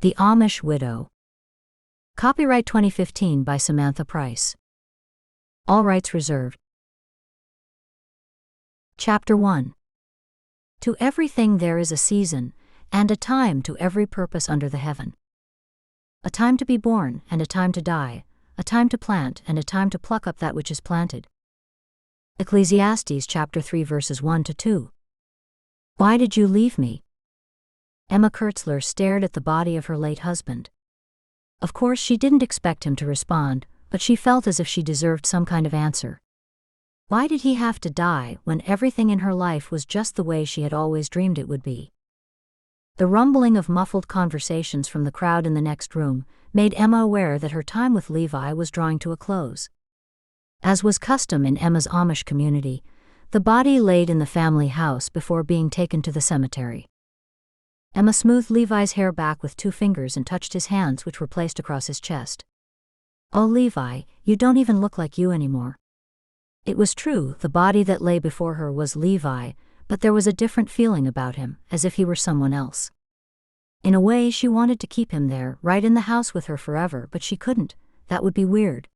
The Amish Widow. Copyright 2015 by Samantha Price. All rights reserved. Chapter 1. To everything there is a season, and a time to every purpose under the heaven. A time to be born, and a time to die, a time to plant, and a time to pluck up that which is planted. Ecclesiastes chapter 3 verses 1-2. Why did you leave me? Emma Kurtzler stared at the body of her late husband. Of course she didn't expect him to respond, but she felt as if she deserved some kind of answer. Why did he have to die when everything in her life was just the way she had always dreamed it would be? The rumbling of muffled conversations from the crowd in the next room made Emma aware that her time with Levi was drawing to a close. As was custom in Emma's Amish community, the body laid in the family house before being taken to the cemetery. Emma smoothed Levi's hair back with 2 fingers and touched his hands, which were placed across his chest. "Oh, Levi, you don't even look like you anymore." It was true, the body that lay before her was Levi, but there was a different feeling about him, as if he were someone else. In a way, she wanted to keep him there, right in the house with her forever, but she couldn't. That would be weird.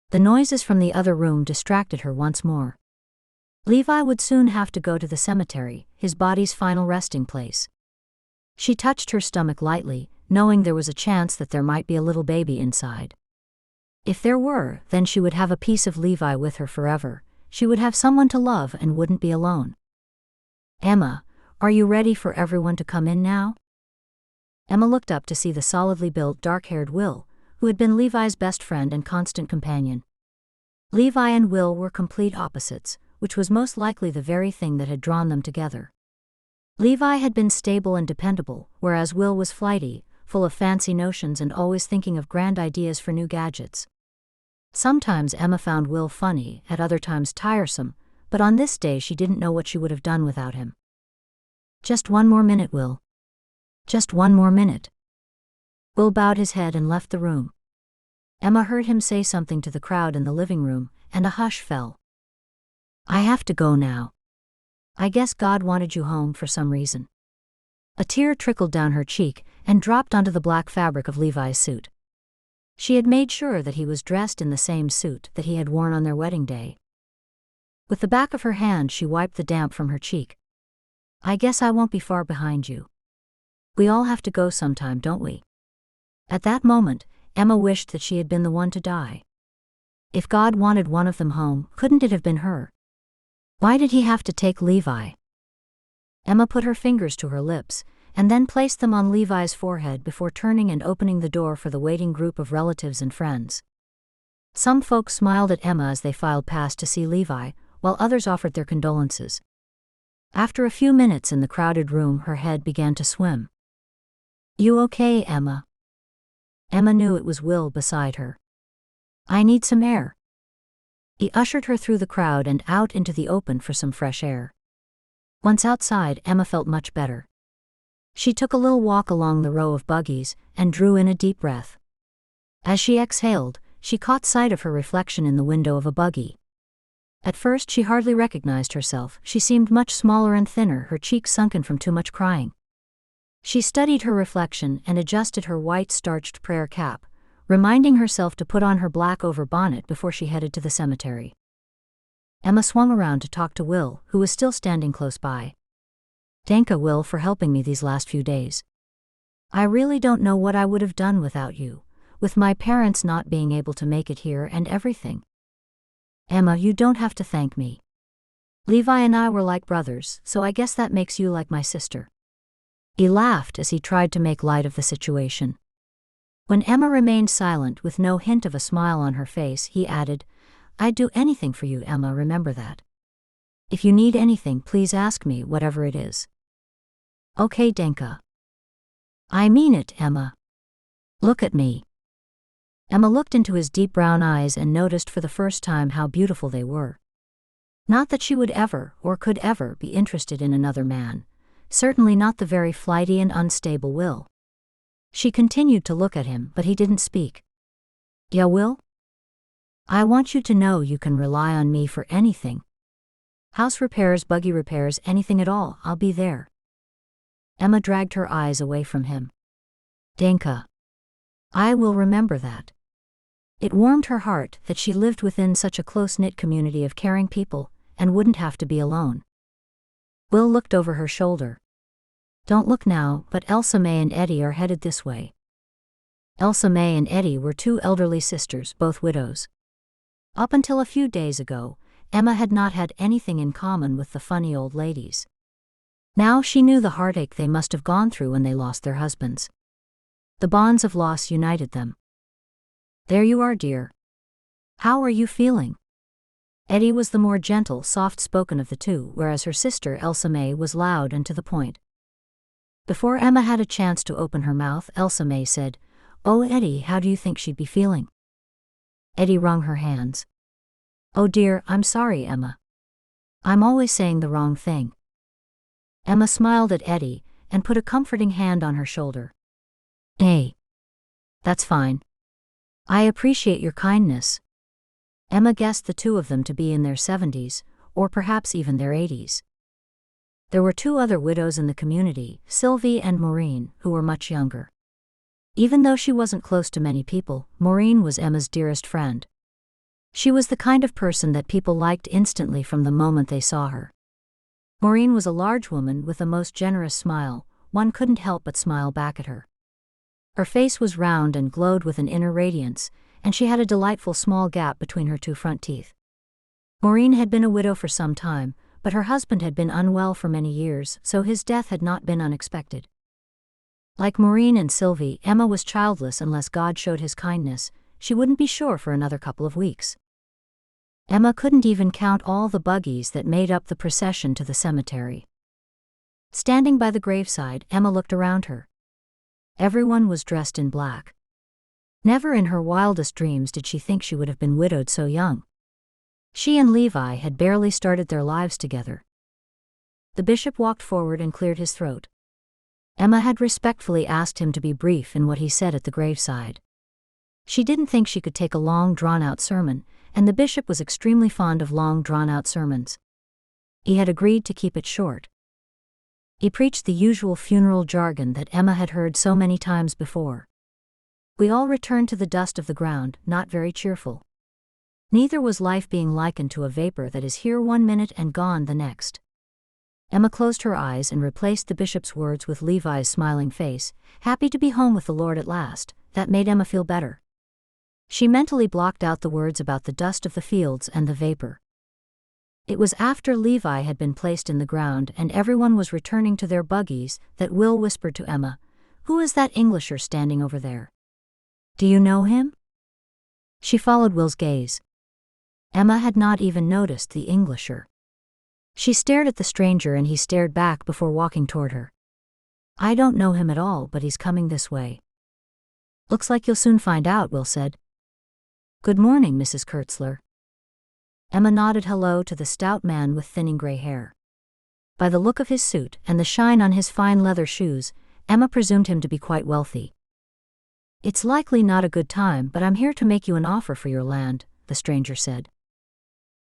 The noises from the other room distracted her once more. Levi would soon have to go to the cemetery, his body's final resting place. She touched her stomach lightly, knowing there was a chance that there might be a little baby inside. If there were, then she would have a piece of Levi with her forever. She would have someone to love and wouldn't be alone. "Emma, are you ready for everyone to come in now?" Emma looked up to see the solidly built, dark-haired Will, who had been Levi's best friend and constant companion. Levi and Will were complete opposites, which was most likely the very thing that had drawn them together. Levi had been stable and dependable, whereas Will was flighty, full of fancy notions and always thinking of grand ideas for new gadgets. Sometimes Emma found Will funny, at other times tiresome, but on this day she didn't know what she would have done without him. "Just one more minute, Will. Just one more minute." Will bowed his head and left the room. Emma heard him say something to the crowd in the living room, and a hush fell. "I have to go now. I guess God wanted you home for some reason." A tear trickled down her cheek and dropped onto the black fabric of Levi's suit. She had made sure that he was dressed in the same suit that he had worn on their wedding day. With the back of her hand she wiped the damp from her cheek. "I guess I won't be far behind you. We all have to go sometime, don't we?" At that moment, Emma wished that she had been the one to die. If God wanted one of them home, couldn't it have been her? Why did he have to take Levi? Emma put her fingers to her lips, and then placed them on Levi's forehead before turning and opening the door for the waiting group of relatives and friends. Some folks smiled at Emma as they filed past to see Levi, while others offered their condolences. After a few minutes in the crowded room, her head began to swim. "You okay, Emma?" Emma knew it was Will beside her. "I need some air." He ushered her through the crowd and out into the open for some fresh air. Once outside, Emma felt much better. She took a little walk along the row of buggies and drew in a deep breath. As she exhaled, she caught sight of her reflection in the window of a buggy. At first she hardly recognized herself. She seemed much smaller and thinner, her cheeks sunken from too much crying. She studied her reflection and adjusted her white starched prayer cap, reminding herself to put on her black over bonnet before she headed to the cemetery. Emma swung around to talk to Will, who was still standing close by. "Thanka, Will, for helping me these last few days. I really don't know what I would have done without you, with my parents not being able to make it here and everything." "Emma, you don't have to thank me. Levi and I were like brothers, so I guess that makes you like my sister." He laughed as he tried to make light of the situation. When Emma remained silent with no hint of a smile on her face, he added, "I'd do anything for you, Emma, remember that. If you need anything, please ask me, whatever it is." "Okay, Denka." "I mean it, Emma. Look at me." Emma looked into his deep brown eyes and noticed for the first time how beautiful they were. Not that she would ever, or could ever, be interested in another man, certainly not the very flighty and unstable Will. She continued to look at him, but he didn't speak. "Yeah, Will? I want you to know you can rely on me for anything. House repairs, buggy repairs, anything at all, I'll be there." Emma dragged her eyes away from him. Danka. I will remember that. It warmed her heart that she lived within such a close-knit community of caring people, and wouldn't have to be alone. Will looked over her shoulder. Don't look now, but Elsa May and Eddie are headed this way. Elsa May and Eddie were two elderly sisters, both widows. Up until a few days ago, Emma had not had anything in common with the funny old ladies. Now she knew the heartache they must have gone through when they lost their husbands. The bonds of loss united them. There you are, dear. How are you feeling? Eddie was the more gentle, soft-spoken of the two, whereas her sister Elsa May was loud and to the point. Before Emma had a chance to open her mouth, Elsa May said, "Oh, Eddie, how do you think she'd be feeling?" Eddie wrung her hands. "Oh dear, I'm sorry, Emma. I'm always saying the wrong thing." Emma smiled at Eddie and put a comforting hand on her shoulder. "Hey. That's fine. I appreciate your kindness." Emma guessed the two of them to be in their 70s, or perhaps even their 80s. There were two other widows in the community, Sylvie and Maureen, who were much younger. Even though she wasn't close to many people, Maureen was Emma's dearest friend. She was the kind of person that people liked instantly from the moment they saw her. Maureen was a large woman with a most generous smile. One couldn't help but smile back at her. Her face was round and glowed with an inner radiance, and she had a delightful small gap between her two front teeth. Maureen had been a widow for some time, but her husband had been unwell for many years, so his death had not been unexpected. Like Maureen and Sylvie, Emma was childless unless God showed his kindness. She wouldn't be sure for another couple of weeks. Emma couldn't even count all the buggies that made up the procession to the cemetery. Standing by the graveside, Emma looked around her. Everyone was dressed in black. Never in her wildest dreams did she think she would have been widowed so young. She and Levi had barely started their lives together. The bishop walked forward and cleared his throat. Emma had respectfully asked him to be brief in what he said at the graveside. She didn't think she could take a long, drawn-out sermon, and the bishop was extremely fond of long, drawn-out sermons. He had agreed to keep it short. He preached the usual funeral jargon that Emma had heard so many times before. We all returned to the dust of the ground, not very cheerful. Neither was life being likened to a vapor that is here one minute and gone the next. Emma closed her eyes and replaced the bishop's words with Levi's smiling face, happy to be home with the Lord at last. That made Emma feel better. She mentally blocked out the words about the dust of the fields and the vapor. It was after Levi had been placed in the ground and everyone was returning to their buggies that Will whispered to Emma, "Who is that Englisher standing over there? Do you know him?" She followed Will's gaze. Emma had not even noticed the Englisher. She stared at the stranger and he stared back before walking toward her. "I don't know him at all, but he's coming this way." "Looks like you'll soon find out," Will said. "Good morning, Mrs. Kurtzler." Emma nodded hello to the stout man with thinning gray hair. By the look of his suit and the shine on his fine leather shoes, Emma presumed him to be quite wealthy. "It's likely not a good time, but I'm here to make you an offer for your land," the stranger said.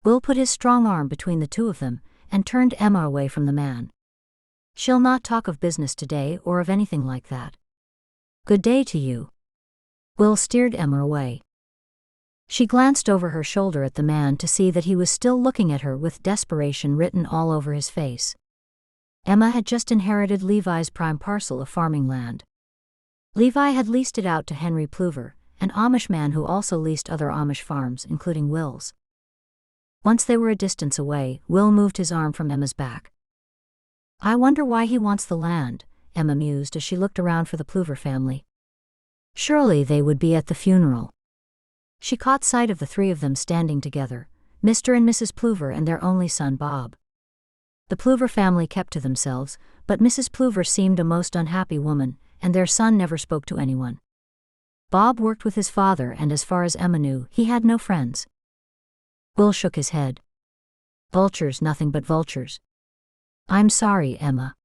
Will put his strong arm between the two of them and turned Emma away from the man. "She'll not talk of business today or of anything like that. Good day to you." Will steered Emma away. She glanced over her shoulder at the man to see that he was still looking at her with desperation written all over his face. Emma had just inherited Levi's prime parcel of farming land. Levi had leased it out to Henry Pluver, an Amish man who also leased other Amish farms, including Will's. Once they were a distance away, Will moved his arm from Emma's back. "I wonder why he wants the land," Emma mused as she looked around for the Pluver family. Surely they would be at the funeral. She caught sight of the three of them standing together, Mr. and Mrs. Pluver and their only son Bob. The Pluver family kept to themselves, but Mrs. Pluver seemed a most unhappy woman, and their son never spoke to anyone. Bob worked with his father and as far as Emma knew, he had no friends. Will shook his head. "Vultures, nothing but vultures." "I'm sorry, Emma.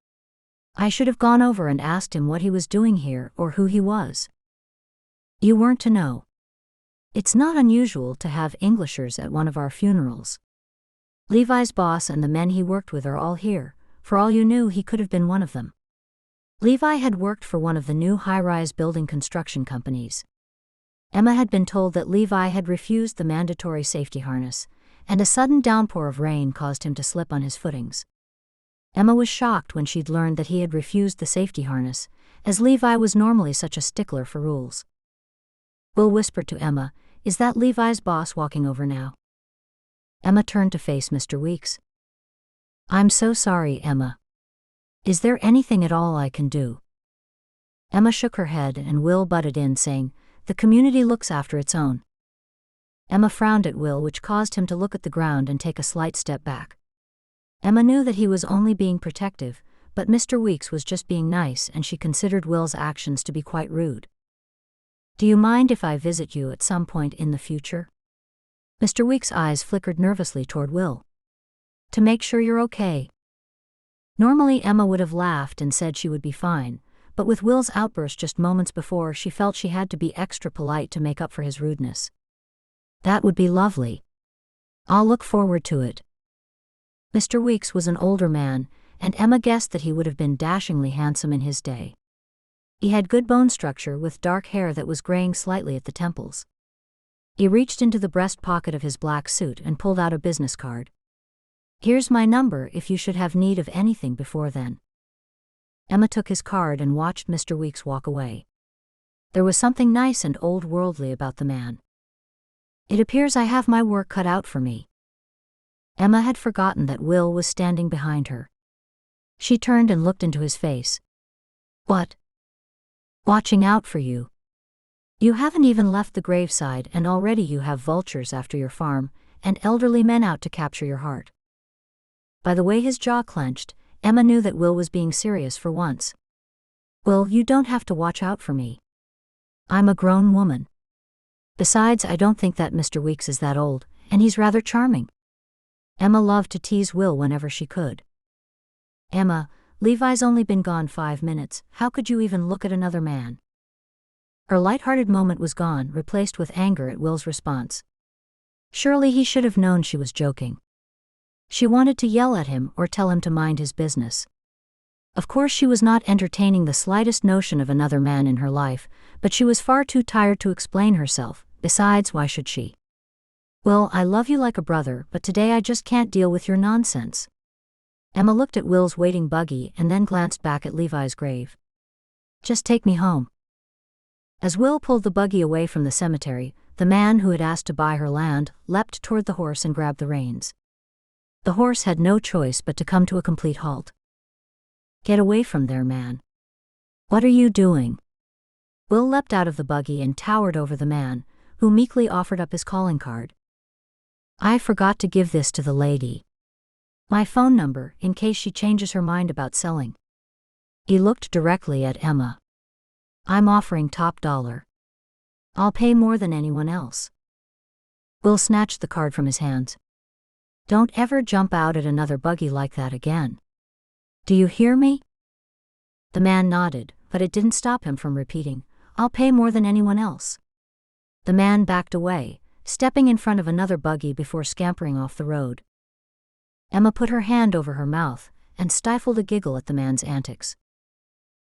I should have gone over and asked him what he was doing here or who he was." "You weren't to know. It's not unusual to have Englishers at one of our funerals. Levi's boss and the men he worked with are all here. For all you knew, he could have been one of them." Levi had worked for one of the new high-rise building construction companies. Emma had been told that Levi had refused the mandatory safety harness, and a sudden downpour of rain caused him to slip on his footings. Emma was shocked when she'd learned that he had refused the safety harness, as Levi was normally such a stickler for rules. Will whispered to Emma, "Is that Levi's boss walking over now?" Emma turned to face Mr. Weeks. "I'm so sorry, Emma. Is there anything at all I can do?" Emma shook her head and Will butted in, saying, "The community looks after its own." Emma frowned at Will, which caused him to look at the ground and take a slight step back. Emma knew that he was only being protective, but Mr. Weeks was just being nice, and she considered Will's actions to be quite rude. "Do you mind if I visit you at some point in the future?" Mr. Weeks' eyes flickered nervously toward Will. "To make sure you're okay." Normally Emma would have laughed and said she would be fine, but with Will's outburst just moments before, she felt she had to be extra polite to make up for his rudeness. "That would be lovely. I'll look forward to it." Mr. Weeks was an older man, and Emma guessed that he would have been dashingly handsome in his day. He had good bone structure with dark hair that was graying slightly at the temples. He reached into the breast pocket of his black suit and pulled out a business card. "Here's my number if you should have need of anything before then." Emma took his card and watched Mr. Weeks walk away. There was something nice and old-worldly about the man. "It appears I have my work cut out for me." Emma had forgotten that Will was standing behind her. She turned and looked into his face. "What?" "Watching out for you. You haven't even left the graveside and already you have vultures after your farm, and elderly men out to capture your heart." By the way his jaw clenched, Emma knew that Will was being serious for once. "Will, you don't have to watch out for me. I'm a grown woman. Besides, I don't think that Mr. Weeks is that old, and he's rather charming." Emma loved to tease Will whenever she could. "Emma, Levi's only been gone 5 minutes, how could you even look at another man?" Her light-hearted moment was gone, replaced with anger at Will's response. Surely he should have known she was joking. She wanted to yell at him or tell him to mind his business. Of course she was not entertaining the slightest notion of another man in her life, but she was far too tired to explain herself. Besides, why should she? "Will, I love you like a brother, but today I just can't deal with your nonsense." Emma looked at Will's waiting buggy and then glanced back at Levi's grave. "Just take me home." As Will pulled the buggy away from the cemetery, the man who had asked to buy her land leapt toward the horse and grabbed the reins. The horse had no choice but to come to a complete halt. "Get away from there, man. What are you doing?" Will leapt out of the buggy and towered over the man, who meekly offered up his calling card. "I forgot to give this to the lady. My phone number, in case she changes her mind about selling." He looked directly at Emma. "I'm offering top dollar. I'll pay more than anyone else." Will snatched the card from his hands. "Don't ever jump out at another buggy like that again. Do you hear me?" The man nodded, but it didn't stop him from repeating, "I'll pay more than anyone else." The man backed away, stepping in front of another buggy before scampering off the road. Emma put her hand over her mouth and stifled a giggle at the man's antics.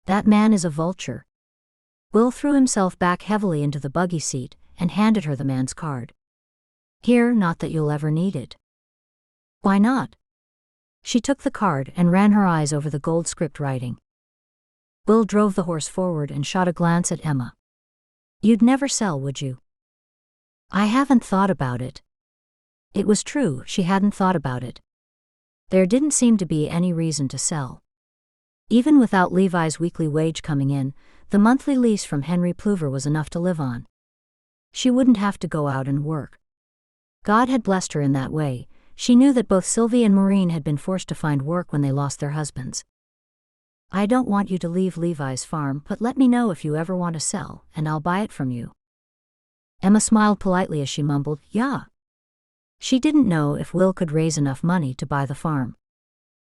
"That man is a vulture." Will threw himself back heavily into the buggy seat and handed her the man's card. "Here, not that you'll ever need it." "Why not?" She took the card and ran her eyes over the gold script writing. Will drove the horse forward and shot a glance at Emma. "You'd never sell, would you?" "I haven't thought about it." It was true, she hadn't thought about it. There didn't seem to be any reason to sell. Even without Levi's weekly wage coming in, the monthly lease from Henry Pluver was enough to live on. She wouldn't have to go out and work. God had blessed her in that way. She knew that both Sylvie and Maureen had been forced to find work when they lost their husbands. "I don't want you to leave Levi's farm, but let me know if you ever want to sell, and I'll buy it from you." Emma smiled politely as she mumbled, "Yeah." She didn't know if Will could raise enough money to buy the farm.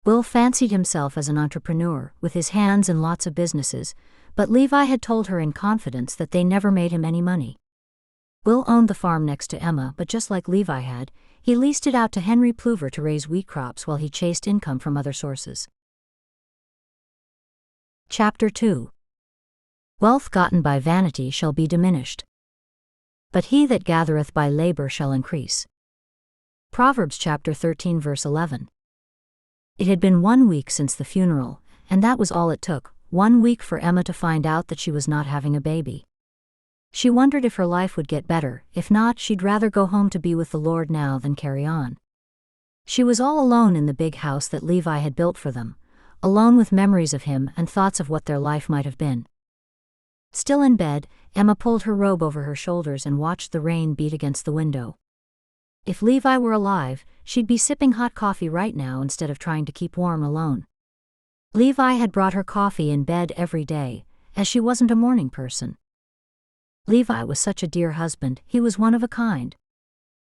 Will fancied himself as an entrepreneur, with his hands in lots of businesses, but Levi had told her in confidence that they never made him any money. Will owned the farm next to Emma, but just like Levi had, he leased it out to Henry Pluver to raise wheat crops while he chased income from other sources. Chapter 2. Wealth gotten by vanity shall be diminished, but he that gathereth by labor shall increase. Proverbs chapter 13 verse 11. It had been 1 week since the funeral, and that was all it took, 1 week for Emma to find out that she was not having a baby. She wondered if her life would get better; if not, she'd rather go home to be with the Lord now than carry on. She was all alone in the big house that Levi had built for them, alone with memories of him and thoughts of what their life might have been. Still in bed, Emma pulled her robe over her shoulders and watched the rain beat against the window. If Levi were alive, she'd be sipping hot coffee right now instead of trying to keep warm alone. Levi had brought her coffee in bed every day, as she wasn't a morning person. Levi was such a dear husband; he was one of a kind.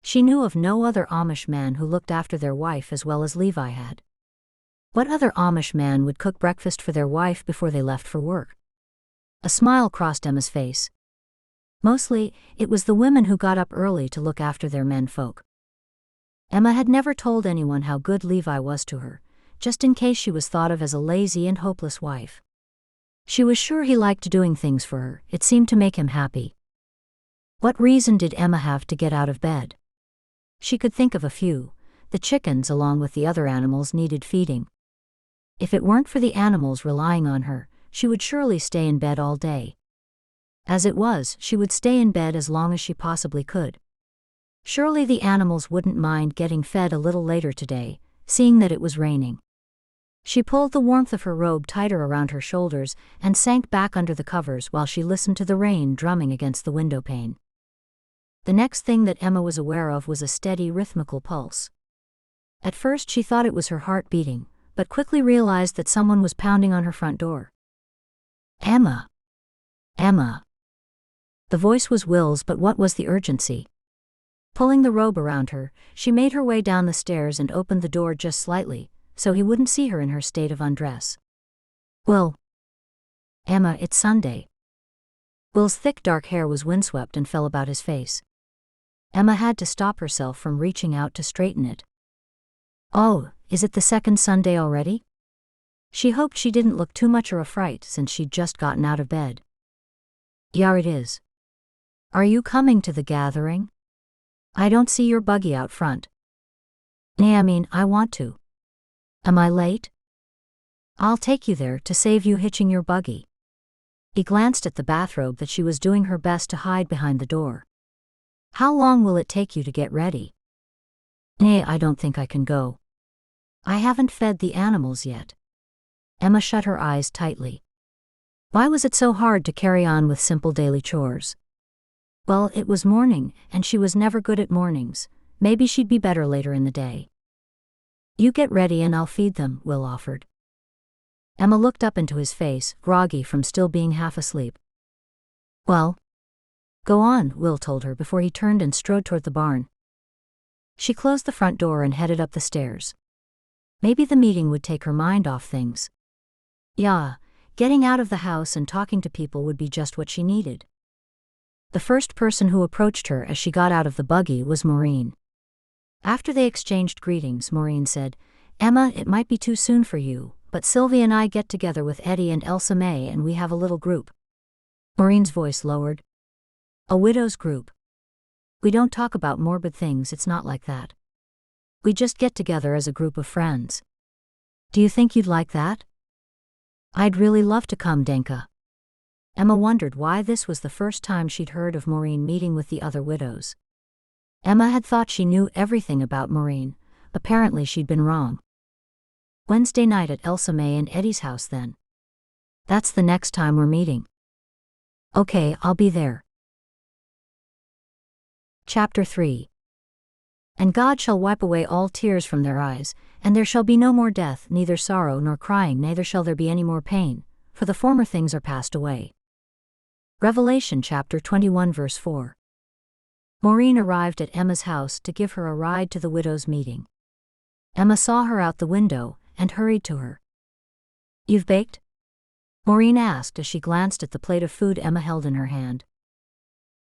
She knew of no other Amish man who looked after their wife as well as Levi had. What other Amish man would cook breakfast for their wife before they left for work? A smile crossed Emma's face. Mostly, it was the women who got up early to look after their menfolk. Emma had never told anyone how good Levi was to her, just in case she was thought of as a lazy and hopeless wife. She was sure he liked doing things for her; it seemed to make him happy. What reason did Emma have to get out of bed? She could think of a few. The chickens, along with the other animals, needed feeding. If it weren't for the animals relying on her, she would surely stay in bed all day. As it was, she would stay in bed as long as she possibly could. Surely the animals wouldn't mind getting fed a little later today, seeing that it was raining. She pulled the warmth of her robe tighter around her shoulders and sank back under the covers while she listened to the rain drumming against the window pane. The next thing that Emma was aware of was a steady, rhythmical pulse. At first she thought it was her heart beating, but quickly realized that someone was pounding on her front door. "Emma! Emma!" The voice was Will's, but what was the urgency? Pulling the robe around her, she made her way down the stairs and opened the door just slightly, so he wouldn't see her in her state of undress. "Will." "Emma, it's Sunday." Will's thick dark hair was windswept and fell about his face. Emma had to stop herself from reaching out to straighten it. "Oh, is it the second Sunday already?" She hoped she didn't look too much of a fright since she'd just gotten out of bed. "Yeah, it is." "Are you coming to the gathering?" "I don't see your buggy out front." "Nay, I mean, I want to." "Am I late?" "I'll take you there to save you hitching your buggy." He glanced at the bathrobe that she was doing her best to hide behind the door. "How long will it take you to get ready?" "Nay, I don't think I can go. I haven't fed the animals yet." Emma shut her eyes tightly. Why was it so hard to carry on with simple daily chores? Well, it was morning, and she was never good at mornings. Maybe she'd be better later in the day. "You get ready and I'll feed them," Will offered. Emma looked up into his face, groggy from still being half asleep. "Well, go on," Will told her before he turned and strode toward the barn. She closed the front door and headed up the stairs. Maybe the meeting would take her mind off things. Yeah, getting out of the house and talking to people would be just what she needed. The first person who approached her as she got out of the buggy was Maureen. After they exchanged greetings, Maureen said, "Emma, it might be too soon for you, but Sylvie and I get together with Eddie and Elsa May and we have a little group." Maureen's voice lowered. "A widows' group. We don't talk about morbid things, it's not like that. We just get together as a group of friends. Do you think you'd like that?" "I'd really love to come, Denka." Emma wondered why this was the first time she'd heard of Maureen meeting with the other widows. Emma had thought she knew everything about Maureen. Apparently she'd been wrong. "Wednesday night at Elsa May and Eddie's house then." "That's the next time we're meeting." "Okay, I'll be there." Chapter 3. And God shall wipe away all tears from their eyes, and there shall be no more death, neither sorrow nor crying, neither shall there be any more pain, for the former things are passed away. Revelation chapter 21 verse 4. Maureen arrived at Emma's house to give her a ride to the widows' meeting. Emma saw her out the window and hurried to her. "You've baked?" Maureen asked as she glanced at the plate of food Emma held in her hand.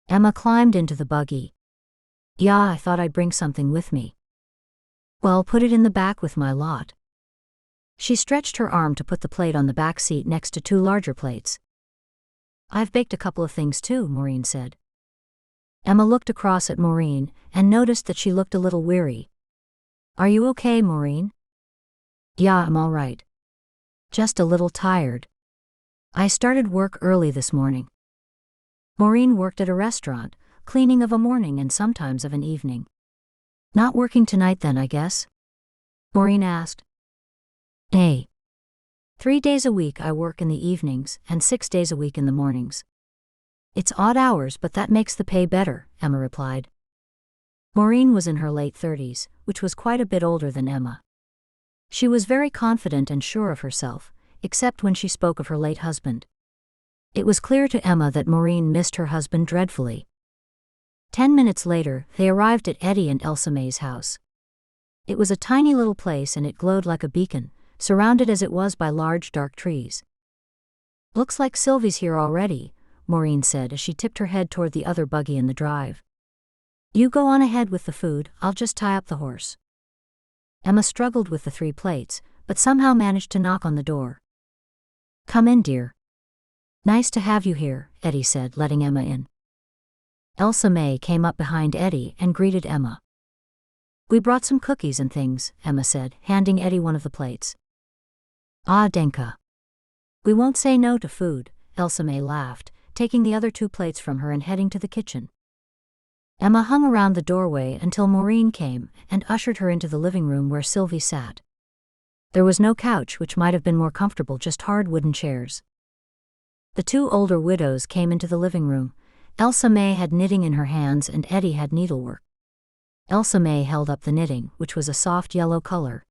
Emma climbed into the buggy. "Yeah, I thought I'd bring something with me." "Well, put it in the back with my lot." She stretched her arm to put the plate on the back seat next to two larger plates. "I've baked a couple of things too," Maureen said. Emma looked across at Maureen and noticed that she looked a little weary. "Are you okay, Maureen?" "Yeah, I'm all right. Just a little tired. I started work early this morning." Maureen worked at a restaurant, cleaning of a morning and sometimes of an evening. "Not working tonight then, I guess?" Maureen asked. "Nay. 3 days a week I work in the evenings and 6 days a week in the mornings. It's odd hours, but that makes the pay better," Emma replied. Maureen was in her late 30s, which was quite a bit older than Emma. She was very confident and sure of herself, except when she spoke of her late husband. It was clear to Emma that Maureen missed her husband dreadfully. 10 minutes later, they arrived at Eddie and Elsa May's house. It was a tiny little place and it glowed like a beacon, surrounded as it was by large dark trees. "Looks like Sylvie's here already," Maureen said as she tipped her head toward the other buggy in the drive. "You go on ahead with the food, I'll just tie up the horse." Emma struggled with the 3 plates, but somehow managed to knock on the door. "Come in, dear." "Nice to have you here," Eddie said, letting Emma in. Elsa May came up behind Eddie and greeted Emma. "We brought some cookies and things," Emma said, handing Eddie one of the plates. "Ah, Denka. We won't say no to food," Elsa May laughed, taking the other 2 plates from her and heading to the kitchen. Emma hung around the doorway until Maureen came and ushered her into the living room where Sylvie sat. There was no couch, which might have been more comfortable, just hard wooden chairs. The 2 older widows came into the living room. Elsa May had knitting in her hands and Eddie had needlework. Elsa May held up the knitting, which was a soft yellow color.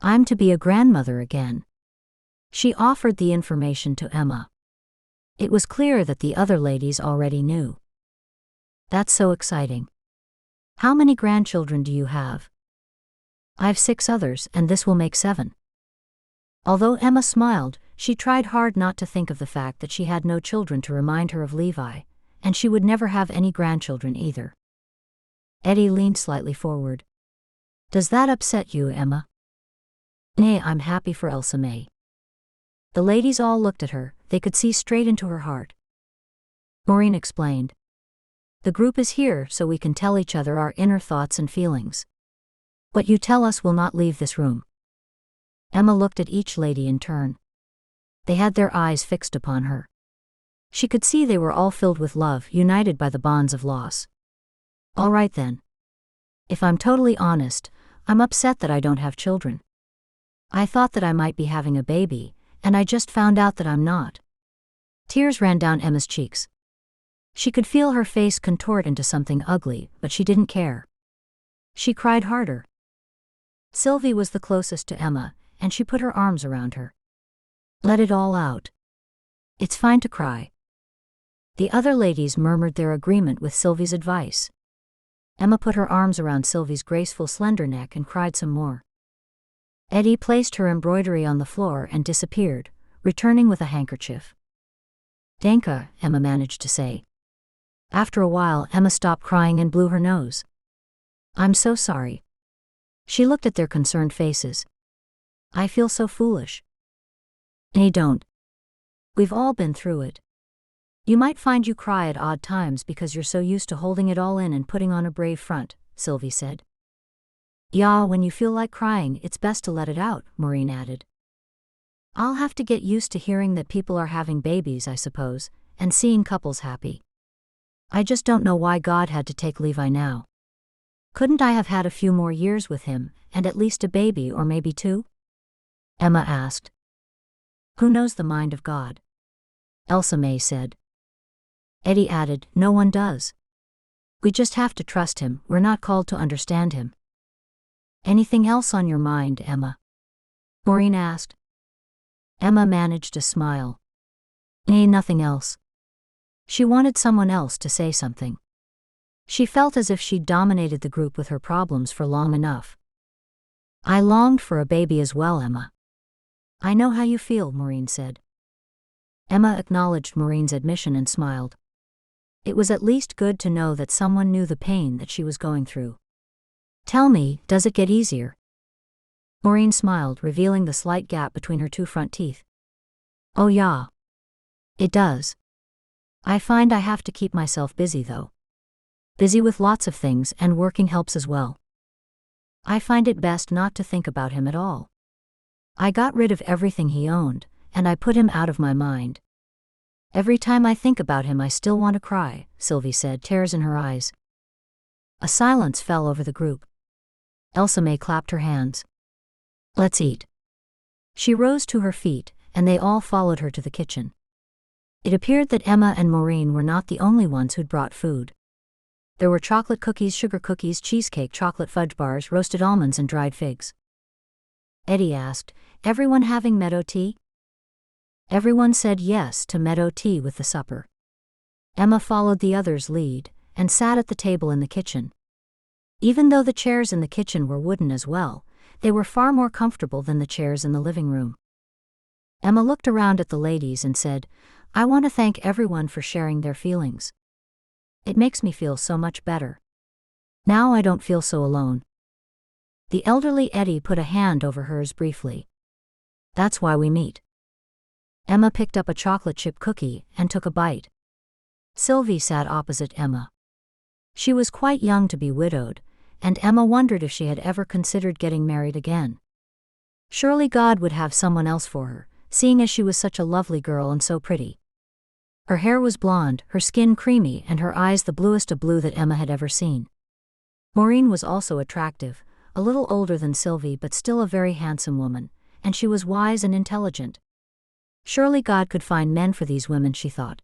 "I'm to be a grandmother again." She offered the information to Emma. It was clear that the other ladies already knew. "That's so exciting. How many grandchildren do you have?" "I've 6 others, and this will make 7. Although Emma smiled, she tried hard not to think of the fact that she had no children to remind her of Levi, and she would never have any grandchildren either. Eddie leaned slightly forward. "Does that upset you, Emma?" "Nay, I'm happy for Elsa May." The ladies all looked at her, they could see straight into her heart. Maureen explained. "The group is here so we can tell each other our inner thoughts and feelings. What you tell us will not leave this room." Emma looked at each lady in turn. They had their eyes fixed upon her. She could see they were all filled with love, united by the bonds of loss. "All right then. If I'm totally honest, I'm upset that I don't have children. I thought that I might be having a baby, and I just found out that I'm not." Tears ran down Emma's cheeks. She could feel her face contort into something ugly, but she didn't care. She cried harder. Sylvie was the closest to Emma, and she put her arms around her. "Let it all out. It's fine to cry." The other ladies murmured their agreement with Sylvie's advice. Emma put her arms around Sylvie's graceful slender neck and cried some more. Eddie placed her embroidery on the floor and disappeared, returning with a handkerchief. "Danka," Emma managed to say. After a while, Emma stopped crying and blew her nose. "I'm so sorry." She looked at their concerned faces. "I feel so foolish." "Nay, don't. We've all been through it. You might find you cry at odd times because you're so used to holding it all in and putting on a brave front," Sylvie said. "Yeah, when you feel like crying, it's best to let it out," Maureen added. "I'll have to get used to hearing that people are having babies, I suppose, and seeing couples happy. I just don't know why God had to take Levi now. Couldn't I have had a few more years with him, and at least a baby or maybe 2? Emma asked. "Who knows the mind of God?" Elsa May said. Eddie added, "No one does. We just have to trust him, we're not called to understand him." "Anything else on your mind, Emma?" Maureen asked. Emma managed a smile. "Nay, nothing else." She wanted someone else to say something. She felt as if she'd dominated the group with her problems for long enough. "I longed for a baby as well, Emma." "I know how you feel," Maureen said. Emma acknowledged Maureen's admission and smiled. It was at least good to know that someone knew the pain that she was going through. "Tell me, does it get easier?" Maureen smiled, revealing the slight gap between her two front teeth. Oh yeah. It does. I find I have to keep myself busy though. Busy with lots of things, and working helps as well. I find it best not to think about him at all. I got rid of everything he owned, and I put him out of my mind. Every time I think about him I still want to cry, Sylvie said, tears in her eyes. A silence fell over the group. Elsa May clapped her hands. Let's eat. She rose to her feet, and they all followed her to the kitchen. It appeared that Emma and Maureen were not the only ones who'd brought food. There were chocolate cookies, sugar cookies, cheesecake, chocolate fudge bars, roasted almonds, and dried figs. Eddie asked, "Everyone having meadow tea?" Everyone said yes to meadow tea with the supper. Emma followed the others' lead, and sat at the table in the kitchen. Even though the chairs in the kitchen were wooden as well, they were far more comfortable than the chairs in the living room. Emma looked around at the ladies and said, "I want to thank everyone for sharing their feelings. It makes me feel so much better. Now I don't feel so alone." The elderly Eddie put a hand over hers briefly. "That's why we meet." Emma picked up a chocolate chip cookie and took a bite. Sylvie sat opposite Emma. She was quite young to be widowed, and Emma wondered if she had ever considered getting married again. Surely God would have someone else for her, seeing as she was such a lovely girl and so pretty. Her hair was blonde, her skin creamy, and her eyes the bluest of blue that Emma had ever seen. Maureen was also attractive, a little older than Sylvie but still a very handsome woman, and she was wise and intelligent. Surely God could find men for these women, she thought.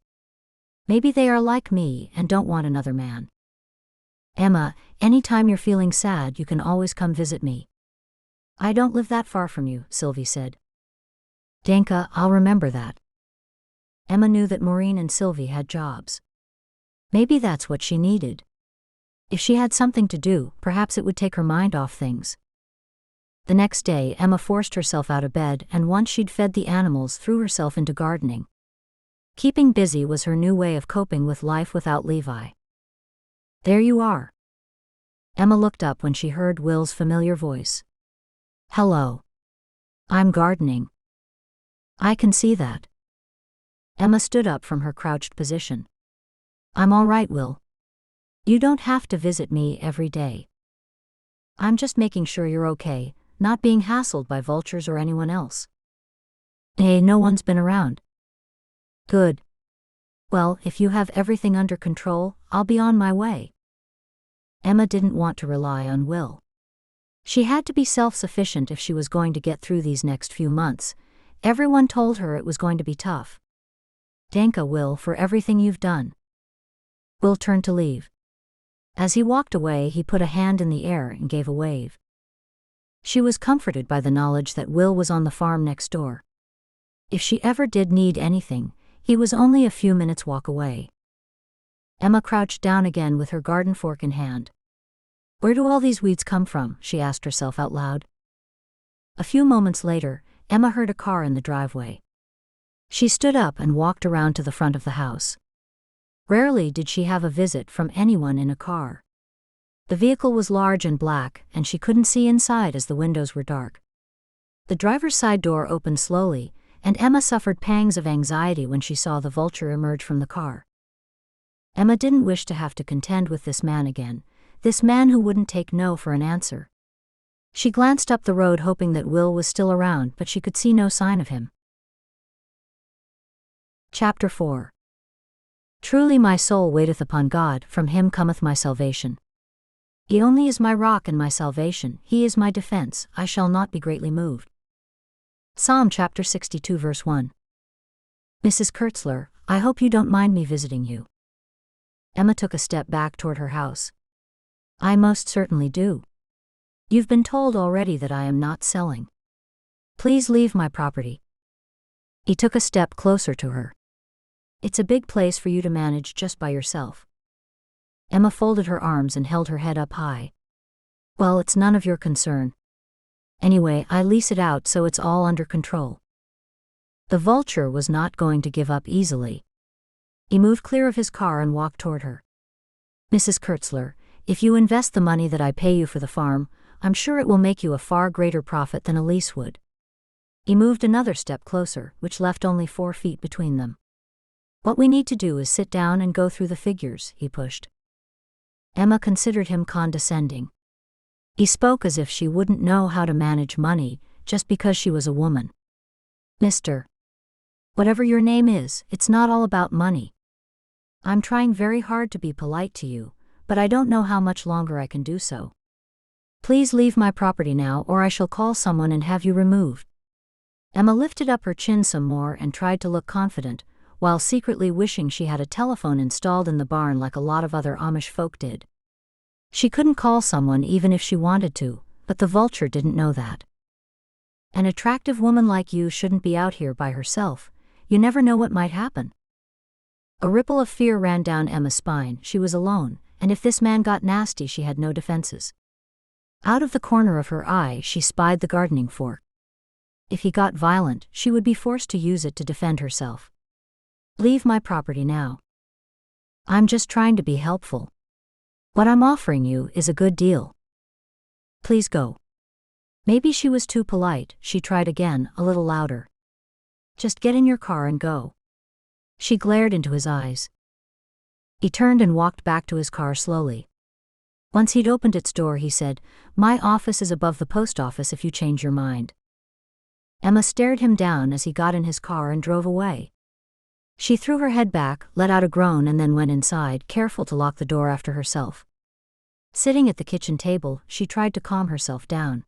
Maybe they are like me and don't want another man. "Emma, anytime you're feeling sad you can always come visit me." "I don't live that far from you," Sylvie said. "Danka, I'll remember that." Emma knew that Maureen and Sylvie had jobs. Maybe that's what she needed. If she had something to do, perhaps it would take her mind off things. The next day Emma forced herself out of bed, and once she'd fed the animals, threw herself into gardening. Keeping busy was her new way of coping with life without Levi. "There you are." Emma looked up when she heard Will's familiar voice. "Hello. I'm gardening." "I can see that." Emma stood up from her crouched position. "I'm all right, Will. You don't have to visit me every day. I'm just making sure you're okay, not being hassled by vultures or anyone else." "Hey, no one's been around." "Good. Well, if you have everything under control, I'll be on my way." Emma didn't want to rely on Will. She had to be self-sufficient if she was going to get through these next few months. Everyone told her it was going to be tough. "Danka, Will, for everything you've done." Will turned to leave. As he walked away, he put a hand in the air and gave a wave. She was comforted by the knowledge that Will was on the farm next door. If she ever did need anything, he was only a few minutes' walk away. Emma crouched down again with her garden fork in hand. "Where do all these weeds come from?" she asked herself out loud. A few moments later, Emma heard a car in the driveway. She stood up and walked around to the front of the house. Rarely did she have a visit from anyone in a car. The vehicle was large and black, and she couldn't see inside as the windows were dark. The driver's side door opened slowly, and Emma suffered pangs of anxiety when she saw the vulture emerge from the car. Emma didn't wish to have to contend with this man again, this man who wouldn't take no for an answer. She glanced up the road hoping that Will was still around, but she could see no sign of him. Chapter 4. Truly my soul waiteth upon God, from him cometh my salvation. He only is my rock and my salvation, he is my defense, I shall not be greatly moved. Psalm chapter 62 verse 1. "Mrs. Kurtzler, I hope you don't mind me visiting you." Emma took a step back toward her house. "I most certainly do. You've been told already that I am not selling. Please leave my property." He took a step closer to her. "It's a big place for you to manage just by yourself." Emma folded her arms and held her head up high. "Well, it's none of your concern. Anyway, I lease it out, so it's all under control." The vulture was not going to give up easily. He moved clear of his car and walked toward her. "Mrs. Kurtzler, if you invest the money that I pay you for the farm, I'm sure it will make you a far greater profit than a lease would. He moved another step closer, which left only 4 feet between them. What we need to do is sit down and go through the figures, he pushed. Emma considered him condescending. He spoke as if she wouldn't know how to manage money, just because she was a woman. Mr. Whatever your name is, it's not all about money. I'm trying very hard to be polite to you, but I don't know how much longer I can do so. Please leave my property now or I shall call someone and have you removed. Emma lifted up her chin some more and tried to look confident, while secretly wishing she had a telephone installed in the barn like a lot of other Amish folk did. She couldn't call someone even if she wanted to, but the vulture didn't know that. An attractive woman like you shouldn't be out here by herself. You never know what might happen. A ripple of fear ran down Emma's spine. She was alone, and if this man got nasty she had no defenses. Out of the corner of her eye she spied the gardening fork. If he got violent, she would be forced to use it to defend herself. Leave my property now. I'm just trying to be helpful. What I'm offering you is a good deal. Please go. Maybe she was too polite. She tried again, a little louder. Just get in your car and go. She glared into his eyes. He turned and walked back to his car slowly. Once he'd opened its door he said, "My office is above the post office if you change your mind." Emma stared him down as he got in his car and drove away. She threw her head back, let out a groan and then went inside, careful to lock the door after herself. Sitting at the kitchen table, she tried to calm herself down.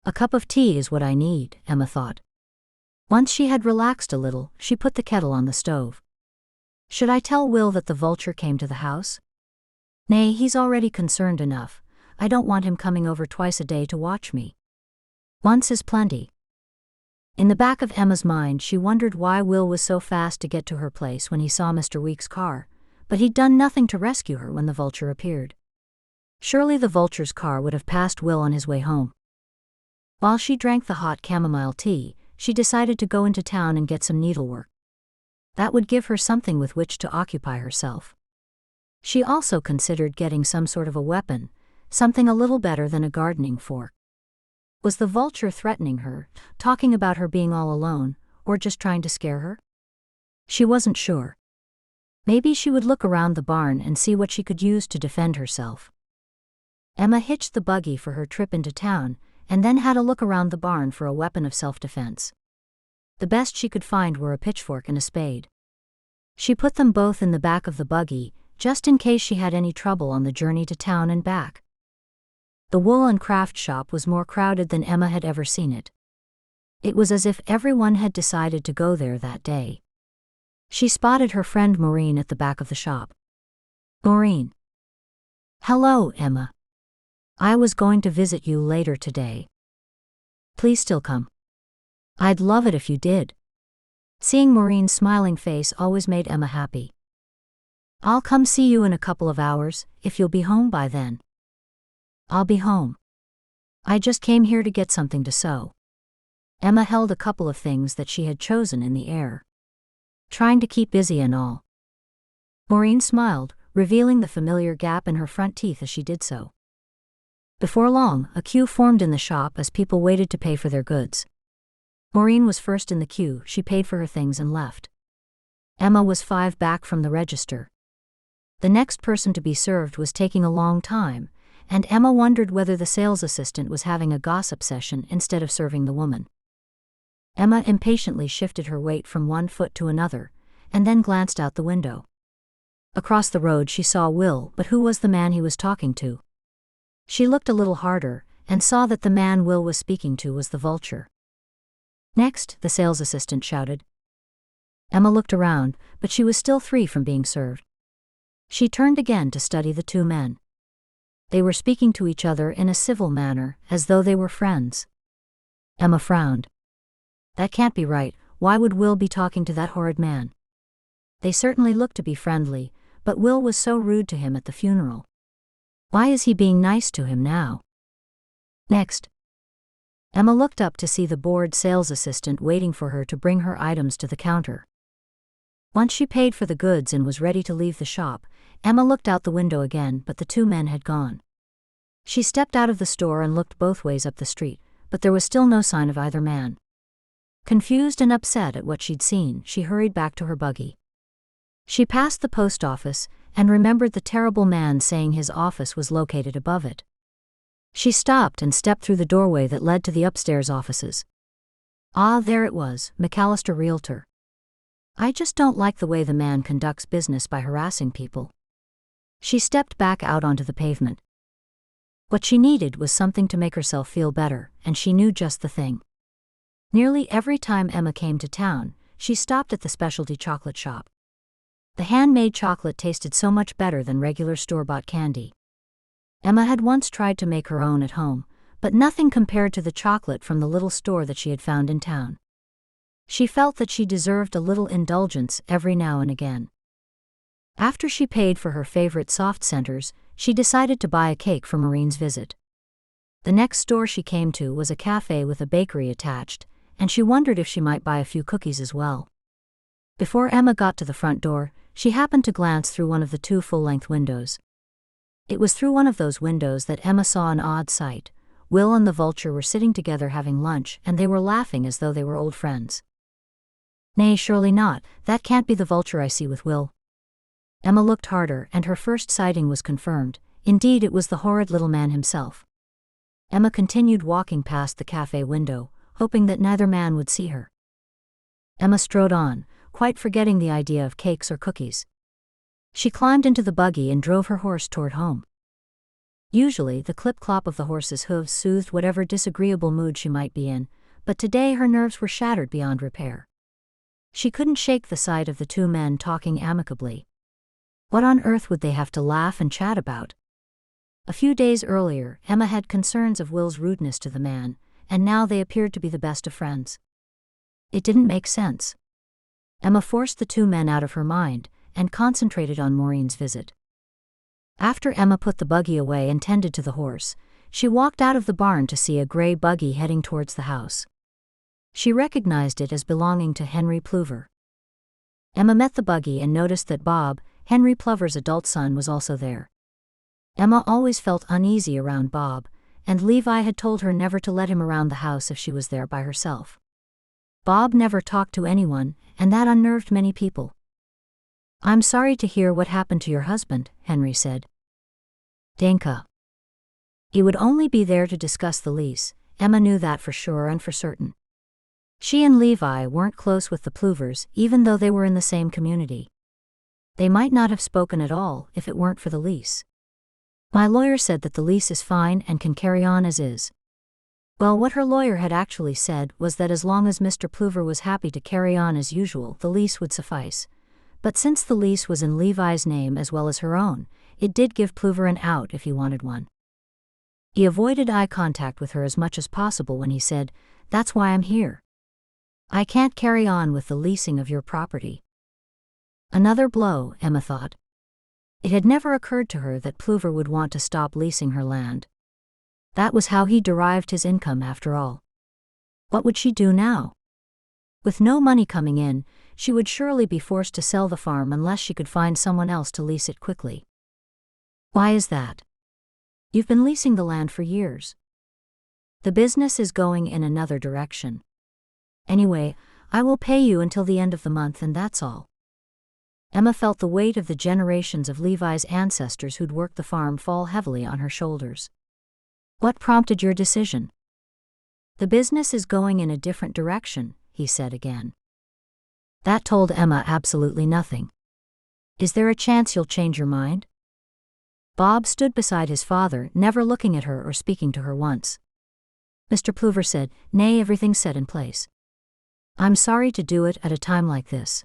A cup of tea is what I need, Emma thought. Once she had relaxed a little, she put the kettle on the stove. Should I tell Will that the vulture came to the house? Nay, he's already concerned enough. I don't want him coming over twice a day to watch me. Once is plenty. In the back of Emma's mind she wondered why Will was so fast to get to her place when he saw Mr. Weeks' car, but he'd done nothing to rescue her when the vulture appeared. Surely the vulture's car would have passed Will on his way home. While she drank the hot chamomile tea, she decided to go into town and get some needlework. That would give her something with which to occupy herself. She also considered getting some sort of a weapon, something a little better than a gardening fork. Was the vulture threatening her, talking about her being all alone, or just trying to scare her? She wasn't sure. Maybe she would look around the barn and see what she could use to defend herself. Emma hitched the buggy for her trip into town, and then had a look around the barn for a weapon of self-defense. The best she could find were a pitchfork and a spade. She put them both in the back of the buggy, just in case she had any trouble on the journey to town and back. The wool and craft shop was more crowded than Emma had ever seen it. It was as if everyone had decided to go there that day. She spotted her friend Maureen at the back of the shop. Maureen. Hello, Emma. I was going to visit you later today. Please still come. I'd love it if you did. Seeing Maureen's smiling face always made Emma happy. I'll come see you in a couple of hours, if you'll be home by then. I'll be home. I just came here to get something to sew. Emma held a couple of things that she had chosen in the air. Trying to keep busy and all. Maureen smiled, revealing the familiar gap in her front teeth as she did so. Before long, a queue formed in the shop as people waited to pay for their goods. Maureen was first in the queue. She paid for her things and left. Emma was 5 back from the register. The next person to be served was taking a long time, and Emma wondered whether the sales assistant was having a gossip session instead of serving the woman. Emma impatiently shifted her weight from one foot to another, and then glanced out the window. Across the road she saw Will, but who was the man he was talking to? She looked a little harder, and saw that the man Will was speaking to was the vulture. Next, the sales assistant shouted. Emma looked around, but she was still 3 from being served. She turned again to study the 2 men. They were speaking to each other in a civil manner, as though they were friends. Emma frowned. That can't be right. Why would Will be talking to that horrid man? They certainly looked to be friendly, but Will was so rude to him at the funeral. Why is he being nice to him now? Next. Emma looked up to see the bored sales assistant waiting for her to bring her items to the counter. Once she paid for the goods and was ready to leave the shop, Emma looked out the window again, but the 2 men had gone. She stepped out of the store and looked both ways up the street, but there was still no sign of either man. Confused and upset at what she'd seen, she hurried back to her buggy. She passed the post office and remembered the terrible man saying his office was located above it. She stopped and stepped through the doorway that led to the upstairs offices. Ah, there it was, McAllister Realtor. I just don't like the way the man conducts business by harassing people. She stepped back out onto the pavement. What she needed was something to make herself feel better, and she knew just the thing. Nearly every time Emma came to town, she stopped at the specialty chocolate shop. The handmade chocolate tasted so much better than regular store-bought candy. Emma had once tried to make her own at home, but nothing compared to the chocolate from the little store that she had found in town. She felt that she deserved a little indulgence every now and again. After she paid for her favorite soft centers, she decided to buy a cake for Maureen's visit. The next store she came to was a cafe with a bakery attached, and she wondered if she might buy a few cookies as well. Before Emma got to the front door, she happened to glance through one of the two full-length windows. It was through one of those windows that Emma saw an odd sight. Will and the vulture were sitting together having lunch, and they were laughing as though they were old friends. Nay, surely not, that can't be the vulture I see with Will. Emma looked harder, and her first sighting was confirmed. Indeed, it was the horrid little man himself. Emma continued walking past the cafe window, hoping that neither man would see her. Emma strode on, quite forgetting the idea of cakes or cookies. She climbed into the buggy and drove her horse toward home. Usually, the clip-clop of the horse's hooves soothed whatever disagreeable mood she might be in, but today her nerves were shattered beyond repair. She couldn't shake the sight of the two men talking amicably. What on earth would they have to laugh and chat about? A few days earlier, Emma had concerns of Will's rudeness to the man, and now they appeared to be the best of friends. It didn't make sense. Emma forced the two men out of her mind, and concentrated on Maureen's visit. After Emma put the buggy away and tended to the horse, she walked out of the barn to see a gray buggy heading towards the house. She recognized it as belonging to Henry Plover. Emma met the buggy and noticed that Bob, Henry Plover's adult son, was also there. Emma always felt uneasy around Bob, and Levi had told her never to let him around the house if she was there by herself. Bob never talked to anyone, and that unnerved many people. "I'm sorry to hear what happened to your husband," Henry said. Danka. He would only be there to discuss the lease. Emma knew that for sure and for certain. She and Levi weren't close with the Plovers, even though they were in the same community. They might not have spoken at all if it weren't for the lease. "My lawyer said that the lease is fine and can carry on as is." Well, what her lawyer had actually said was that as long as Mr. Plover was happy to carry on as usual, the lease would suffice. But since the lease was in Levi's name as well as her own, it did give Plover an out if he wanted one. He avoided eye contact with her as much as possible when he said, "That's why I'm here. I can't carry on with the leasing of your property." Another blow, Emma thought. It had never occurred to her that Plover would want to stop leasing her land. That was how he derived his income after all. What would she do now? With no money coming in, she would surely be forced to sell the farm unless she could find someone else to lease it quickly. "Why is that?" "You've been leasing the land for years." "The business is going in another direction. Anyway, I will pay you until the end of the month and that's all." Emma felt the weight of the generations of Levi's ancestors who'd worked the farm fall heavily on her shoulders. "What prompted your decision?" "The business is going in a different direction," he said again. That told Emma absolutely nothing. "Is there a chance you'll change your mind?" Bob stood beside his father, never looking at her or speaking to her once. Mr. Plover said, "Nay, everything's set in place. I'm sorry to do it at a time like this."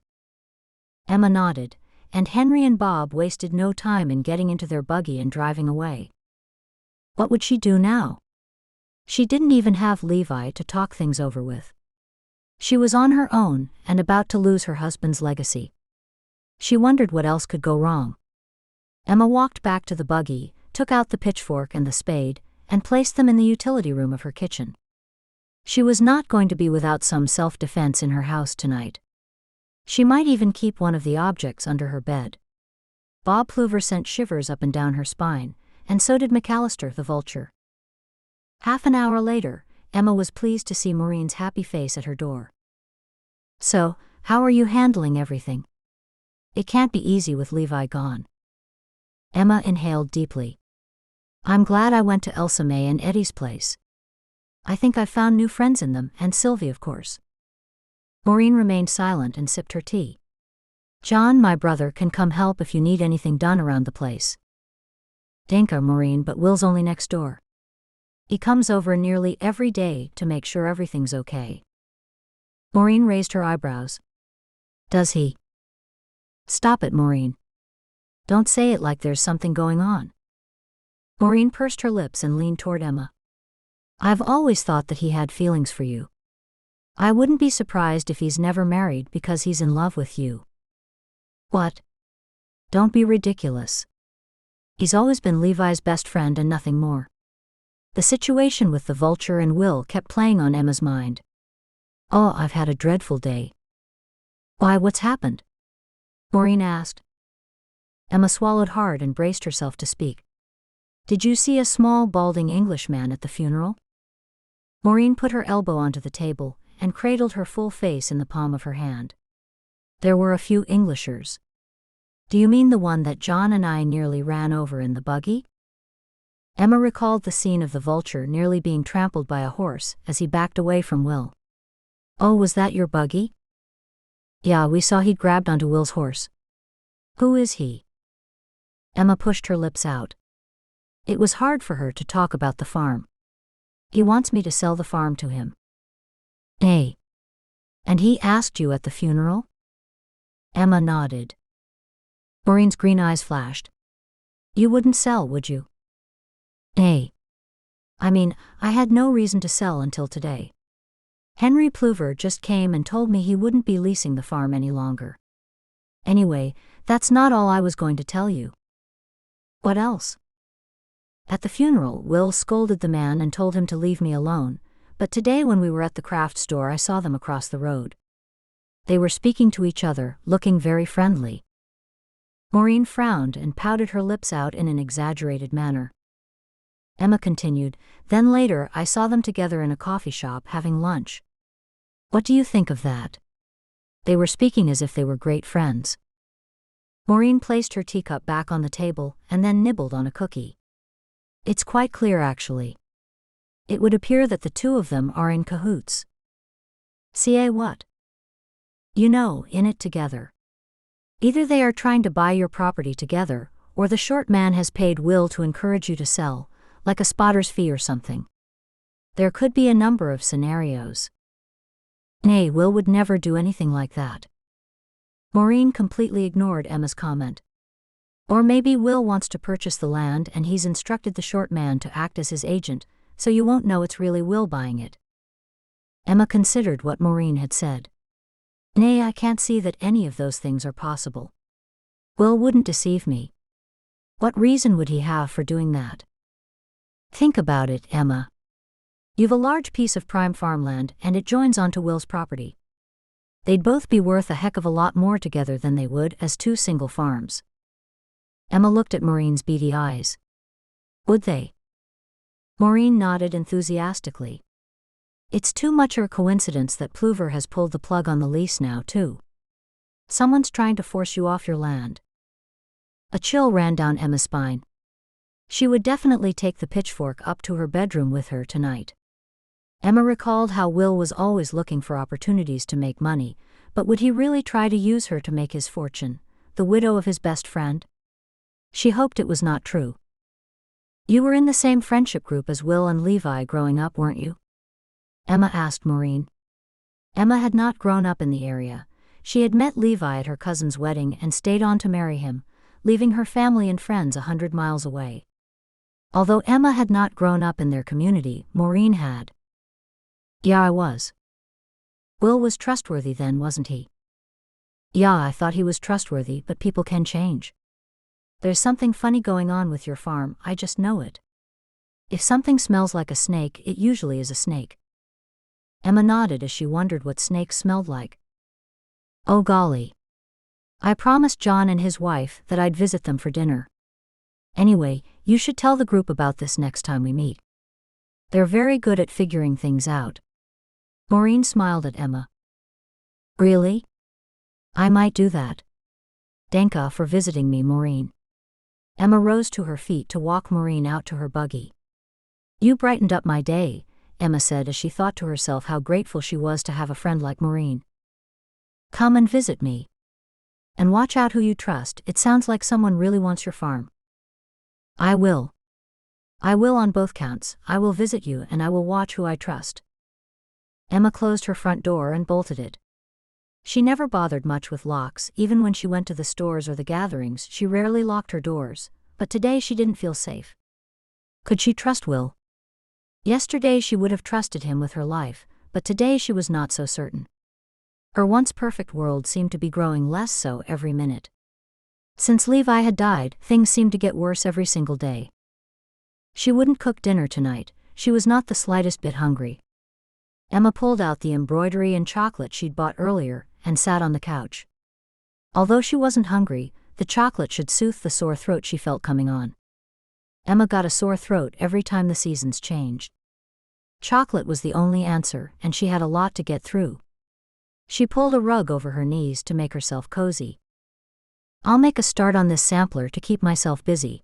Emma nodded, and Henry and Bob wasted no time in getting into their buggy and driving away. What would she do now? She didn't even have Levi to talk things over with. She was on her own and about to lose her husband's legacy. She wondered what else could go wrong. Emma walked back to the buggy, took out the pitchfork and the spade, and placed them in the utility room of her kitchen. She was not going to be without some self-defense in her house tonight. She might even keep one of the objects under her bed. Bob Plover sent shivers up and down her spine, and so did McAllister the vulture. Half an hour later, Emma was pleased to see Maureen's happy face at her door. "So, how are you handling everything? It can't be easy with Levi gone." Emma inhaled deeply. "I'm glad I went to Elsa May and Eddie's place. I think I've found new friends in them, and Sylvie, of course." Maureen remained silent and sipped her tea. "John, my brother, can come help if you need anything done around the place." "Danka, Maureen, but Will's only next door. He comes over nearly every day to make sure everything's okay." Maureen raised her eyebrows. "Does he?" "Stop it, Maureen. Don't say it like there's something going on." Maureen pursed her lips and leaned toward Emma. "I've always thought that he had feelings for you. I wouldn't be surprised if he's never married because he's in love with you." "What? Don't be ridiculous. He's always been Levi's best friend and nothing more." The situation with the vulture and Will kept playing on Emma's mind. "Oh, I've had a dreadful day." "Why, what's happened?" Maureen asked. Emma swallowed hard and braced herself to speak. "Did you see a small, balding Englishman at the funeral?" Maureen put her elbow onto the table and cradled her full face in the palm of her hand. "There were a few Englishers." "Do you mean the one that John and I nearly ran over in the buggy?" Emma recalled the scene of the vulture nearly being trampled by a horse as he backed away from Will. "Oh, was that your buggy?" "Yeah, we saw he'd grabbed onto Will's horse." "Who is he?" Emma pushed her lips out. It was hard for her to talk about the farm. "He wants me to sell the farm to him." "Hey. And he asked you at the funeral?" Emma nodded. Maureen's green eyes flashed. "You wouldn't sell, would you?" "Hey. I mean, I had no reason to sell until today. Henry Pluver just came and told me he wouldn't be leasing the farm any longer. Anyway, that's not all I was going to tell you." "What else?" "At the funeral, Will scolded the man and told him to leave me alone, but today when we were at the craft store I saw them across the road. They were speaking to each other, looking very friendly." Maureen frowned and pouted her lips out in an exaggerated manner. Emma continued, "Then later I saw them together in a coffee shop having lunch. What do you think of that? They were speaking as if they were great friends." Maureen placed her teacup back on the table and then nibbled on a cookie. "It's quite clear, actually. It would appear that the two of them are in cahoots." "CA what?" "You know, in it together. Either they are trying to buy your property together, or the short man has paid Will to encourage you to sell, like a spotter's fee or something. There could be a number of scenarios." "Nay, Will would never do anything like that." Maureen completely ignored Emma's comment. "Or maybe Will wants to purchase the land and he's instructed the short man to act as his agent, so you won't know it's really Will buying it." Emma considered what Maureen had said. "Nay, I can't see that any of those things are possible. Will wouldn't deceive me. What reason would he have for doing that? Think about it, Emma. You've a large piece of prime farmland and it joins onto Will's property. They'd both be worth a heck of a lot more together than they would as two single farms." Emma looked at Maureen's beady eyes. "Would they?" Maureen nodded enthusiastically. "It's too much of a coincidence that Pluver has pulled the plug on the lease now, too. Someone's trying to force you off your land." A chill ran down Emma's spine. She would definitely take the pitchfork up to her bedroom with her tonight. Emma recalled how Will was always looking for opportunities to make money, but would he really try to use her to make his fortune, the widow of his best friend? She hoped it was not true. "You were in the same friendship group as Will and Levi growing up, weren't you?" Emma asked Maureen. Emma had not grown up in the area. She had met Levi at her cousin's wedding and stayed on to marry him, leaving her family and friends 100 miles away. Although Emma had not grown up in their community, Maureen had. "Yeah, I was." "Will was trustworthy then, wasn't he?" "Yeah, I thought he was trustworthy, but people can change. There's something funny going on with your farm, I just know it. If something smells like a snake, it usually is a snake." Emma nodded as she wondered what snakes smelled like. "Oh golly. I promised John and his wife that I'd visit them for dinner. Anyway, You should tell the group about this next time we meet. They're very good at figuring things out. Maureen smiled at Emma. Really? I might do that. Danka for visiting me, Maureen. Emma rose to her feet to walk Maureen out to her buggy. You brightened up my day, Emma said as she thought to herself how grateful she was to have a friend like Maureen. Come and visit me. And watch out who you trust, it sounds like someone really wants your farm. I will. I will on both counts, I will visit you and I will watch who I trust. Emma closed her front door and bolted it. She never bothered much with locks, even when she went to the stores or the gatherings, she rarely locked her doors, but today she didn't feel safe. Could she trust Will? Yesterday she would have trusted him with her life, but today she was not so certain. Her once perfect world seemed to be growing less so every minute. Since Levi had died, things seemed to get worse every single day. She wouldn't cook dinner tonight, she was not the slightest bit hungry. Emma pulled out the embroidery and chocolate she'd bought earlier, and sat on the couch. Although she wasn't hungry, the chocolate should soothe the sore throat she felt coming on. Emma got a sore throat every time the seasons changed. Chocolate was the only answer, and she had a lot to get through. She pulled a rug over her knees to make herself cozy. I'll make a start on this sampler to keep myself busy.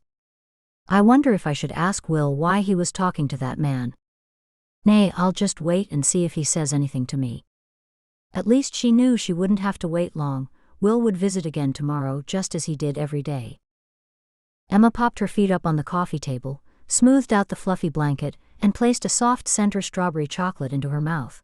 I wonder if I should ask Will why he was talking to that man. Nay, I'll just wait and see if he says anything to me. At least she knew she wouldn't have to wait long, Will would visit again tomorrow just as he did every day. Emma popped her feet up on the coffee table, smoothed out the fluffy blanket, and placed a soft center strawberry chocolate into her mouth.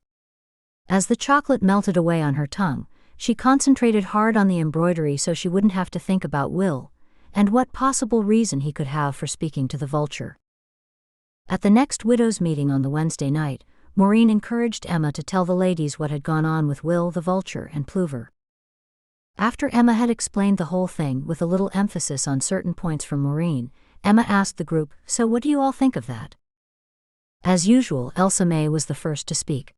As the chocolate melted away on her tongue, she concentrated hard on the embroidery so she wouldn't have to think about Will, and what possible reason he could have for speaking to the vulture. At the next widows' meeting on the Wednesday night, Maureen encouraged Emma to tell the ladies what had gone on with Will the vulture and Plover. After Emma had explained the whole thing with a little emphasis on certain points from Maureen, Emma asked the group, so what do you all think of that? As usual, Elsa May was the first to speak.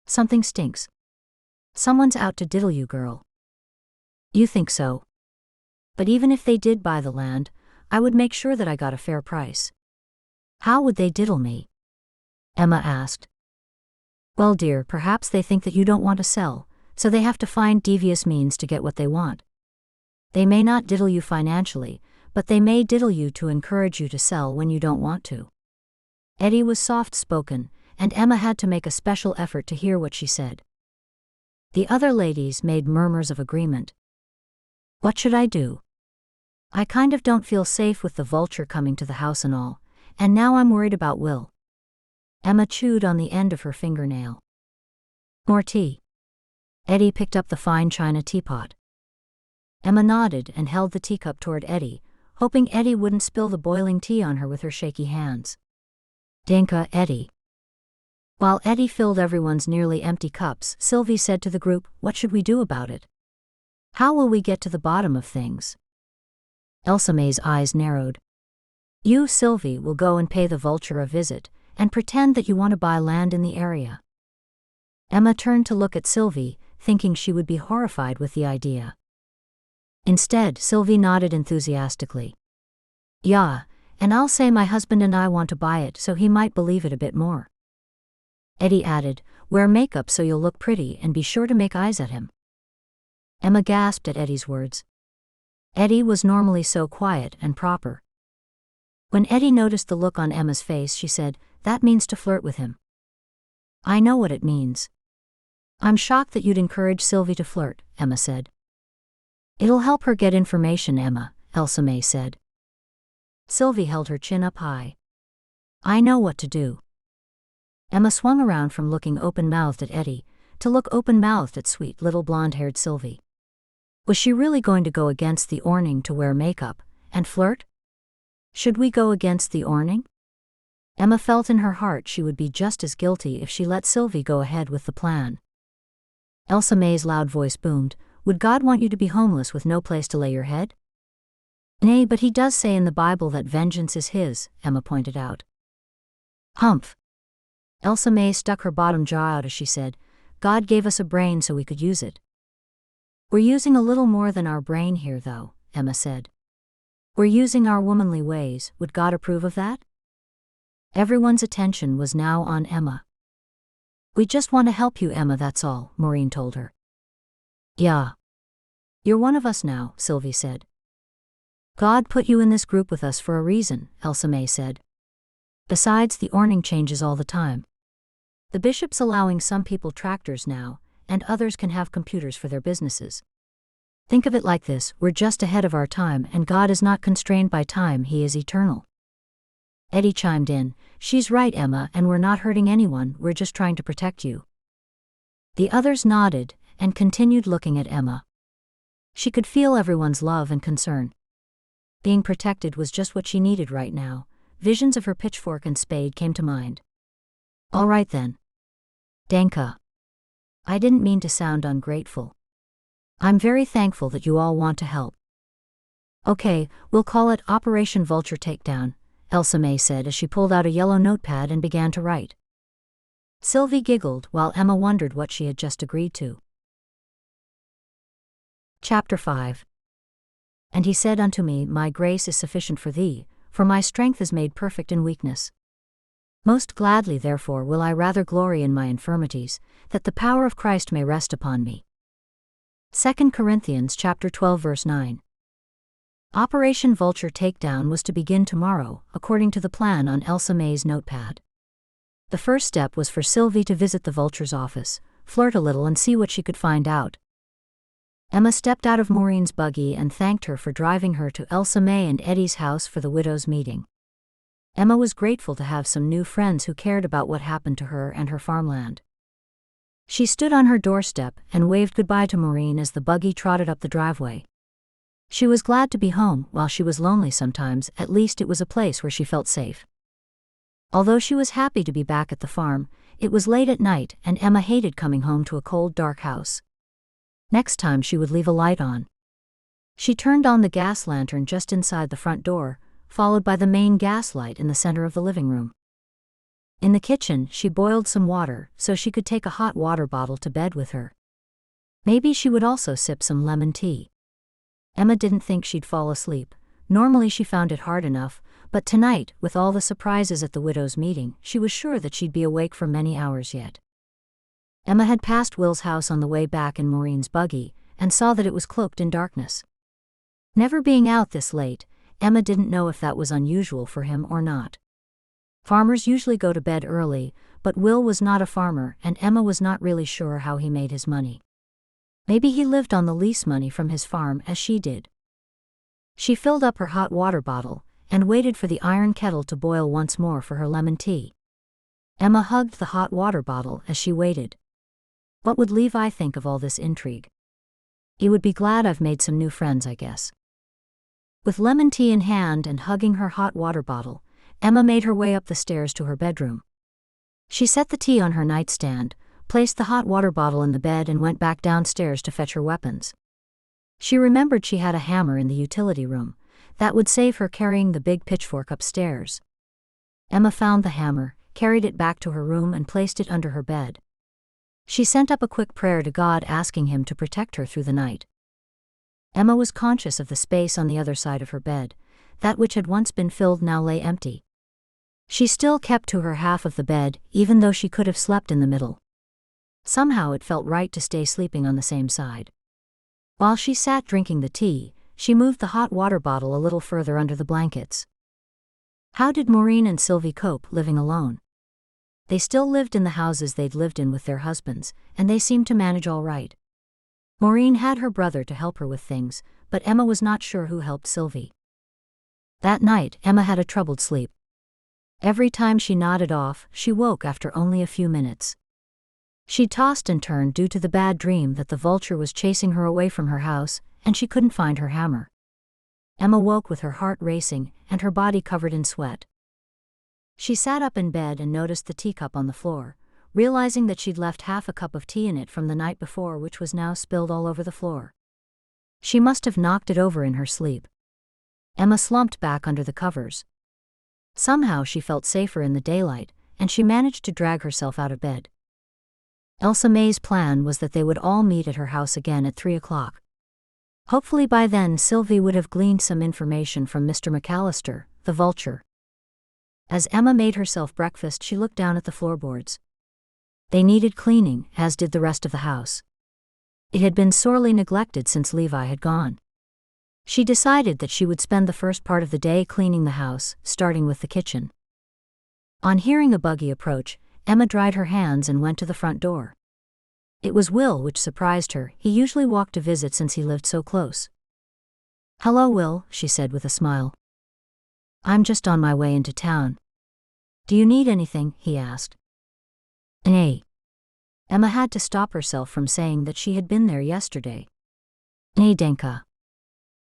Something stinks. Someone's out to diddle you, girl. You think so? But even if they did buy the land, I would make sure that I got a fair price. How would they diddle me? Emma asked. Well, dear, perhaps they think that you don't want to sell, so they have to find devious means to get what they want. They may not diddle you financially, but they may diddle you to encourage you to sell when you don't want to. Eddie was soft-spoken, and Emma had to make a special effort to hear what she said. The other ladies made murmurs of agreement. What should I do? I kind of don't feel safe with the vulture coming to the house and all, and now I'm worried about Will. Emma chewed on the end of her fingernail. More tea. Eddie picked up the fine china teapot. Emma nodded and held the teacup toward Eddie, hoping Eddie wouldn't spill the boiling tea on her with her shaky hands. Danka, Eddie. While Eddie filled everyone's nearly empty cups, Sylvie said to the group, what should we do about it? How will we get to the bottom of things? Elsa May's eyes narrowed. You, Sylvie, will go and pay the vulture a visit, and pretend that you want to buy land in the area. Emma turned to look at Sylvie, thinking she would be horrified with the idea. Instead, Sylvie nodded enthusiastically. Yeah, and I'll say my husband and I want to buy it so he might believe it a bit more. Eddie added, wear makeup so you'll look pretty and be sure to make eyes at him. Emma gasped at Eddie's words. Eddie was normally so quiet and proper. When Eddie noticed the look on Emma's face, she said, that means to flirt with him. I know what it means. I'm shocked that you'd encourage Sylvie to flirt, Emma said. It'll help her get information, Emma, Elsa May said. Sylvie held her chin up high. I know what to do. Emma swung around from looking open-mouthed at Eddie, to look open-mouthed at sweet little blonde-haired Sylvie. Was she really going to go against the Orning to wear makeup, and flirt? Should we go against the Orning? Emma felt in her heart she would be just as guilty if she let Sylvie go ahead with the plan. Elsa May's loud voice boomed, would God want you to be homeless with no place to lay your head? Nay, but he does say in the Bible that vengeance is his, Emma pointed out. Humph. Elsa May stuck her bottom jaw out as she said, God gave us a brain so we could use it. We're using a little more than our brain here though, Emma said. We're using our womanly ways, would God approve of that? Everyone's attention was now on Emma. We just want to help you, Emma, that's all, Maureen told her. Yeah. You're one of us now, Sylvie said. God put you in this group with us for a reason, Elsa May said. Besides, the awning changes all the time. The bishop's allowing some people tractors now, and others can have computers for their businesses. Think of it like this, we're just ahead of our time and God is not constrained by time, He is eternal. Eddie chimed in, she's right, Emma, and we're not hurting anyone, we're just trying to protect you. The others nodded, and continued looking at Emma. She could feel everyone's love and concern. Being protected was just what she needed right now. Visions of her pitchfork and spade came to mind. All right then. Danka. I didn't mean to sound ungrateful. I'm very thankful that you all want to help. Okay, we'll call it Operation Vulture Takedown, Elsa May said as she pulled out a yellow notepad and began to write. Sylvie giggled while Emma wondered what she had just agreed to. Chapter 5. And he said unto me, My grace is sufficient for thee, for my strength is made perfect in weakness. Most gladly therefore will I rather glory in my infirmities, that the power of Christ may rest upon me. 2 Corinthians chapter 12 verse 9. Operation Vulture Takedown was to begin tomorrow, according to the plan on Elsa May's notepad. The first step was for Sylvie to visit the Vulture's office, flirt a little and see what she could find out. Emma stepped out of Maureen's buggy and thanked her for driving her to Elsa May and Eddie's house for the widows' meeting. Emma was grateful to have some new friends who cared about what happened to her and her farmland. She stood on her doorstep and waved goodbye to Maureen as the buggy trotted up the driveway. She was glad to be home. While she was lonely sometimes, at least it was a place where she felt safe. Although she was happy to be back at the farm, it was late at night and Emma hated coming home to a cold, dark house. Next time she would leave a light on. She turned on the gas lantern just inside the front door, followed by the main gas light in the center of the living room. In the kitchen, she boiled some water so she could take a hot water bottle to bed with her. Maybe she would also sip some lemon tea. Emma didn't think she'd fall asleep. Normally she found it hard enough, but tonight, with all the surprises at the widows' meeting, she was sure that she'd be awake for many hours yet. Emma had passed Will's house on the way back in Maureen's buggy, and saw that it was cloaked in darkness. Never being out this late, Emma didn't know if that was unusual for him or not. Farmers usually go to bed early, but Will was not a farmer and Emma was not really sure how he made his money. Maybe he lived on the lease money from his farm as she did. She filled up her hot water bottle and waited for the iron kettle to boil once more for her lemon tea. Emma hugged the hot water bottle as she waited. What would Levi think of all this intrigue? He would be glad I've made some new friends, I guess. With lemon tea in hand and hugging her hot water bottle, Emma made her way up the stairs to her bedroom. She set the tea on her nightstand, placed the hot water bottle in the bed and went back downstairs to fetch her weapons. She remembered she had a hammer in the utility room. That would save her carrying the big pitchfork upstairs. Emma found the hammer, carried it back to her room and placed it under her bed. She sent up a quick prayer to God asking Him to protect her through the night. Emma was conscious of the space on the other side of her bed. That which had once been filled now lay empty. She still kept to her half of the bed, even though she could have slept in the middle. Somehow it felt right to stay sleeping on the same side. While she sat drinking the tea, she moved the hot water bottle a little further under the blankets. How did Maureen and Sylvie cope living alone? They still lived in the houses they'd lived in with their husbands, and they seemed to manage all right. Maureen had her brother to help her with things, but Emma was not sure who helped Sylvie. That night, Emma had a troubled sleep. Every time she nodded off, she woke after only a few minutes. She tossed and turned due to the bad dream that the vulture was chasing her away from her house, and she couldn't find her hammer. Emma woke with her heart racing and her body covered in sweat. She sat up in bed and noticed the teacup on the floor, realizing that she'd left half a cup of tea in it from the night before, which was now spilled all over the floor. She must have knocked it over in her sleep. Emma slumped back under the covers. Somehow she felt safer in the daylight, and she managed to drag herself out of bed. Elsa May's plan was that they would all meet at her house again at 3 o'clock. Hopefully by then Sylvie would have gleaned some information from Mr. McAllister, the vulture. As Emma made herself breakfast, she looked down at the floorboards. They needed cleaning, as did the rest of the house. It had been sorely neglected since Levi had gone. She decided that she would spend the first part of the day cleaning the house, starting with the kitchen. On hearing a buggy approach, Emma dried her hands and went to the front door. It was Will, which surprised her. He usually walked to visit since he lived so close. "Hello, Will," she said with a smile. "I'm just on my way into town." "Do you need anything?" he asked. "Nay." Emma had to stop herself from saying that she had been there yesterday. "Nay, Denka.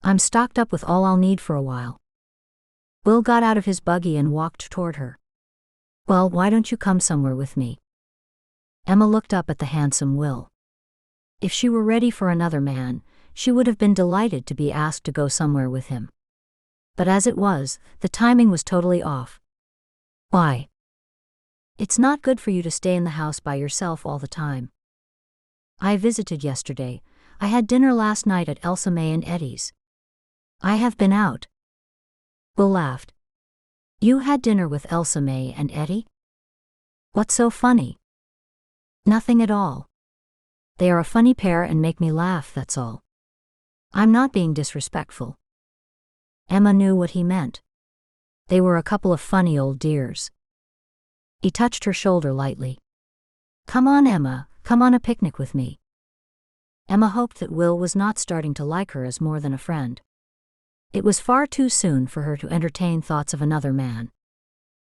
I'm stocked up with all I'll need for a while." Will got out of his buggy and walked toward her. "Well, why don't you come somewhere with me?" Emma looked up at the handsome Will. If she were ready for another man, she would have been delighted to be asked to go somewhere with him. But as it was, the timing was totally off. "Why?" "It's not good for you to stay in the house by yourself all the time." "I visited yesterday. I had dinner last night at Elsa May and Eddie's." "I have been out." Will laughed. "You had dinner with Elsa May and Eddie? What's so funny?" "Nothing at all. They are a funny pair and make me laugh, that's all. I'm not being disrespectful." Emma knew what he meant. They were a couple of funny old dears. He touched her shoulder lightly. "Come on, Emma, come on a picnic with me." Emma hoped that Will was not starting to like her as more than a friend. It was far too soon for her to entertain thoughts of another man.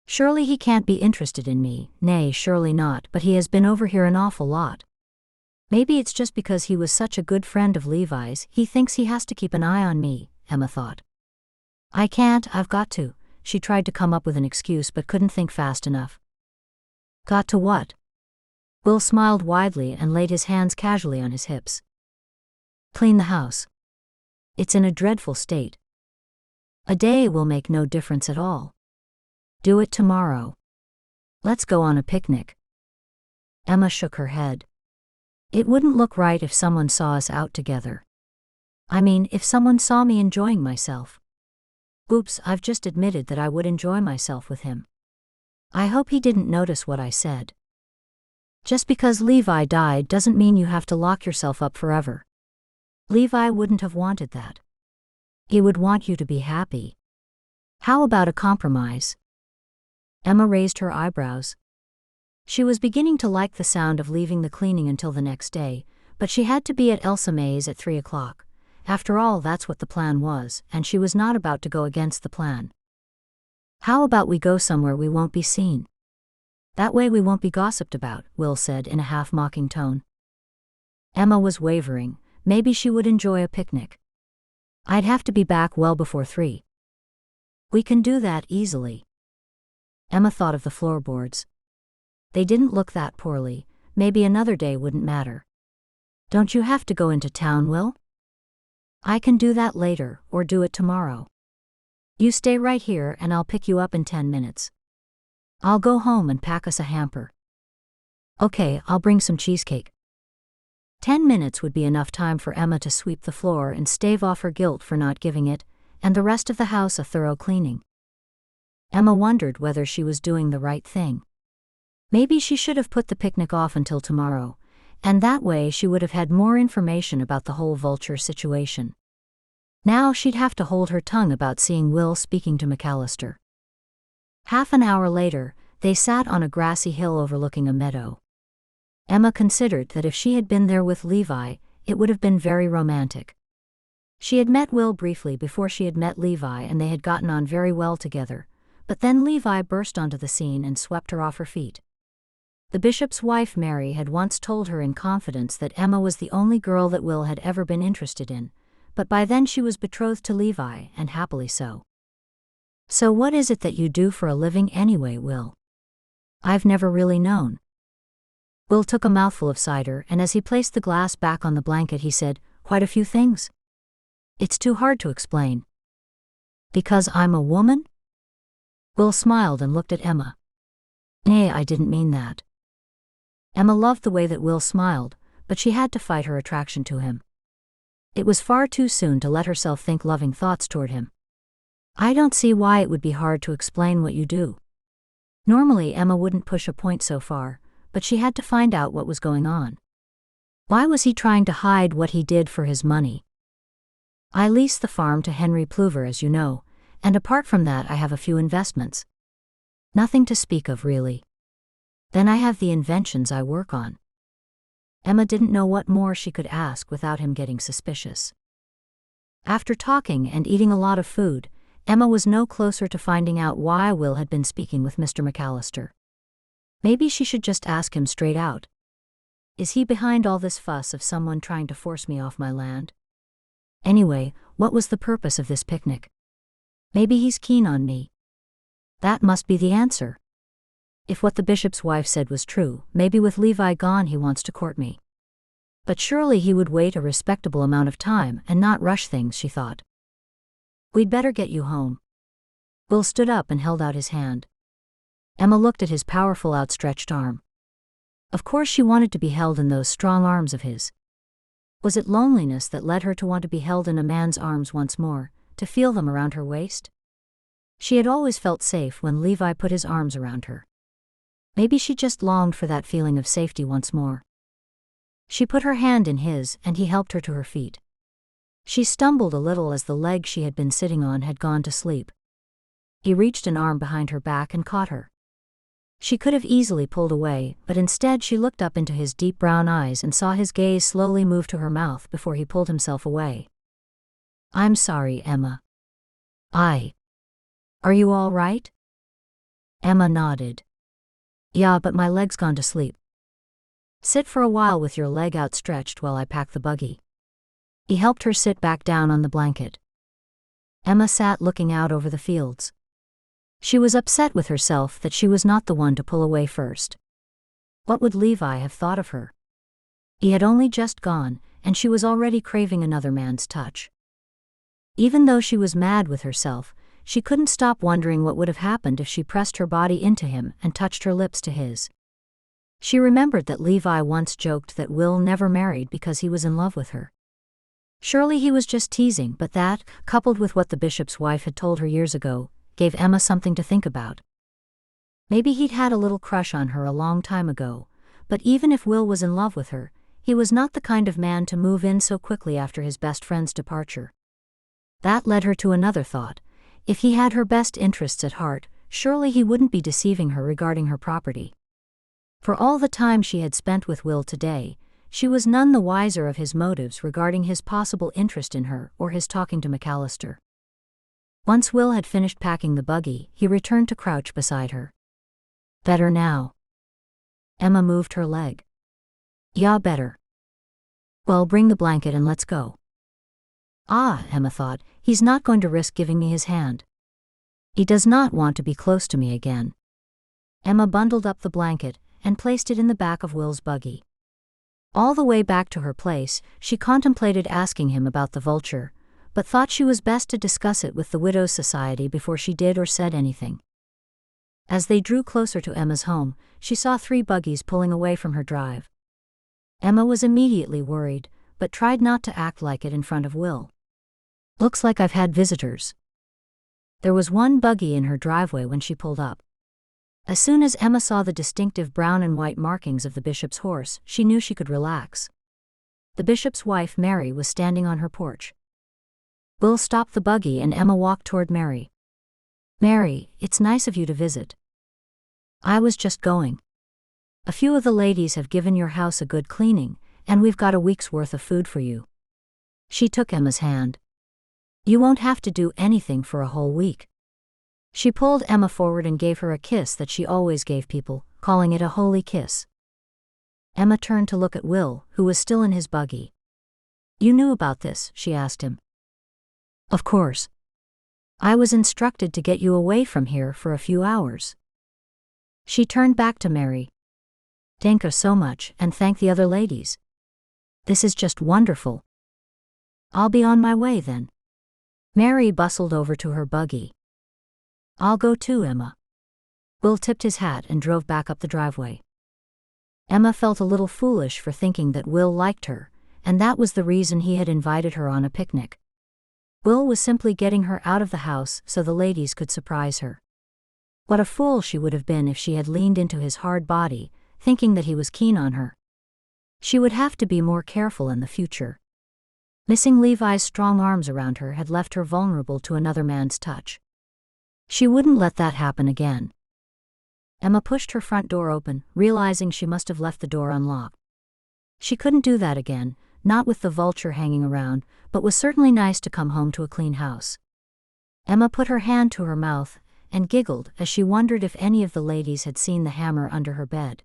"Surely he can't be interested in me." "Nay, surely not, but he has been over here an awful lot. Maybe it's just because he was such a good friend of Levi's, he thinks he has to keep an eye on me," Emma thought. "I can't, I've got to." She tried to come up with an excuse but couldn't think fast enough. "Got to what?" Will smiled widely and laid his hands casually on his hips. "Clean the house. It's in a dreadful state. A day will make no difference at all. Do it tomorrow. Let's go on a picnic." Emma shook her head. "It wouldn't look right if someone saw us out together. I mean, if someone saw me enjoying myself." "Oops, I've just admitted that I would enjoy myself with him. I hope he didn't notice what I said. Just because Levi died doesn't mean you have to lock yourself up forever. Levi wouldn't have wanted that. He would want you to be happy. How about a compromise?" Emma raised her eyebrows. She was beginning to like the sound of leaving the cleaning until the next day, but she had to be at Elsa May's at 3 o'clock. After all, that's what the plan was, and she was not about to go against the plan. "How about we go somewhere we won't be seen? That way we won't be gossiped about," Will said in a half-mocking tone. Emma was wavering. Maybe she would enjoy a picnic. "I'd have to be back well before 3. "We can do that easily." Emma thought of the floorboards. They didn't look that poorly. Maybe another day wouldn't matter. "Don't you have to go into town, Will?" "I can do that later, or do it tomorrow. You stay right here and I'll pick you up in 10 minutes. I'll go home and pack us a hamper." "Okay, I'll bring some cheesecake." 10 minutes would be enough time for Emma to sweep the floor and stave off her guilt for not giving it, and the rest of the house a thorough cleaning. Emma wondered whether she was doing the right thing. Maybe she should have put the picnic off until tomorrow, and that way she would have had more information about the whole vulture situation. Now she'd have to hold her tongue about seeing Will speaking to McAllister. Half an hour later, they sat on a grassy hill overlooking a meadow. Emma considered that if she had been there with Levi, it would have been very romantic. She had met Will briefly before she had met Levi and they had gotten on very well together, but then Levi burst onto the scene and swept her off her feet. The bishop's wife Mary had once told her in confidence that Emma was the only girl that Will had ever been interested in, but by then she was betrothed to Levi, and happily so. "So what is it that you do for a living anyway, Will? I've never really known." Will took a mouthful of cider, and as he placed the glass back on the blanket he said, "Quite a few things. It's too hard to explain." "Because I'm a woman?" Will smiled and looked at Emma. "Nay, I didn't mean that." Emma loved the way that Will smiled, but she had to fight her attraction to him. It was far too soon to let herself think loving thoughts toward him. I don't see why it would be hard to explain what you do. Normally Emma wouldn't push a point so far, but she had to find out what was going on. Why was he trying to hide what he did for his money? I lease the farm to Henry Pluver, as you know, and apart from that I have a few investments. Nothing to speak of, really. Then I have the inventions I work on. Emma didn't know what more she could ask without him getting suspicious. After talking and eating a lot of food, Emma was no closer to finding out why Will had been speaking with Mr. McAllister. Maybe she should just ask him straight out. Is he behind all this fuss of someone trying to force me off my land? Anyway, what was the purpose of this picnic? Maybe he's keen on me. That must be the answer. If what the bishop's wife said was true, maybe with Levi gone he wants to court me. But surely he would wait a respectable amount of time and not rush things, she thought. We'd better get you home. Will stood up and held out his hand. Emma looked at his powerful outstretched arm. Of course she wanted to be held in those strong arms of his. Was it loneliness that led her to want to be held in a man's arms once more, to feel them around her waist? She had always felt safe when Levi put his arms around her. Maybe she just longed for that feeling of safety once more. She put her hand in his and he helped her to her feet. She stumbled a little as the leg she had been sitting on had gone to sleep. He reached an arm behind her back and caught her. She could have easily pulled away, but instead she looked up into his deep brown eyes and saw his gaze slowly move to her mouth before he pulled himself away. I'm sorry, Emma. Are you all right? Emma nodded. Yeah, but my leg's gone to sleep. Sit for a while with your leg outstretched while I pack the buggy. He helped her sit back down on the blanket. Emma sat looking out over the fields. She was upset with herself that she was not the one to pull away first. What would Levi have thought of her? He had only just gone, and she was already craving another man's touch. Even though she was mad with herself, she couldn't stop wondering what would have happened if she pressed her body into him and touched her lips to his. She remembered that Levi once joked that Will never married because he was in love with her. Surely he was just teasing, but that, coupled with what the bishop's wife had told her years ago, gave Emma something to think about. Maybe he'd had a little crush on her a long time ago, but even if Will was in love with her, he was not the kind of man to move in so quickly after his best friend's departure. That led her to another thought. If he had her best interests at heart, surely he wouldn't be deceiving her regarding her property. For all the time she had spent with Will today, she was none the wiser of his motives regarding his possible interest in her or his talking to McAllister. Once Will had finished packing the buggy, he returned to crouch beside her. Better now. Emma moved her leg. Yeah, better. Well, bring the blanket and let's go. Ah, Emma thought, he's not going to risk giving me his hand. He does not want to be close to me again. Emma bundled up the blanket and placed it in the back of Will's buggy. All the way back to her place, she contemplated asking him about the vulture, but thought she was best to discuss it with the Widows' Society before she did or said anything. As they drew closer to Emma's home, she saw 3 buggies pulling away from her drive. Emma was immediately worried, but tried not to act like it in front of Will. Looks like I've had visitors. There was one buggy in her driveway when she pulled up. As soon as Emma saw the distinctive brown and white markings of the bishop's horse, she knew she could relax. The bishop's wife, Mary, was standing on her porch. Will stopped the buggy and Emma walked toward Mary. Mary, it's nice of you to visit. I was just going. A few of the ladies have given your house a good cleaning, and we've got a week's worth of food for you. She took Emma's hand. You won't have to do anything for a whole week. She pulled Emma forward and gave her a kiss that she always gave people, calling it a holy kiss. Emma turned to look at Will, who was still in his buggy. You knew about this, she asked him. Of course. I was instructed to get you away from here for a few hours. She turned back to Mary. Thank you so much, and thank the other ladies. This is just wonderful. I'll be on my way then. Mary bustled over to her buggy. I'll go too, Emma. Will tipped his hat and drove back up the driveway. Emma felt a little foolish for thinking that Will liked her, and that was the reason he had invited her on a picnic. Will was simply getting her out of the house so the ladies could surprise her. What a fool she would have been if she had leaned into his hard body, thinking that he was keen on her. She would have to be more careful in the future. Missing Levi's strong arms around her had left her vulnerable to another man's touch. She wouldn't let that happen again. Emma pushed her front door open, realizing she must have left the door unlocked. She couldn't do that again, not with the vulture hanging around, but was certainly nice to come home to a clean house. Emma put her hand to her mouth and giggled as she wondered if any of the ladies had seen the hammer under her bed.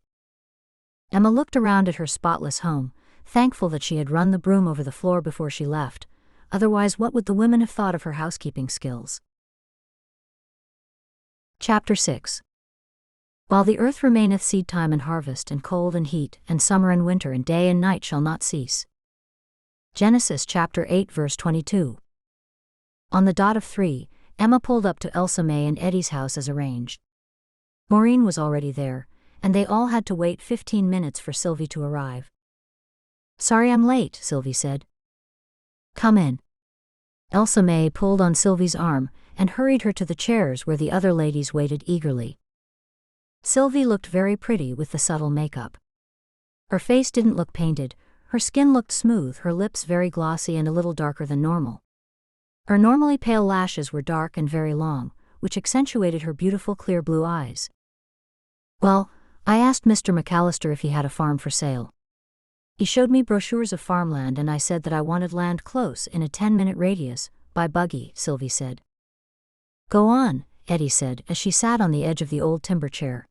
Emma looked around at her spotless home, thankful that she had run the broom over the floor before she left. Otherwise, what would the women have thought of her housekeeping skills? Chapter 6. While the earth remaineth, seed time and harvest, and cold and heat, and summer and winter, and day and night shall not cease. Genesis chapter 8 verse 22. On the dot of 3, Emma pulled up to Elsa May and Eddie's house as arranged. Maureen was already there, and they all had to wait 15 minutes for Sylvie to arrive. "Sorry I'm late," Sylvie said. "Come in." Elsa May pulled on Sylvie's arm and hurried her to the chairs where the other ladies waited eagerly. Sylvie looked very pretty with the subtle makeup. Her face didn't look painted, her skin looked smooth, her lips very glossy and a little darker than normal. Her normally pale lashes were dark and very long, which accentuated her beautiful clear blue eyes. "Well, I asked Mr. McAllister if he had a farm for sale. He showed me brochures of farmland and I said that I wanted land close in a 10-minute radius, by buggy," Sylvie said. "Go on," Eddie said as she sat on the edge of the old timber chair.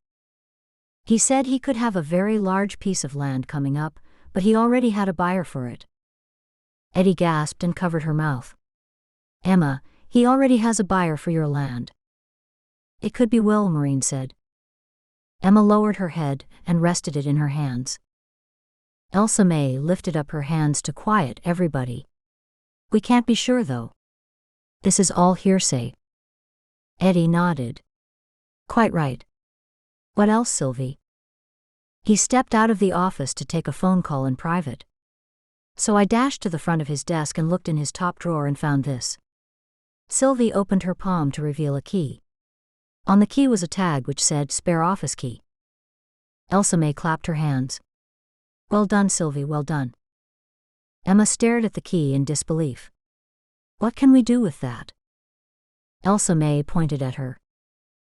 "He said he could have a very large piece of land coming up, but he already had a buyer for it." Eddie gasped and covered her mouth. "Emma, he already has a buyer for your land." "It could be Will," Maureen said. Emma lowered her head and rested it in her hands. Elsa May lifted up her hands to quiet everybody. "We can't be sure though. This is all hearsay." Eddie nodded. "Quite right. What else, Sylvie?" "He stepped out of the office to take a phone call in private. So I dashed to the front of his desk and looked in his top drawer and found this." Sylvie opened her palm to reveal a key. On the key was a tag which said "Spare Office Key." Elsa May clapped her hands. "Well done, Sylvie, well done." Emma stared at the key in disbelief. "What can we do with that?" Elsa May pointed at her.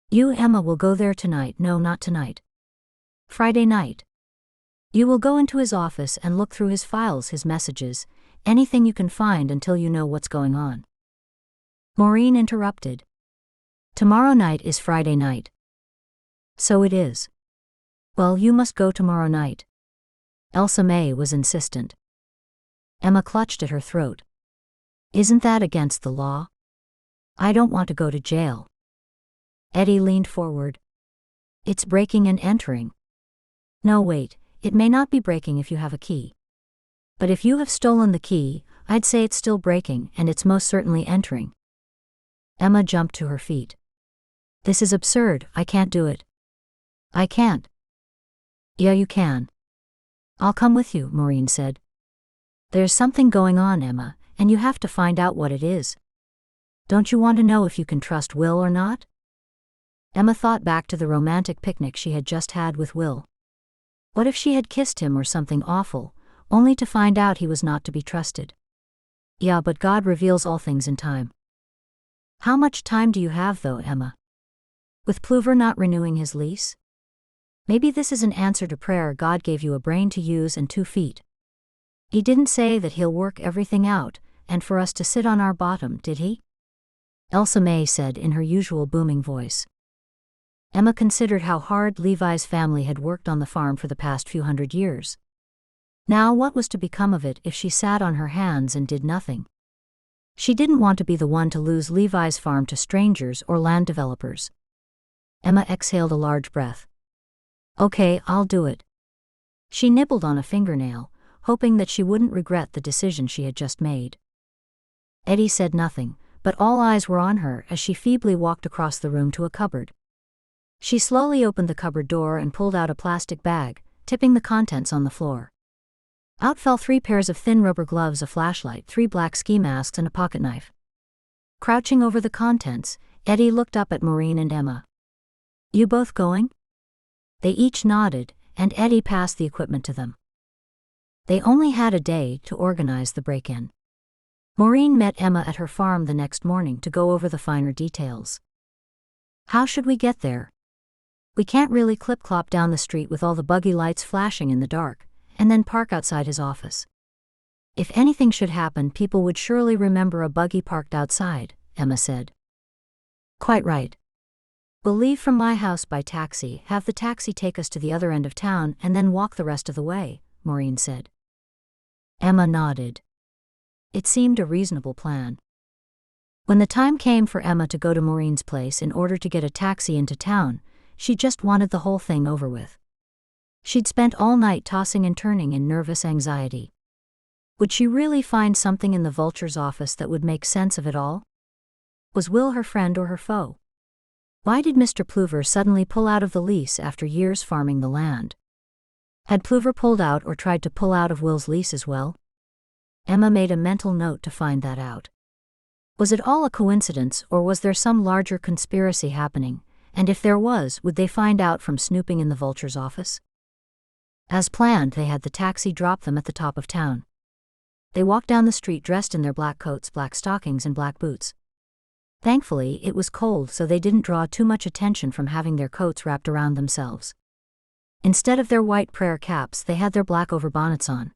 "You, Emma, will go there tonight. No, not tonight. Friday night. You will go into his office and look through his files, his messages, anything you can find until you know what's going on." Maureen interrupted. "Tomorrow night is Friday night." "So it is." "Well, you must go tomorrow night." Elsa May was insistent. Emma clutched at her throat. "Isn't that against the law? I don't want to go to jail." Eddie leaned forward. "It's breaking and entering." "No, wait, it may not be breaking if you have a key. But if you have stolen the key, I'd say it's still breaking and it's most certainly entering." Emma jumped to her feet. "This is absurd, I can't do it." "I can't." "Yeah, you can." "I'll come with you," Maureen said. "There's something going on, Emma, and you have to find out what it is. Don't you want to know if you can trust Will or not?" Emma thought back to the romantic picnic she had just had with Will. What if she had kissed him or something awful, only to find out he was not to be trusted? Yeah, but God reveals all things in time. How much time do you have though, Emma? With Pluver not renewing his lease? Maybe this is an answer to prayer. God gave you a brain to use and 2 feet. He didn't say that he'll work everything out, and for us to sit on our bottom, did he? Elsa May said in her usual booming voice. Emma considered how hard Levi's family had worked on the farm for the past few hundred years. Now what was to become of it if she sat on her hands and did nothing? She didn't want to be the one to lose Levi's farm to strangers or land developers. Emma exhaled a large breath. "Okay, I'll do it." She nibbled on a fingernail, hoping that she wouldn't regret the decision she had just made. Eddie said nothing, but all eyes were on her as she feebly walked across the room to a cupboard. She slowly opened the cupboard door and pulled out a plastic bag, tipping the contents on the floor. Out fell 3 pairs of thin rubber gloves, a flashlight, 3 black ski masks, and a pocket knife. Crouching over the contents, Eddie looked up at Maureen and Emma. "You both going?" They each nodded, and Eddie passed the equipment to them. They only had a day to organize the break-in. Maureen met Emma at her farm the next morning to go over the finer details. "How should we get there? We can't really clip-clop down the street with all the buggy lights flashing in the dark, and then park outside his office. If anything should happen, people would surely remember a buggy parked outside," Emma said. "Quite right. We'll leave from my house by taxi, have the taxi take us to the other end of town, and then walk the rest of the way," Maureen said. Emma nodded. It seemed a reasonable plan. When the time came for Emma to go to Maureen's place in order to get a taxi into town, she just wanted the whole thing over with. She'd spent all night tossing and turning in nervous anxiety. Would she really find something in the Vulture's office that would make sense of it all? Was Will her friend or her foe? Why did Mr. Pluver suddenly pull out of the lease after years farming the land? Had Pluver pulled out or tried to pull out of Will's lease as well? Emma made a mental note to find that out. Was it all a coincidence, or was there some larger conspiracy happening, and if there was, would they find out from snooping in the Vulture's office? As planned, they had the taxi drop them at the top of town. They walked down the street dressed in their black coats, black stockings, and black boots. Thankfully, it was cold, so they didn't draw too much attention from having their coats wrapped around themselves. Instead of their white prayer caps, they had their black overbonnets on.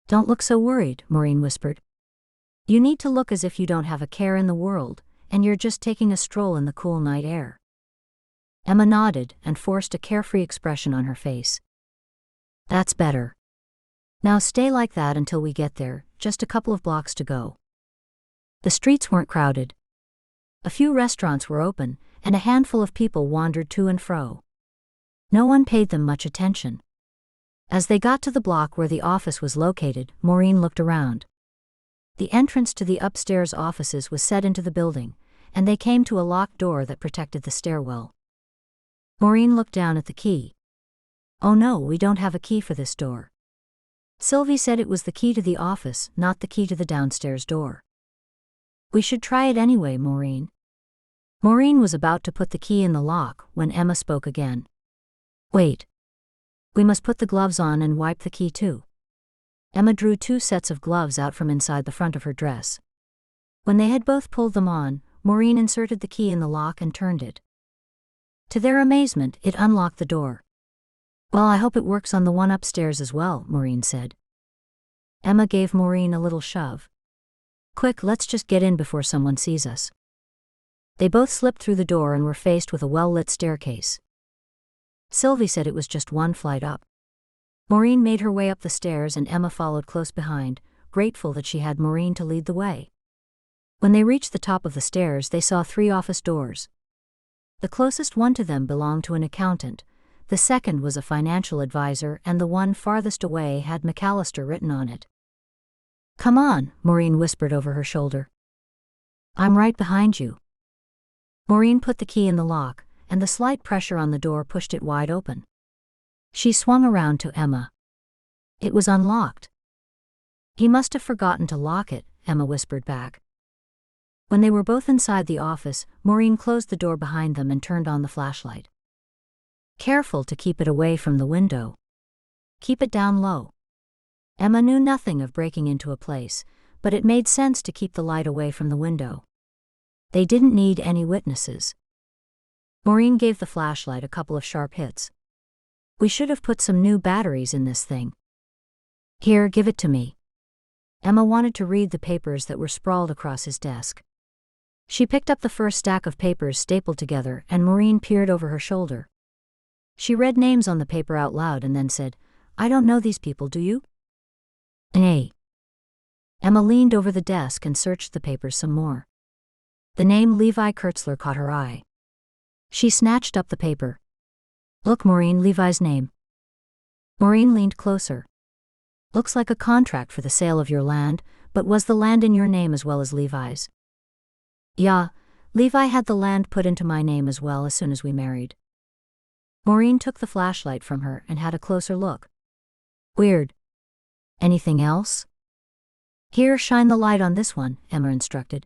"Don't look so worried," Maureen whispered. "You need to look as if you don't have a care in the world, and you're just taking a stroll in the cool night air." Emma nodded and forced a carefree expression on her face. "That's better. Now stay like that until we get there, just a couple of blocks to go." The streets weren't crowded. A few restaurants were open, and a handful of people wandered to and fro. No one paid them much attention. As they got to the block where the office was located, Maureen looked around. The entrance to the upstairs offices was set into the building, and they came to a locked door that protected the stairwell. Maureen looked down at the key. "Oh no, we don't have a key for this door. Sylvie said it was the key to the office, not the key to the downstairs door." "We should try it anyway, Maureen." Maureen was about to put the key in the lock when Emma spoke again. "Wait. We must put the gloves on and wipe the key too." Emma drew 2 sets of gloves out from inside the front of her dress. When they had both pulled them on, Maureen inserted the key in the lock and turned it. To their amazement, it unlocked the door. "Well, I hope it works on the one upstairs as well," Maureen said. Emma gave Maureen a little shove. "Quick, let's just get in before someone sees us." They both slipped through the door and were faced with a well-lit staircase. Sylvie said it was just 1 flight up. Maureen made her way up the stairs and Emma followed close behind, grateful that she had Maureen to lead the way. When they reached the top of the stairs, they saw 3 office doors. The closest one to them belonged to an accountant, the second was a financial advisor, and the one farthest away had McAllister written on it. "Come on," Maureen whispered over her shoulder. "I'm right behind you." Maureen put the key in the lock, and the slight pressure on the door pushed it wide open. She swung around to Emma. It was unlocked. "He must have forgotten to lock it," Emma whispered back. When they were both inside the office, Maureen closed the door behind them and turned on the flashlight. "Careful to keep it away from the window. Keep it down low." Emma knew nothing of breaking into a place, but it made sense to keep the light away from the window. They didn't need any witnesses. Maureen gave the flashlight a couple of sharp hits. "We should have put some new batteries in this thing." "Here, give it to me." Emma wanted to read the papers that were sprawled across his desk. She picked up the first stack of papers stapled together, and Maureen peered over her shoulder. She read names on the paper out loud and then said, "I don't know these people, do you?" "Nay." Emma leaned over the desk and searched the papers some more. The name Levi Kurtzler caught her eye. She snatched up the paper. "Look, Maureen, Levi's name." Maureen leaned closer. "Looks like a contract for the sale of your land, but was the land in your name as well as Levi's?" "Yeah, Levi had the land put into my name as well as soon as we married." Maureen took the flashlight from her and had a closer look. "Weird. Anything else? Here, shine the light on this one, Emma instructed.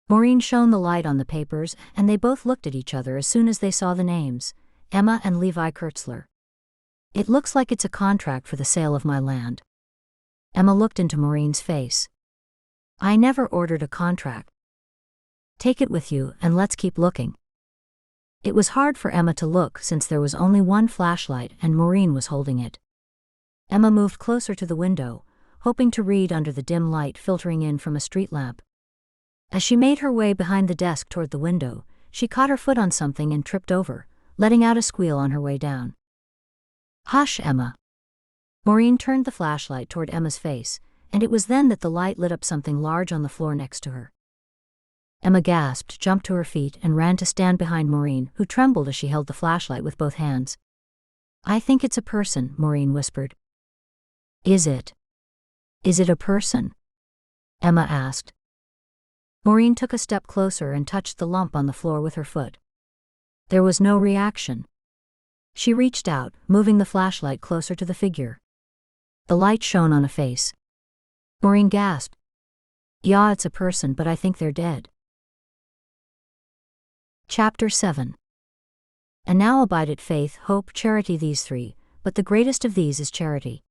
Maureen shone the light on the papers, and they both looked at each other as soon as they saw the names, Emma and Levi Kurtzler. It looks like it's a contract for the sale of my land. Emma looked into Maureen's face. I never ordered a contract. Take it with you, and let's keep looking. It was hard for Emma to look since there was only one flashlight and Maureen was holding it. Emma moved closer to the window, hoping to read under the dim light filtering in from a street lamp. As she made her way behind the desk toward the window, she caught her foot on something and tripped over, letting out a squeal on her way down. Hush, Emma. Maureen turned the flashlight toward Emma's face, and it was then that the light lit up something large on the floor next to her. Emma gasped, jumped to her feet, and ran to stand behind Maureen, who trembled as she held the flashlight with both hands. I think it's a person, Maureen whispered. Is it? Is it a person? Emma asked. Maureen took a step closer and touched the lump on the floor with her foot. There was no reaction. She reached out, moving the flashlight closer to the figure. The light shone on a face. Maureen gasped. Yeah, it's a person, but I think they're dead. Chapter 7. And now abided faith, hope, charity, these three, but the greatest of these is charity.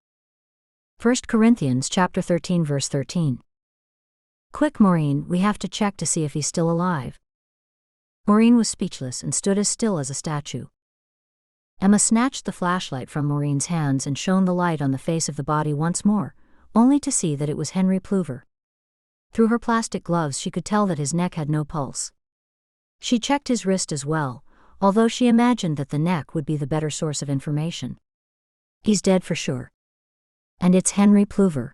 1 Corinthians chapter 13 verse 13. Quick, Maureen, we have to check to see if he's still alive. Maureen was speechless and stood as still as a statue. Emma snatched the flashlight from Maureen's hands and shone the light on the face of the body once more, only to see that it was Henry Pluver. Through her plastic gloves she could tell that his neck had no pulse. She checked his wrist as well, although she imagined that the neck would be the better source of information. He's dead for sure. And it's Henry Pluver.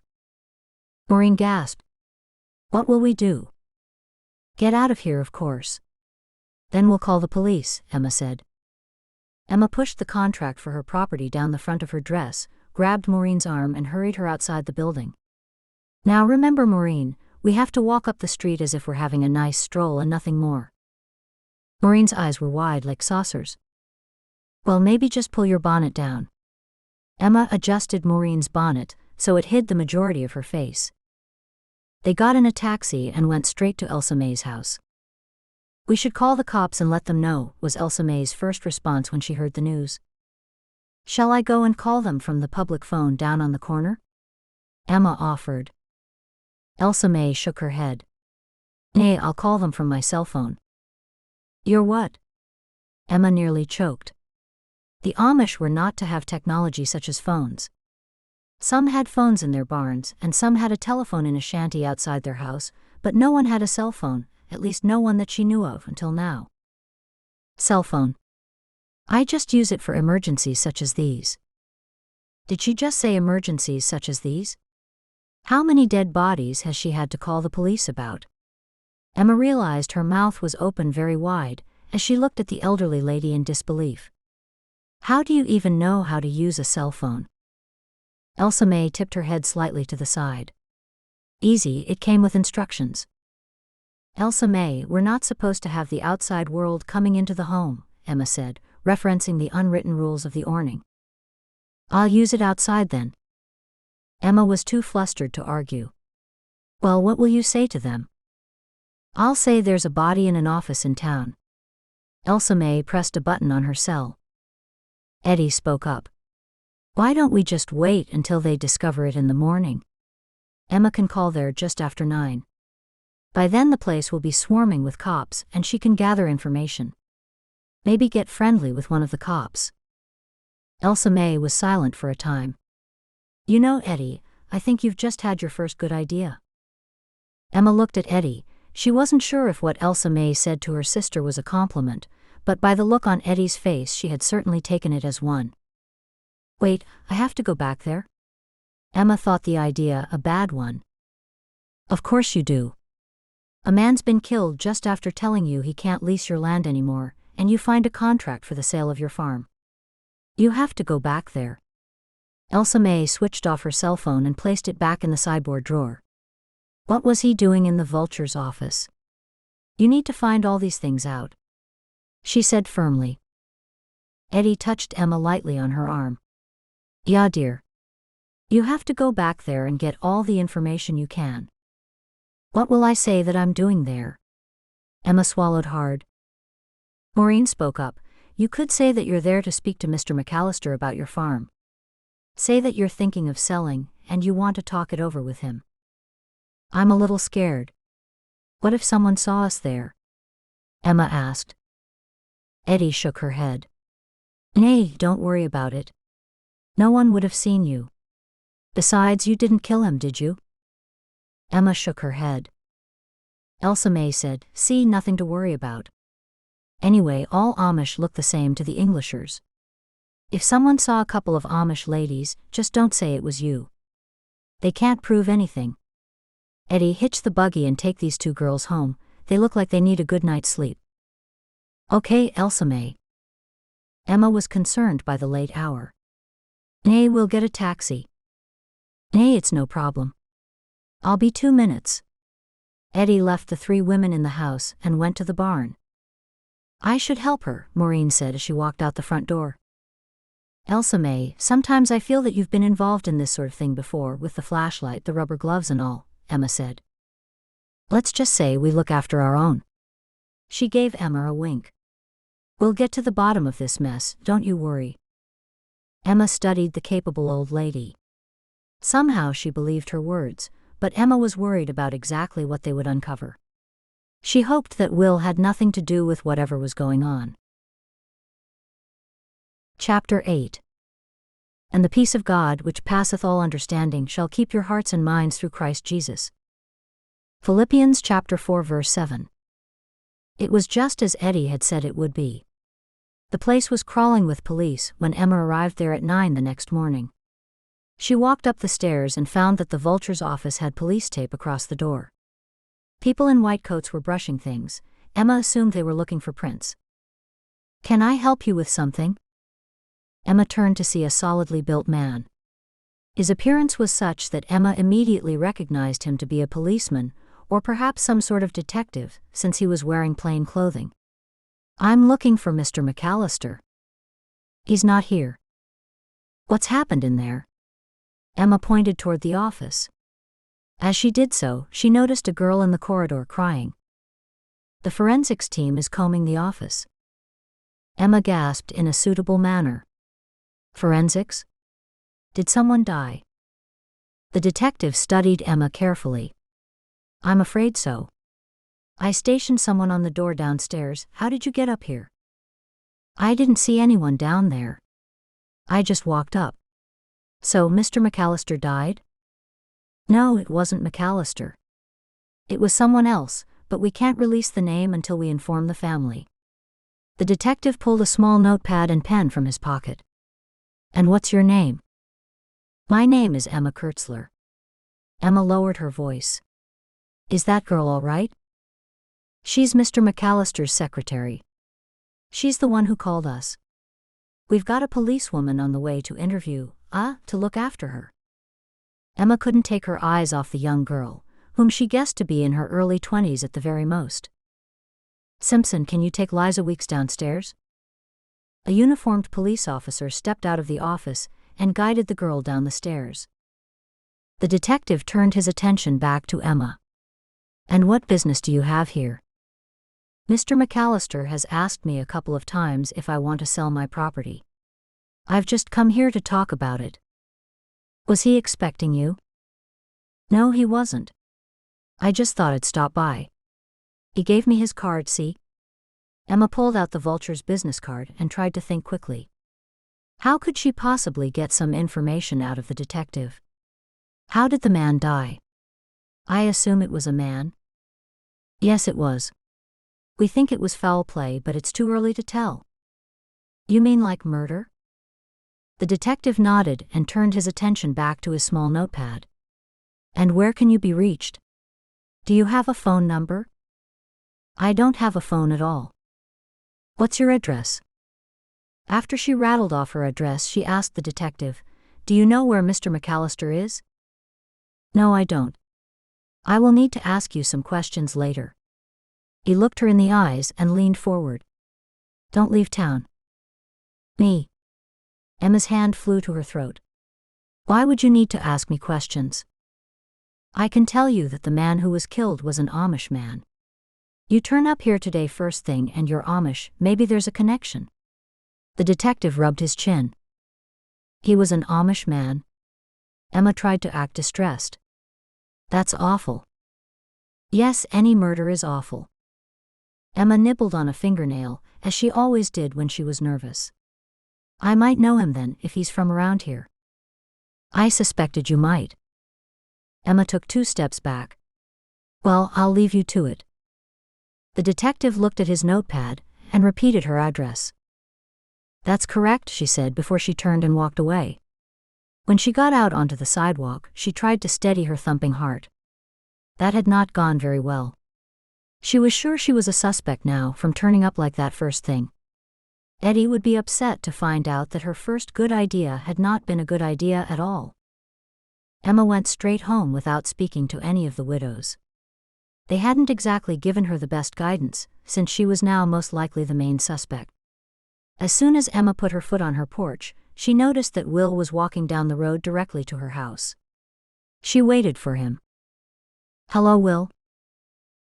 Maureen gasped. What will we do? Get out of here, of course. Then we'll call the police, Emma said. Emma pushed the contract for her property down the front of her dress, grabbed Maureen's arm and hurried her outside the building. Now remember, Maureen, we have to walk up the street as if we're having a nice stroll and nothing more. Maureen's eyes were wide like saucers. Well, maybe just pull your bonnet down. Emma adjusted Maureen's bonnet so it hid the majority of her face. They got in a taxi and went straight to Elsa May's house. We should call the cops and let them know, was Elsa May's first response when she heard the news. Shall I go and call them from the public phone down on the corner? Emma offered. Elsa May shook her head. Nay, I'll call them from my cell phone. Your what? Emma nearly choked. The Amish were not to have technology such as phones. Some had phones in their barns, and some had a telephone in a shanty outside their house, but no one had a cell phone, at least no one that she knew of until now. Cell phone. I just use it for emergencies such as these. Did she just say emergencies such as these? How many dead bodies has she had to call the police about? Emma realized her mouth was open very wide as she looked at the elderly lady in disbelief. How do you even know how to use a cell phone? Elsa May tipped her head slightly to the side. Easy, it came with instructions. Elsa May, we're not supposed to have the outside world coming into the home, Emma said, referencing the unwritten rules of the Orning. I'll use it outside then. Emma was too flustered to argue. Well, what will you say to them? I'll say there's a body in an office in town. Elsa May pressed a button on her cell. Eddie spoke up. Why don't we just wait until they discover it in the morning? Emma can call there just after 9. By then the place will be swarming with cops and she can gather information. Maybe get friendly with one of the cops. Elsa May was silent for a time. You know, Eddie, I think you've just had your first good idea. Emma looked at Eddie. She wasn't sure if what Elsa May said to her sister was a compliment, but by the look on Eddie's face she had certainly taken it as one. Wait, I have to go back there? Emma thought the idea a bad one. Of course you do. A man's been killed just after telling you he can't lease your land anymore, and you find a contract for the sale of your farm. You have to go back there. Elsa May switched off her cell phone and placed it back in the sideboard drawer. What was he doing in the vulture's office? You need to find all these things out, she said firmly. Eddie touched Emma lightly on her arm. Yeah, dear. You have to go back there and get all the information you can. What will I say that I'm doing there? Emma swallowed hard. Maureen spoke up. You could say that you're there to speak to Mr. McAllister about your farm. Say that you're thinking of selling, and you want to talk it over with him. I'm a little scared. What if someone saw us there? Emma asked. Eddie shook her head. Nay, don't worry about it. No one would have seen you. Besides, you didn't kill him, did you? Emma shook her head. Elsa May said, see, nothing to worry about. Anyway, all Amish look the same to the Englishers. If someone saw a couple of Amish ladies, just don't say it was you. They can't prove anything. Eddie, hitch the buggy and take these two girls home. They look like they need a good night's sleep. Okay, Elsa May. Emma was concerned by the late hour. Nay, we'll get a taxi. Nay, it's no problem. I'll be 2 minutes. Eddie left the 3 women in the house and went to the barn. I should help her, Maureen said as she walked out the front door. Elsa May, sometimes I feel that you've been involved in this sort of thing before, with the flashlight, the rubber gloves and all, Emma said. Let's just say we look after our own. She gave Emma a wink. We'll get to the bottom of this mess, don't you worry. Emma studied the capable old lady. Somehow she believed her words, but Emma was worried about exactly what they would uncover. She hoped that Will had nothing to do with whatever was going on. Chapter 8. And the peace of God, which passeth all understanding, shall keep your hearts and minds through Christ Jesus. Philippians chapter 4 verse 7. It was just as Eddie had said it would be. The place was crawling with police when Emma arrived there at 9 the next morning. She walked up the stairs and found that the Vulture's office had police tape across the door. People in white coats were brushing things. Emma assumed they were looking for prints. Can I help you with something? Emma turned to see a solidly built man. His appearance was such that Emma immediately recognized him to be a policeman, or perhaps some sort of detective, since he was wearing plain clothing. I'm looking for Mr. McAllister. He's not here. What's happened in there? Emma pointed toward the office. As she did so, she noticed a girl in the corridor crying. The forensics team is combing the office. Emma gasped in a suitable manner. Forensics? Did someone die? The detective studied Emma carefully. I'm afraid so. I stationed someone on the door downstairs. How did you get up here? I didn't see anyone down there. I just walked up. So Mr. McAllister died? No, it wasn't McAllister. It was someone else, but we can't release the name until we inform the family. The detective pulled a small notepad and pen from his pocket. And what's your name? My name is Emma Kurtzler. Emma lowered her voice. Is that girl all right? She's Mr. McAllister's secretary. She's the one who called us. We've got a policewoman on the way to interview, to look after her. Emma couldn't take her eyes off the young girl, whom she guessed to be in her early 20s at the very most. Simpson, can you take Liza Weeks downstairs? A uniformed police officer stepped out of the office and guided the girl down the stairs. The detective turned his attention back to Emma. And what business do you have here? Mr. McAllister has asked me a couple of times if I want to sell my property. I've just come here to talk about it. Was he expecting you? No, he wasn't. I just thought I'd stop by. He gave me his card, see? Emma pulled out the Vulture's business card and tried to think quickly. How could she possibly get some information out of the detective? How did the man die? I assume it was a man? Yes, it was. We think it was foul play, but it's too early to tell. You mean like murder? The detective nodded and turned his attention back to his small notepad. And where can you be reached? Do you have a phone number? I don't have a phone at all. What's your address? After she rattled off her address, she asked the detective, Do you know where Mr. McAllister is? No, I don't. I will need to ask you some questions later. He looked her in the eyes and leaned forward. Don't leave town. Me. Emma's hand flew to her throat. Why would you need to ask me questions? I can tell you that the man who was killed was an Amish man. You turn up here today first thing and you're Amish, maybe there's a connection. The detective rubbed his chin. He was an Amish man? Emma tried to act distressed. That's awful. Yes, any murder is awful. Emma nibbled on a fingernail, as she always did when she was nervous. I might know him then, if he's from around here. I suspected you might. Emma took 2 steps back. Well, I'll leave you to it. The detective looked at his notepad and repeated her address. That's correct, she said before she turned and walked away. When she got out onto the sidewalk, she tried to steady her thumping heart. That had not gone very well. She was sure she was a suspect now from turning up like that first thing. Eddie would be upset to find out that her first good idea had not been a good idea at all. Emma went straight home without speaking to any of the widows. They hadn't exactly given her the best guidance, since she was now most likely the main suspect. As soon as Emma put her foot on her porch, she noticed that Will was walking down the road directly to her house. She waited for him. Hello, Will.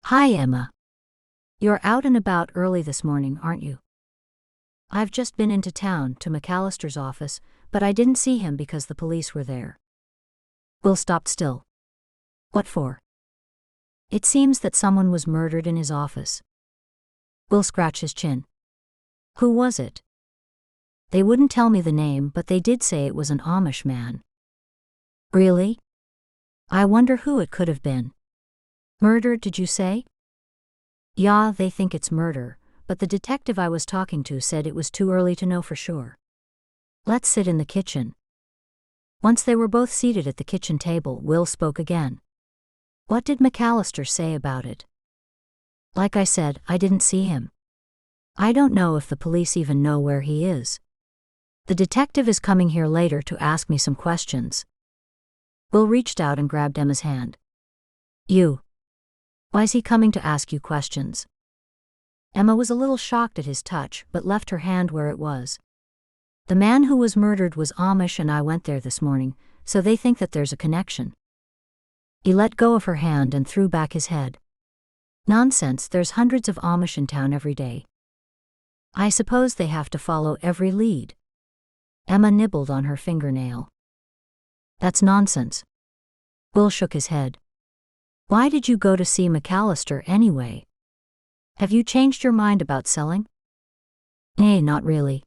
Hi, Emma. You're out and about early this morning, aren't you? I've just been into town to McAllister's office, but I didn't see him because the police were there. Will stopped still. What for? It seems that someone was murdered in his office. Will scratched his chin. Who was it? They wouldn't tell me the name, but they did say it was an Amish man. Really? I wonder who it could have been. Murder, did you say? Yeah, they think it's murder, but the detective I was talking to said it was too early to know for sure. Let's sit in the kitchen. Once they were both seated at the kitchen table, Will spoke again. What did McAllister say about it? Like I said, I didn't see him. I don't know if the police even know where he is. The detective is coming here later to ask me some questions. Will reached out and grabbed Emma's hand. You. Why's he coming to ask you questions? Emma was a little shocked at his touch, but left her hand where it was. The man who was murdered was Amish and I went there this morning, so they think that there's a connection. He let go of her hand and threw back his head. Nonsense, there's hundreds of Amish in town every day. I suppose they have to follow every lead. Emma nibbled on her fingernail. That's nonsense. Will shook his head. Why did you go to see McAllister anyway? Have you changed your mind about selling? Nay, not really.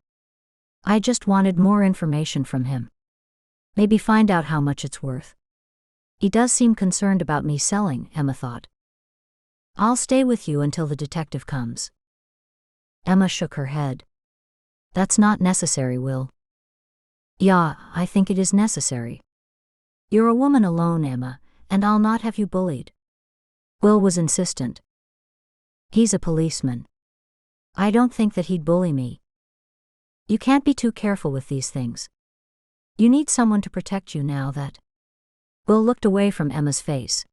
I just wanted more information from him. Maybe find out how much it's worth. He does seem concerned about me selling, Emma thought. I'll stay with you until the detective comes. Emma shook her head. That's not necessary, Will. Yeah, I think it is necessary. You're a woman alone, Emma, and I'll not have you bullied. Will was insistent. He's a policeman. I don't think that he'd bully me. You can't be too careful with these things. You need someone to protect you now that... Will looked away from Emma's face.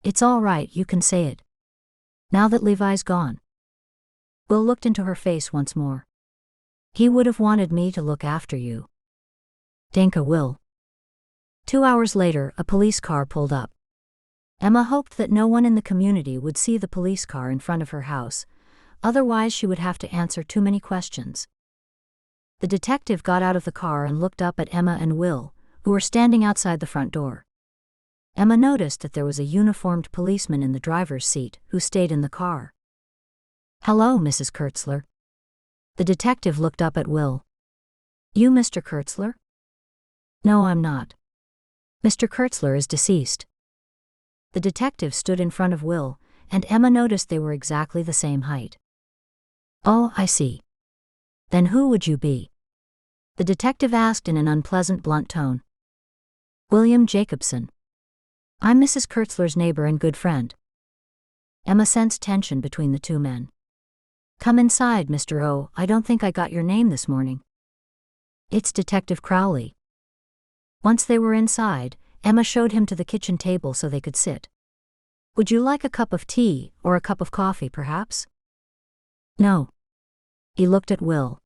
It's all right, you can say it. Now that Levi's gone. Will looked into her face once more. He would have wanted me to look after you. Danka, Will. 2 hours later, a police car pulled up. Emma hoped that no one in the community would see the police car in front of her house, otherwise she would have to answer too many questions. The detective got out of the car and looked up at Emma and Will, who were standing outside the front door. Emma noticed that there was a uniformed policeman in the driver's seat who stayed in the car. Hello, Mrs. Kurtzler. The detective looked up at Will. You Mr. Kurtzler? No, I'm not. Mr. Kurtzler is deceased. The detective stood in front of Will, and Emma noticed they were exactly the same height. Oh, I see. Then who would you be? The detective asked in an unpleasant, blunt tone. William Jacobson. I'm Mrs. Kurtzler's neighbor and good friend. Emma sensed tension between the two men. Come inside, Mr. O. I don't think I got your name this morning. It's Detective Crowley. Once they were inside, Emma showed him to the kitchen table so they could sit. Would you like a cup of tea, or a cup of coffee, perhaps? No. He looked at Will.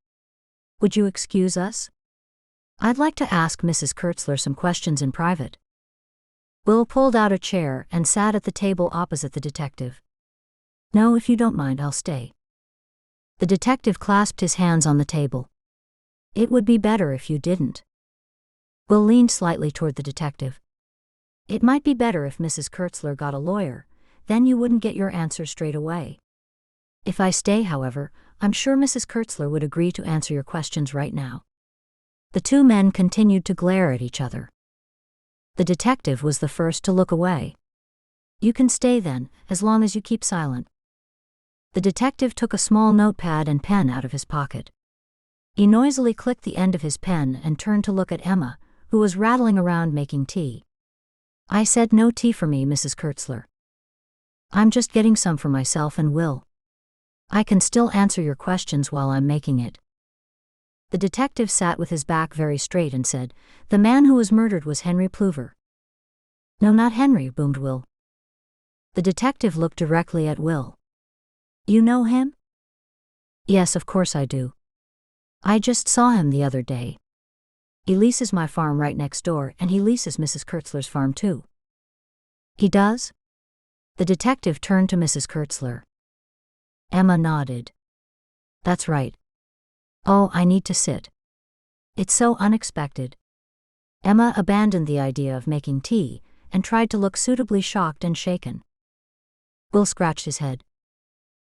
Would you excuse us? I'd like to ask Mrs. Kurtzler some questions in private. Will pulled out a chair and sat at the table opposite the detective. No, if you don't mind, I'll stay. The detective clasped his hands on the table. It would be better if you didn't. Will leaned slightly toward the detective. It might be better if Mrs. Kurtzler got a lawyer, then you wouldn't get your answer straight away. If I stay, however, I'm sure Mrs. Kurtzler would agree to answer your questions right now. The two men continued to glare at each other. The detective was the first to look away. You can stay then, as long as you keep silent. The detective took a small notepad and pen out of his pocket. He noisily clicked the end of his pen and turned to look at Emma, who was rattling around making tea. I said no tea for me, Mrs. Kurtzler. I'm just getting some for myself and Will. I can still answer your questions while I'm making it. The detective sat with his back very straight and said, The man who was murdered was Henry Pluver. No, not Henry, boomed Will. The detective looked directly at Will. You know him? Yes, of course I do. I just saw him the other day. He leases my farm right next door, and he leases Mrs. Kurtzler's farm too. He does? The detective turned to Mrs. Kurtzler. Emma nodded. That's right. Oh, I need to sit. It's so unexpected. Emma abandoned the idea of making tea, and tried to look suitably shocked and shaken. Will scratched his head.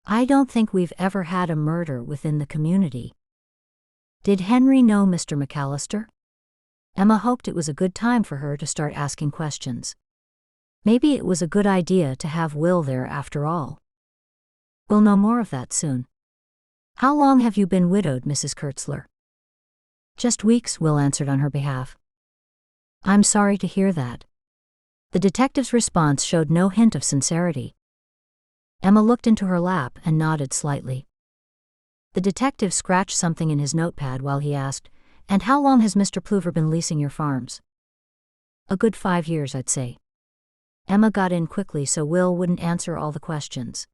I don't think we've ever had a murder within the community. Did Henry know Mr. McAllister? Emma hoped it was a good time for her to start asking questions. Maybe it was a good idea to have Will there after all. We'll know more of that soon. How long have you been widowed, Mrs. Kurtzler? Just weeks, Will answered on her behalf. I'm sorry to hear that. The detective's response showed no hint of sincerity. Emma looked into her lap and nodded slightly. The detective scratched something in his notepad while he asked, And how long has Mr. Pluver been leasing your farms? A good 5 years, I'd say. Emma got in quickly so Will wouldn't answer all the questions.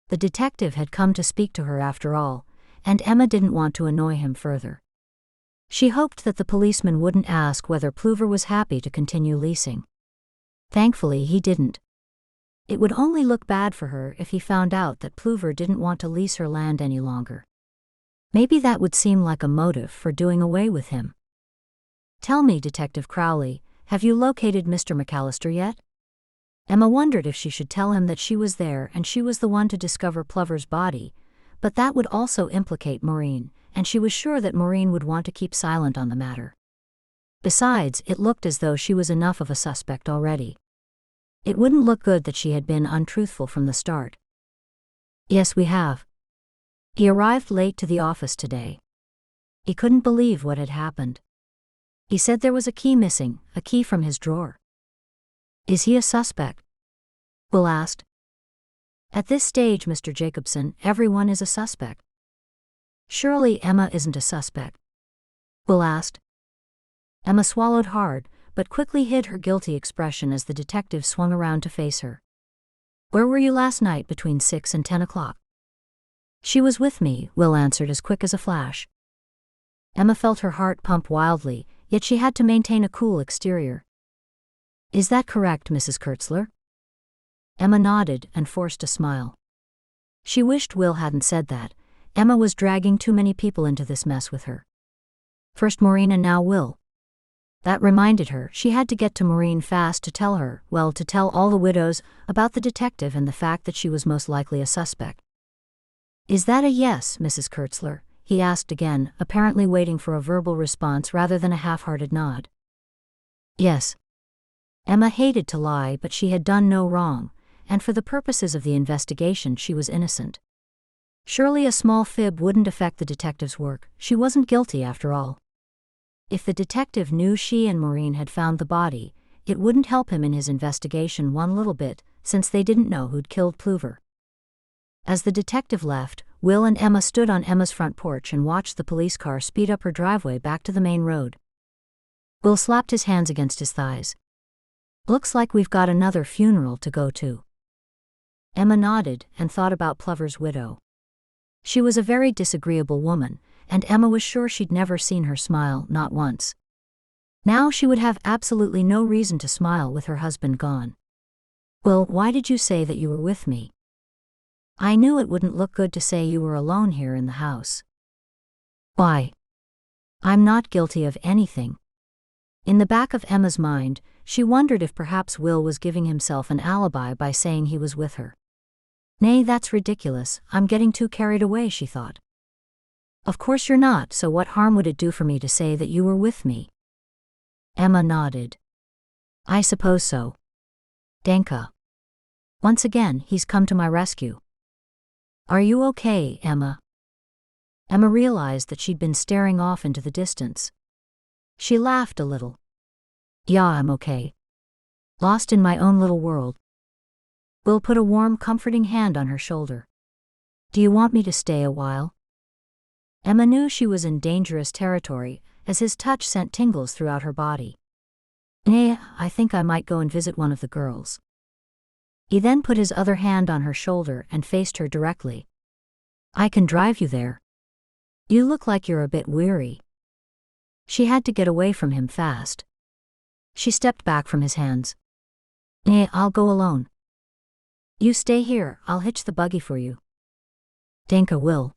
The detective had come to speak to her after all, and Emma didn't want to annoy him further. She hoped that the policeman wouldn't ask whether Pluver was happy to continue leasing. Thankfully, he didn't. It would only look bad for her if he found out that Pluver didn't want to lease her land any longer. Maybe that would seem like a motive for doing away with him. Tell me, Detective Crowley, have you located Mr. McAllister yet? Emma wondered if she should tell him that she was there and she was the one to discover Pluver's body, but that would also implicate Maureen, and she was sure that Maureen would want to keep silent on the matter. Besides, it looked as though she was enough of a suspect already. It wouldn't look good that she had been untruthful from the start. Yes, we have. He arrived late to the office today. He couldn't believe what had happened. He said there was a key missing, a key from his drawer. Is he a suspect? Will asked. At this stage, Mr. Jacobson, everyone is a suspect. Surely Emma isn't a suspect? Will asked. Emma swallowed hard, but quickly hid her guilty expression as the detective swung around to face her. Where were you last night between 6 and 10 o'clock? She was with me, Will answered as quick as a flash. Emma felt her heart pump wildly, yet she had to maintain a cool exterior. Is that correct, Mrs. Kurtzler? Emma nodded and forced a smile. She wished Will hadn't said that. Emma was dragging too many people into this mess with her. First Maureen and now Will. That reminded her she had to get to Maureen fast to tell her, well, to tell all the widows about the detective and the fact that she was most likely a suspect. Is that a yes, Mrs. Kurtzler? He asked again, apparently waiting for a verbal response rather than a half-hearted nod. Yes. Emma hated to lie, but she had done no wrong, and for the purposes of the investigation she was innocent. Surely a small fib wouldn't affect the detective's work. She wasn't guilty after all. If the detective knew she and Maureen had found the body, it wouldn't help him in his investigation one little bit, since they didn't know who'd killed Pluver. As the detective left, Will and Emma stood on Emma's front porch and watched the police car speed up her driveway back to the main road. Will slapped his hands against his thighs. Looks like we've got another funeral to go to. Emma nodded and thought about Pluver's widow. She was a very disagreeable woman, and Emma was sure she'd never seen her smile, not once. Now she would have absolutely no reason to smile with her husband gone. "Will, why did you say that you were with me? I knew it wouldn't look good to say you were alone here in the house." "Why? I'm not guilty of anything." In the back of Emma's mind, she wondered if perhaps Will was giving himself an alibi by saying he was with her. "Nay, that's ridiculous, I'm getting too carried away," she thought. "Of course you're not, so what harm would it do for me to say that you were with me?" Emma nodded. "I suppose so. Danka. Once again, he's come to my rescue." "Are you okay, Emma?" Emma realized that she'd been staring off into the distance. She laughed a little. "Yeah, I'm okay. Lost in my own little world." Will put a warm, comforting hand on her shoulder. "Do you want me to stay a while?" Emma knew she was in dangerous territory, as his touch sent tingles throughout her body. "Nay, I think I might go and visit one of the girls." He then put his other hand on her shoulder and faced her directly. "I can drive you there. You look like you're a bit weary." She had to get away from him fast. She stepped back from his hands. "Nay, I'll go alone." "You stay here, I'll hitch the buggy for you." "Danka, Will."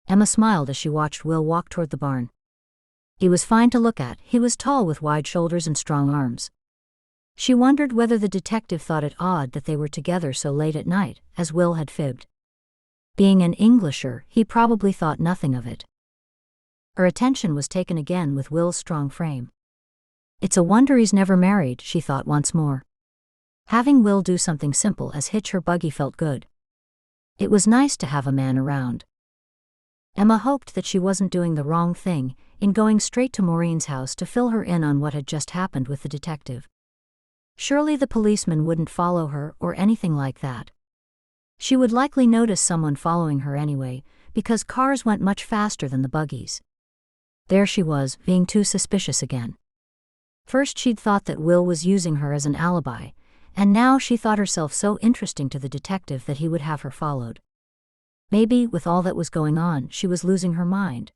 Emma smiled as she watched Will walk toward the barn. He was fine to look at, he was tall with wide shoulders and strong arms. She wondered whether the detective thought it odd that they were together so late at night, as Will had fibbed. Being an Englisher, he probably thought nothing of it. Her attention was taken again with Will's strong frame. "It's a wonder he's never married," she thought once more. Having Will do something simple as hitch her buggy felt good. It was nice to have a man around. Emma hoped that she wasn't doing the wrong thing in going straight to Maureen's house to fill her in on what had just happened with the detective. Surely the policeman wouldn't follow her or anything like that. She would likely notice someone following her anyway, because cars went much faster than the buggies. There she was, being too suspicious again. First she'd thought that Will was using her as an alibi, and now she thought herself so interesting to the detective that he would have her followed. Maybe, with all that was going on, she was losing her mind.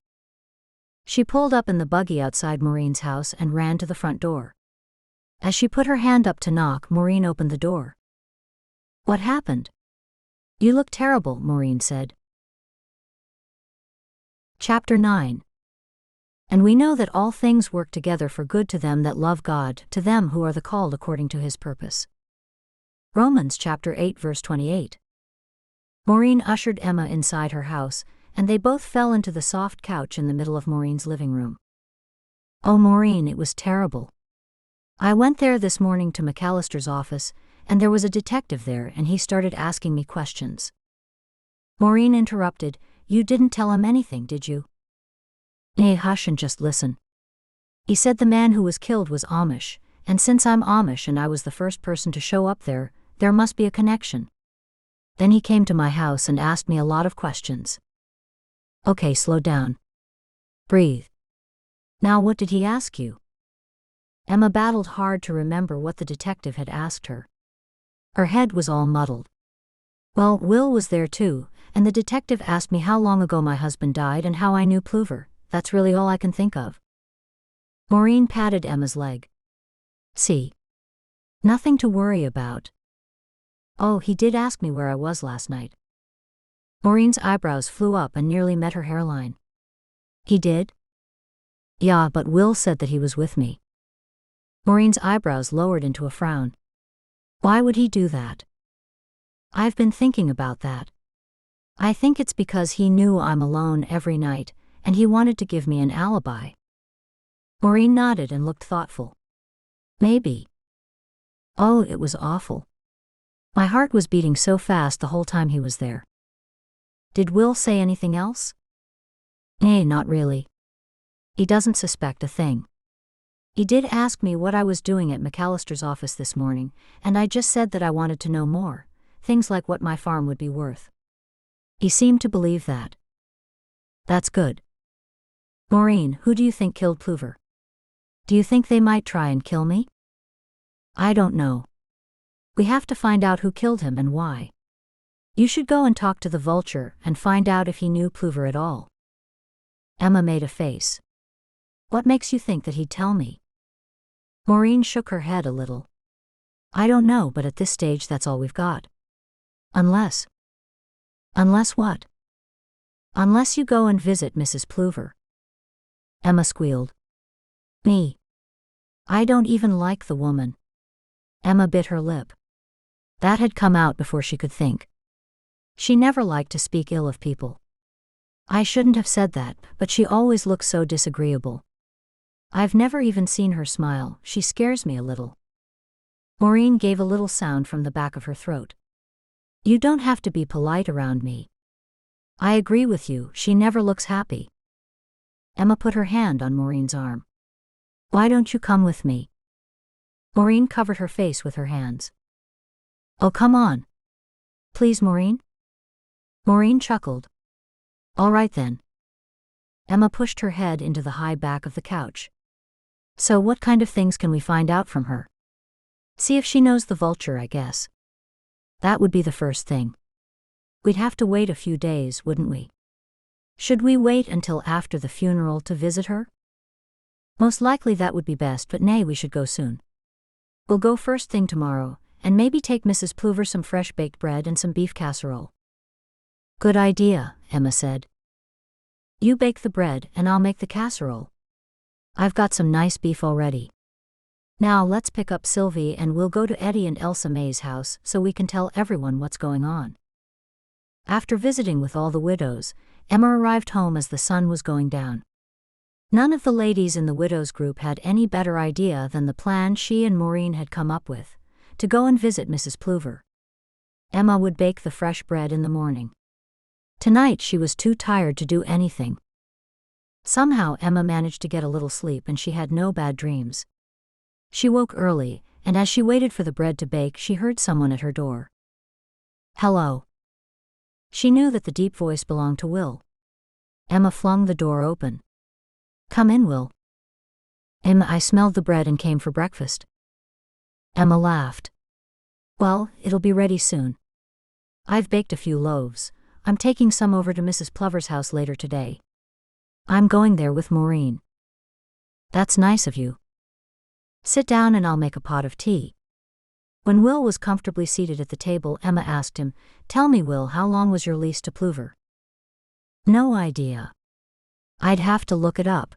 She pulled up in the buggy outside Maureen's house and ran to the front door. As she put her hand up to knock, Maureen opened the door. "What happened?" "You look terrible," Maureen said. Chapter 9. And we know that all things work together for good to them that love God, to them who are the called according to his purpose. Romans chapter 8 verse 28. Maureen ushered Emma inside her house, and they both fell into the soft couch in the middle of Maureen's living room. "Oh, Maureen, it was terrible. I went there this morning to McAllister's office, and there was a detective there and he started asking me questions." Maureen interrupted. "You didn't tell him anything, did you?" "Nay, hush and just listen. He said the man who was killed was Amish, and since I'm Amish and I was the first person to show up there must be a connection. Then he came to my house and asked me a lot of questions." "Okay, slow down. Breathe. Now what did he ask you?" Emma battled hard to remember what the detective had asked her. Her head was all muddled. "Well, Will was there too, and the detective asked me how long ago my husband died and how I knew Pluver. That's really all I can think of." Maureen patted Emma's leg. "See? Nothing to worry about." "Oh, he did ask me where I was last night." Maureen's eyebrows flew up and nearly met her hairline. "He did?" "Yeah, but Will said that he was with me." Maureen's eyebrows lowered into a frown. "Why would he do that?" "I've been thinking about that. I think it's because he knew I'm alone every night, and he wanted to give me an alibi." Maureen nodded and looked thoughtful. "Maybe." "Oh, it was awful. My heart was beating so fast the whole time he was there." "Did Will say anything else?" "Nay, not really. He doesn't suspect a thing. He did ask me what I was doing at McAllister's office this morning, and I just said that I wanted to know more, things like what my farm would be worth. He seemed to believe that." "That's good. Maureen, who do you think killed Pluver? Do you think they might try and kill me?" "I don't know. We have to find out who killed him and why. You should go and talk to the vulture and find out if he knew Pluver at all." Emma made a face. What makes you think that he'd tell me? Maureen shook her head a little. I don't know, but at this stage that's all we've got. Unless what? Unless you go and visit Mrs. Pluver. Emma squealed. Me? I don't even like the woman. Emma bit her lip. That had come out before she could think. She never liked to speak ill of people. I shouldn't have said that, but she always looks so disagreeable. I've never even seen her smile, she scares me a little. Maureen gave a little sound from the back of her throat. You don't have to be polite around me. I agree with you, she never looks happy. Emma put her hand on Maureen's arm. Why don't you come with me? Maureen covered her face with her hands. Oh, come on. Please, Maureen? Maureen chuckled. All right then. Emma pushed her head into the high back of the couch. So what kind of things can we find out from her? See if she knows the vulture, I guess. That would be the first thing. We'd have to wait a few days, wouldn't we? Should we wait until after the funeral to visit her? Most likely that would be best, but nay, we should go soon. We'll go first thing tomorrow, and maybe take Mrs. Pluver some fresh baked bread and some beef casserole. Good idea, Emma said. You bake the bread and I'll make the casserole. I've got some nice beef already. Now let's pick up Sylvie and we'll go to Eddie and Elsa May's house so we can tell everyone what's going on. After visiting with all the widows, Emma arrived home as the sun was going down. None of the ladies in the widows group had any better idea than the plan she and Maureen had come up with, to go and visit Mrs. Pluver. Emma would bake the fresh bread in the morning. Tonight she was too tired to do anything. Somehow Emma managed to get a little sleep and she had no bad dreams. She woke early, and as she waited for the bread to bake she heard someone at her door. Hello. She knew that the deep voice belonged to Will. Emma flung the door open. Come in, Will. Emma, I smelled the bread and came for breakfast. Emma laughed. Well, it'll be ready soon. I've baked a few loaves. I'm taking some over to Mrs. Pluver's house later today. I'm going there with Maureen. That's nice of you. Sit down and I'll make a pot of tea. When Will was comfortably seated at the table, Emma asked him, Tell me, Will, how long was your lease to Pluver? No idea. I'd have to look it up.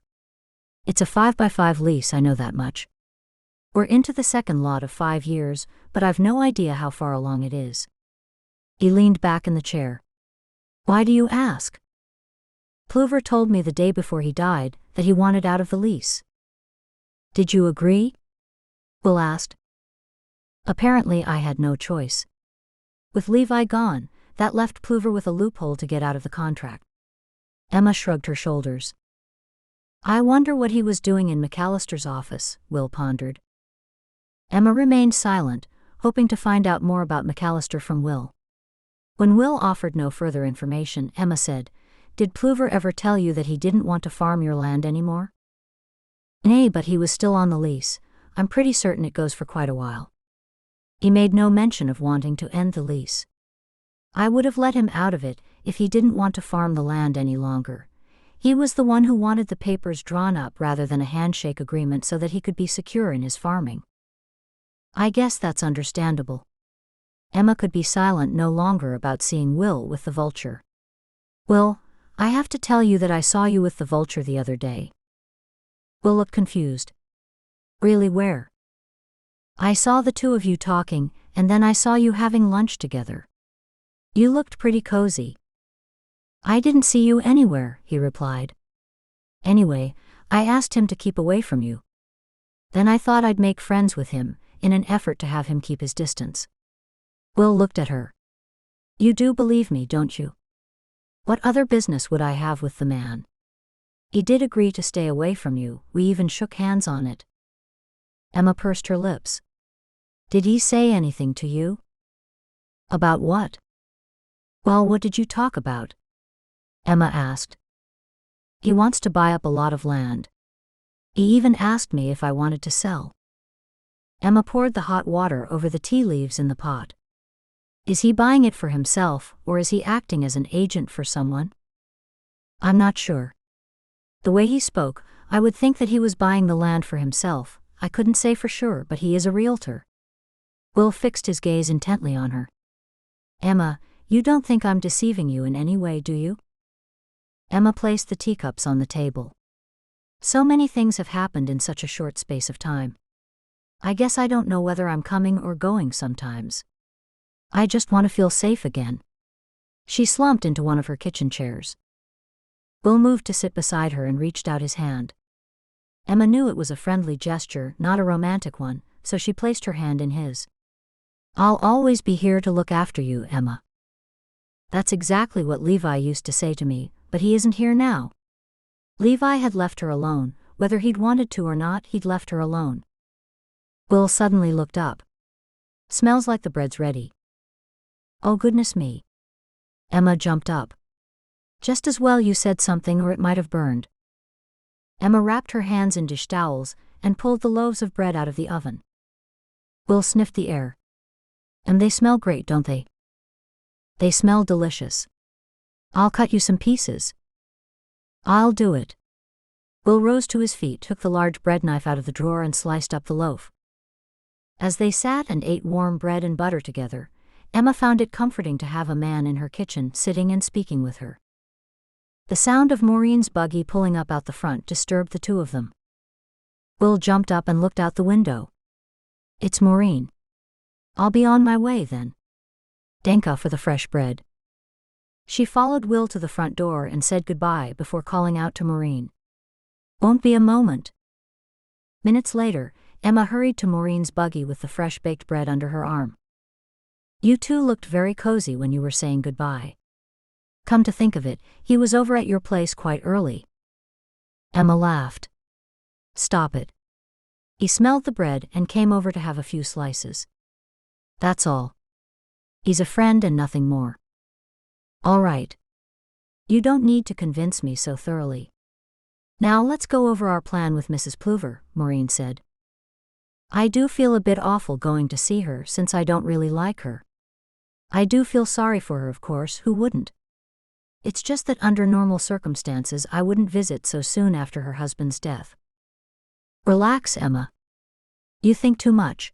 It's a 5x5 lease, I know that much. We're into the second lot of 5 years, but I've no idea how far along it is. He leaned back in the chair. Why do you ask? Pluver told me the day before he died that he wanted out of the lease. Did you agree? Will asked. Apparently I had no choice. With Levi gone, that left Pluver with a loophole to get out of the contract. Emma shrugged her shoulders. I wonder what he was doing in McAllister's office, Will pondered. Emma remained silent, hoping to find out more about McAllister from Will. When Will offered no further information, Emma said, Did Pluver ever tell you that he didn't want to farm your land anymore? Nay, but he was still on the lease. I'm pretty certain it goes for quite a while. He made no mention of wanting to end the lease. I would have let him out of it if he didn't want to farm the land any longer. He was the one who wanted the papers drawn up rather than a handshake agreement so that he could be secure in his farming. I guess that's understandable. Emma could be silent no longer about seeing Will with the vulture. Will, I have to tell you that I saw you with the vulture the other day. Will looked confused. Really, where? I saw the two of you talking, and then I saw you having lunch together. You looked pretty cozy. I didn't see you anywhere, he replied. Anyway, I asked him to keep away from you. Then I thought I'd make friends with him, in an effort to have him keep his distance. Will looked at her. You do believe me, don't you? What other business would I have with the man? He did agree to stay away from you, we even shook hands on it. Emma pursed her lips. Did he say anything to you? About what? Well, what did you talk about? Emma asked. He wants to buy up a lot of land. He even asked me if I wanted to sell. Emma poured the hot water over the tea leaves in the pot. Is he buying it for himself, or is he acting as an agent for someone? I'm not sure. The way he spoke, I would think that he was buying the land for himself. I couldn't say for sure, but he is a realtor. Will fixed his gaze intently on her. Emma, you don't think I'm deceiving you in any way, do you? Emma placed the teacups on the table. So many things have happened in such a short space of time. I guess I don't know whether I'm coming or going sometimes. I just want to feel safe again. She slumped into one of her kitchen chairs. Will moved to sit beside her and reached out his hand. Emma knew it was a friendly gesture, not a romantic one, so she placed her hand in his. I'll always be here to look after you, Emma. That's exactly what Levi used to say to me, but he isn't here now. Levi had left her alone. Whether he'd wanted to or not, he'd left her alone. Will suddenly looked up. Smells like the bread's ready. Oh goodness me. Emma jumped up. Just as well you said something or it might have burned. Emma wrapped her hands in dish towels and pulled the loaves of bread out of the oven. Will sniffed the air. And they smell great, don't they? They smell delicious. I'll cut you some pieces. I'll do it. Will rose to his feet, took the large bread knife out of the drawer and sliced up the loaf. As they sat and ate warm bread and butter together, Emma found it comforting to have a man in her kitchen sitting and speaking with her. The sound of Maureen's buggy pulling up out the front disturbed the two of them. Will jumped up and looked out the window. It's Maureen. I'll be on my way then. Danke for the fresh bread. She followed Will to the front door and said goodbye before calling out to Maureen. Won't be a moment. Minutes later, Emma hurried to Maureen's buggy with the fresh baked bread under her arm. You two looked very cozy when you were saying goodbye. Come to think of it, he was over at your place quite early. Emma laughed. Stop it. He smelled the bread and came over to have a few slices. That's all. He's a friend and nothing more. All right. You don't need to convince me so thoroughly. Now let's go over our plan with Mrs. Pluver, Maureen said. I do feel a bit awful going to see her since I don't really like her. I do feel sorry for her, of course, who wouldn't? It's just that under normal circumstances I wouldn't visit so soon after her husband's death. Relax, Emma. You think too much.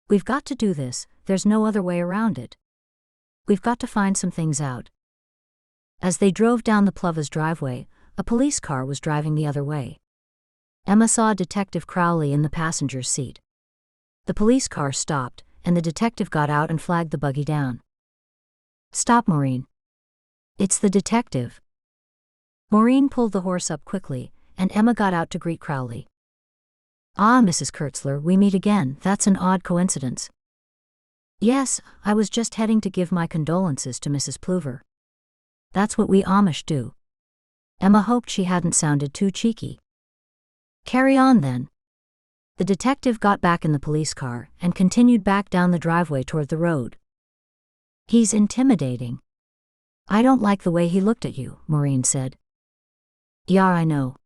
We've got to do this, there's no other way around it. We've got to find some things out. As they drove down the Plovers' driveway, a police car was driving the other way. Emma saw Detective Crowley in the passenger's seat. The police car stopped, and the detective got out and flagged the buggy down. Stop, Maureen. It's the detective. Maureen pulled the horse up quickly, and Emma got out to greet Crowley. Ah, Mrs. Kurtzler, we meet again. That's an odd coincidence. Yes, I was just heading to give my condolences to Mrs. Pluver. That's what we Amish do. Emma hoped she hadn't sounded too cheeky. Carry on then. The detective got back in the police car and continued back down the driveway toward the road. He's intimidating. I don't like the way he looked at you, Maureen said. Yeah, I know.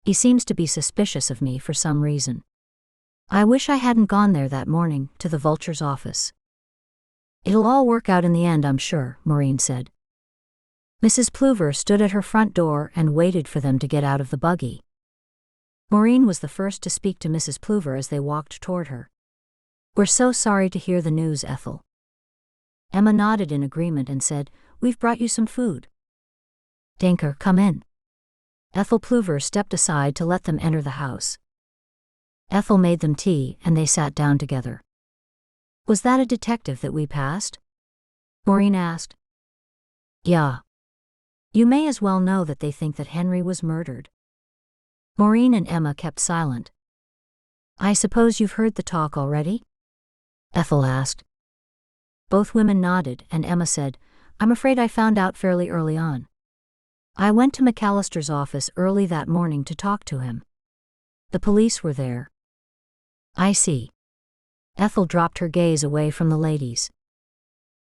He seems to be suspicious of me for some reason. I wish I hadn't gone there that morning, to the Vulture's office. It'll all work out in the end, I'm sure, Maureen said. Mrs. Pluver stood at her front door and waited for them to get out of the buggy. Maureen was the first to speak to Mrs. Pluver as they walked toward her. We're so sorry to hear the news, Ethel. Emma nodded in agreement and said, We've brought you some food. Danke, come in. Ethel Pluver stepped aside to let them enter the house. Ethel made them tea and they sat down together. Was that a detective that we passed? Maureen asked. Yeah. You may as well know that they think that Henry was murdered. Maureen and Emma kept silent. I suppose you've heard the talk already? Ethel asked. Both women nodded and Emma said, I'm afraid I found out fairly early on. I went to McAllister's office early that morning to talk to him. The police were there. I see. Ethel dropped her gaze away from the ladies.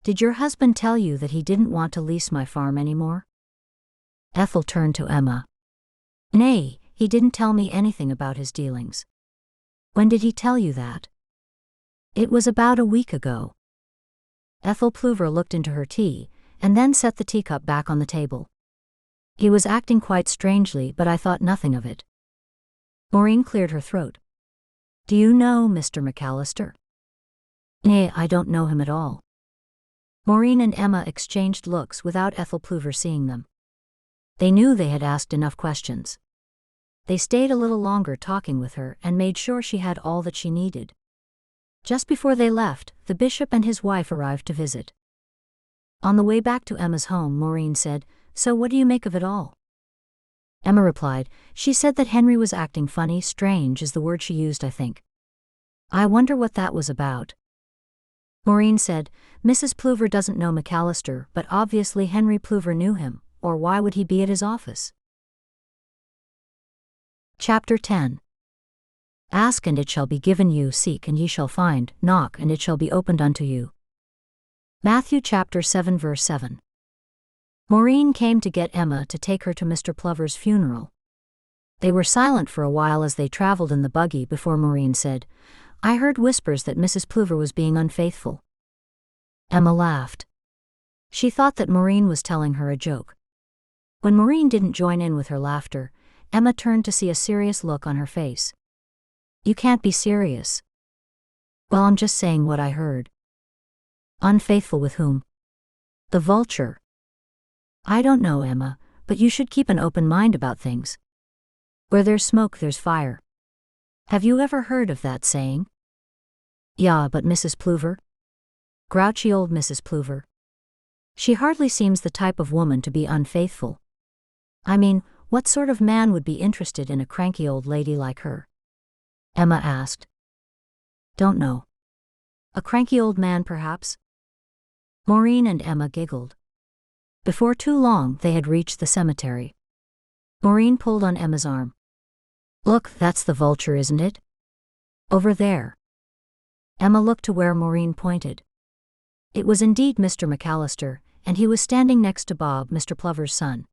Did your husband tell you that he didn't want to lease my farm anymore? Ethel turned to Emma. Nay, he didn't tell me anything about his dealings. When did he tell you that? It was about a week ago. Ethel Pluver looked into her tea, and then set the teacup back on the table. He was acting quite strangely, but I thought nothing of it. Maureen cleared her throat. Do you know Mr. McAllister? Nay, I don't know him at all. Maureen and Emma exchanged looks without Ethel Pluver seeing them. They knew they had asked enough questions. They stayed a little longer talking with her and made sure she had all that she needed. Just before they left, the bishop and his wife arrived to visit. On the way back to Emma's home, Maureen said, So what do you make of it all? Emma replied, She said that Henry was acting funny. Strange is the word she used, I think. I wonder what that was about. Maureen said, Mrs. Pluver doesn't know McAllister, but obviously Henry Pluver knew him, or why would he be at his office? Chapter 10. Ask and it shall be given you, seek and ye shall find, knock and it shall be opened unto you. Matthew chapter 7 verse 7. Maureen came to get Emma to take her to Mr. Pluver's funeral. They were silent for a while as they traveled in the buggy before Maureen said, I heard whispers that Mrs. Pluver was being unfaithful. Emma laughed. She thought that Maureen was telling her a joke. When Maureen didn't join in with her laughter, Emma turned to see a serious look on her face. You can't be serious. Well, I'm just saying what I heard. Unfaithful with whom? The vulture. I don't know, Emma, but you should keep an open mind about things. Where there's smoke, there's fire. Have you ever heard of that saying? Yeah, but Mrs. Pluver? Grouchy old Mrs. Pluver. She hardly seems the type of woman to be unfaithful. I mean, what sort of man would be interested in a cranky old lady like her? Emma asked. Don't know. A cranky old man, perhaps? Maureen and Emma giggled. Before too long, they had reached the cemetery. Maureen pulled on Emma's arm. Look, that's the vulture, isn't it? Over there. Emma looked to where Maureen pointed. It was indeed Mr. McAllister, and he was standing next to Bob, Mr. Pluver's son.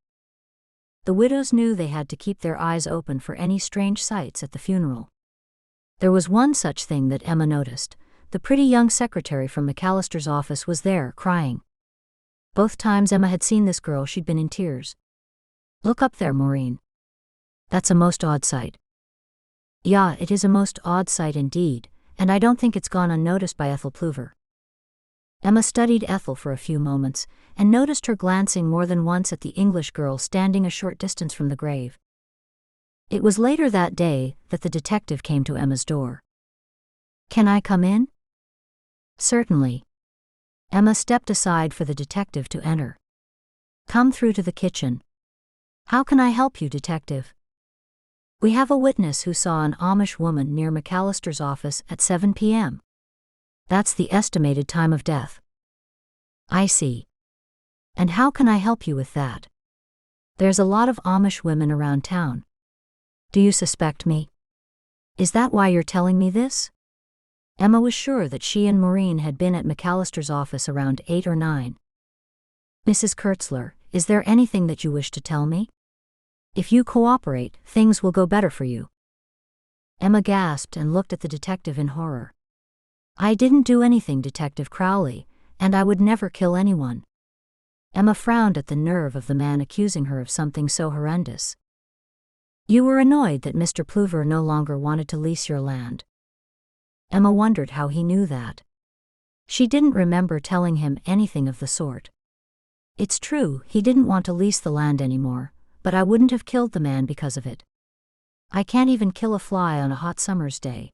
The widows knew they had to keep their eyes open for any strange sights at the funeral. There was one such thing that Emma noticed. The pretty young secretary from McAllister's office was there, crying. Both times Emma had seen this girl, she'd been in tears. Look up there, Maureen. That's a most odd sight. Yeah, it is a most odd sight indeed, and I don't think it's gone unnoticed by Ethel Pluver. Emma studied Ethel for a few moments, and noticed her glancing more than once at the English girl standing a short distance from the grave. It was later that day that the detective came to Emma's door. Can I come in? Certainly. Emma stepped aside for the detective to enter. Come through to the kitchen. How can I help you, detective? We have a witness who saw an Amish woman near McAllister's office at 7 p.m. That's the estimated time of death. I see. And how can I help you with that? There's a lot of Amish women around town. Do you suspect me? Is that why you're telling me this? Emma was sure that she and Maureen had been at McAllister's office around 8 or 9. Mrs. Kurtzler, is there anything that you wish to tell me? If you cooperate, things will go better for you. Emma gasped and looked at the detective in horror. I didn't do anything, Detective Crowley, and I would never kill anyone. Emma frowned at the nerve of the man accusing her of something so horrendous. You were annoyed that Mr. Pluver no longer wanted to lease your land. Emma wondered how he knew that. She didn't remember telling him anything of the sort. It's true, he didn't want to lease the land anymore, but I wouldn't have killed the man because of it. I can't even kill a fly on a hot summer's day.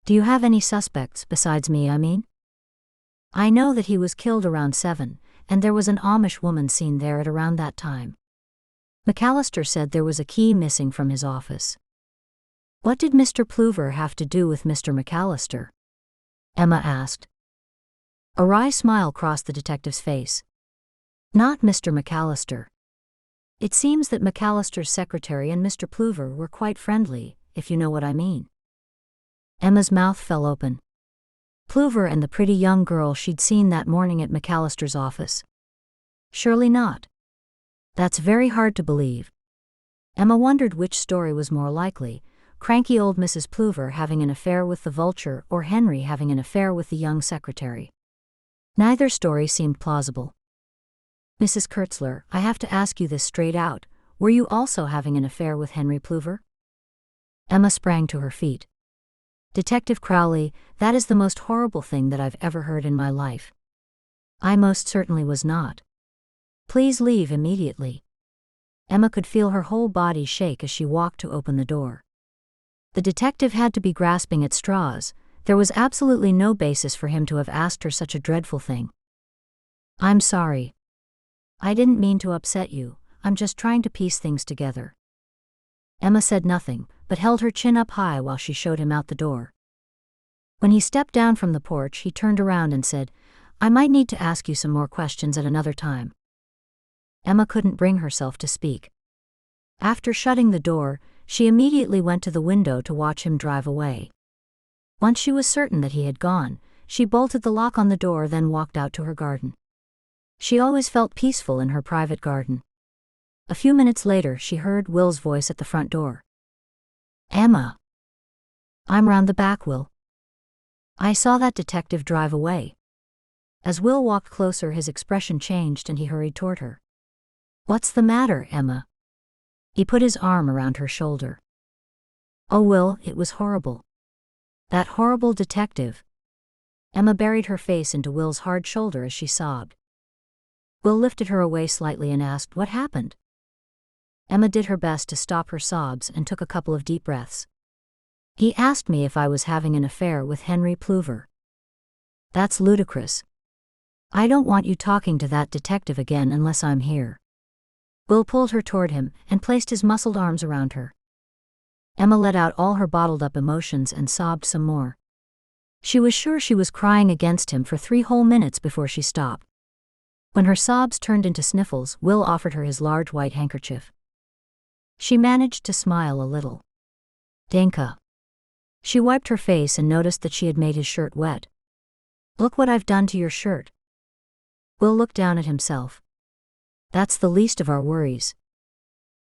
Do you have any suspects besides me, I mean? I know that he was killed around 7, and there was an Amish woman seen there at around that time. McAllister said there was a key missing from his office. What did Mr. Pluver have to do with Mr. McAllister? Emma asked. A wry smile crossed the detective's face. Not Mr. McAllister. It seems that McAllister's secretary and Mr. Pluver were quite friendly, if you know what I mean. Emma's mouth fell open. Pluver and the pretty young girl she'd seen that morning at McAllister's office. Surely not. That's very hard to believe. Emma wondered which story was more likely, cranky old Mrs. Pluver having an affair with the vulture or Henry having an affair with the young secretary. Neither story seemed plausible. Mrs. Kurtzler, I have to ask you this straight out. Were you also having an affair with Henry Pluver? Emma sprang to her feet. Detective Crowley, that is the most horrible thing that I've ever heard in my life. I most certainly was not. Please leave immediately. Emma could feel her whole body shake as she walked to open the door. The detective had to be grasping at straws. There was absolutely no basis for him to have asked her such a dreadful thing. I'm sorry. I didn't mean to upset you. I'm just trying to piece things together. Emma said nothing, but held her chin up high while she showed him out the door. When he stepped down from the porch, he turned around and said, I might need to ask you some more questions at another time. Emma couldn't bring herself to speak. After shutting the door, she immediately went to the window to watch him drive away. Once she was certain that he had gone, she bolted the lock on the door, then walked out to her garden. She always felt peaceful in her private garden. A few minutes later, she heard Will's voice at the front door. Emma. I'm round the back, Will. I saw that detective drive away. As Will walked closer, his expression changed and he hurried toward her. What's the matter, Emma? He put his arm around her shoulder. Oh, Will, it was horrible. That horrible detective. Emma buried her face into Will's hard shoulder as she sobbed. Will lifted her away slightly and asked, what happened? Emma did her best to stop her sobs and took a couple of deep breaths. He asked me if I was having an affair with Henry Pluver. That's ludicrous. I don't want you talking to that detective again unless I'm here. Will pulled her toward him and placed his muscled arms around her. Emma let out all her bottled-up emotions and sobbed some more. She was sure she was crying against him for 3 whole minutes before she stopped. When her sobs turned into sniffles, Will offered her his large white handkerchief. She managed to smile a little. Danka. She wiped her face and noticed that she had made his shirt wet. Look what I've done to your shirt. Will looked down at himself. That's the least of our worries.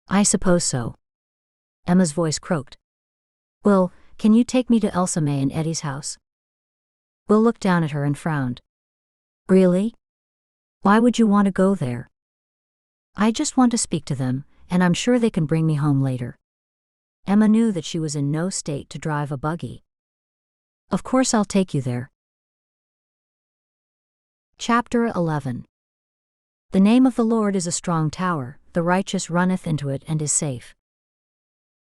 I suppose so. Emma's voice croaked. Will, can you take me to Elsa May and Eddie's house? Will looked down at her and frowned. Really? Why would you want to go there? I just want to speak to them, and I'm sure they can bring me home later. Emma knew that she was in no state to drive a buggy. Of course I'll take you there. Chapter 11. The name of the Lord is a strong tower, the righteous runneth into it and is safe.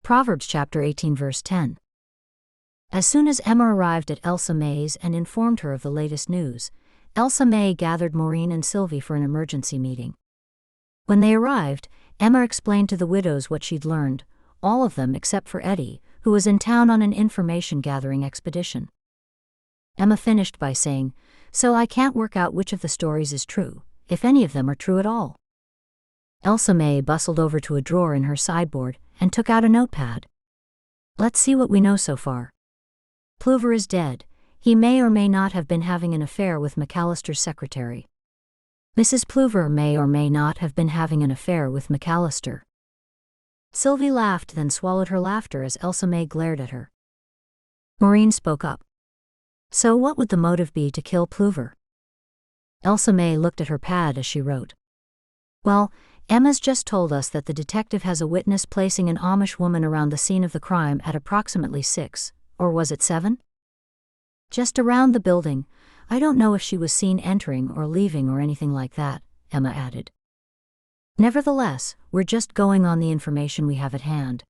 Proverbs chapter 18 verse 10. As soon as Emma arrived at Elsa May's and informed her of the latest news, Elsa May gathered Maureen and Sylvie for an emergency meeting. When they arrived, Emma explained to the widows what she'd learned, all of them except for Eddie, who was in town on an information-gathering expedition. Emma finished by saying, So I can't work out which of the stories is true, if any of them are true at all. Elsa May bustled over to a drawer in her sideboard and took out a notepad. Let's see what we know so far. Pluver is dead. He may or may not have been having an affair with McAllister's secretary. Mrs. Pluver may or may not have been having an affair with McAllister. Sylvie laughed, then swallowed her laughter as Elsa May glared at her. Maureen spoke up. So what would the motive be to kill Pluver? Elsa May looked at her pad as she wrote. Well, Emma's just told us that the detective has a witness placing an Amish woman around the scene of the crime at approximately 6, or was it 7? Just around the building. I don't know if she was seen entering or leaving or anything like that, Emma added. Nevertheless, we're just going on the information we have at hand.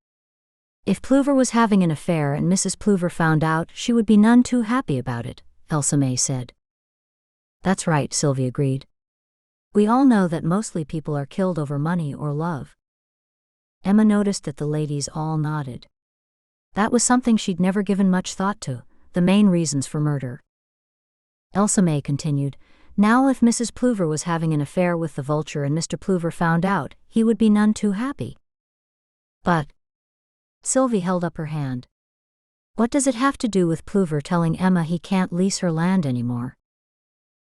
If Pluver was having an affair and Mrs. Pluver found out, she would be none too happy about it, Elsa May said. That's right, Sylvie agreed. We all know that mostly people are killed over money or love. Emma noticed that the ladies all nodded. That was something she'd never given much thought to, the main reasons for murder. Elsa May continued, Now if Mrs. Pluver was having an affair with the vulture and Mr. Pluver found out, he would be none too happy. But Sylvie held up her hand. What does it have to do with Pluver telling Emma he can't lease her land anymore?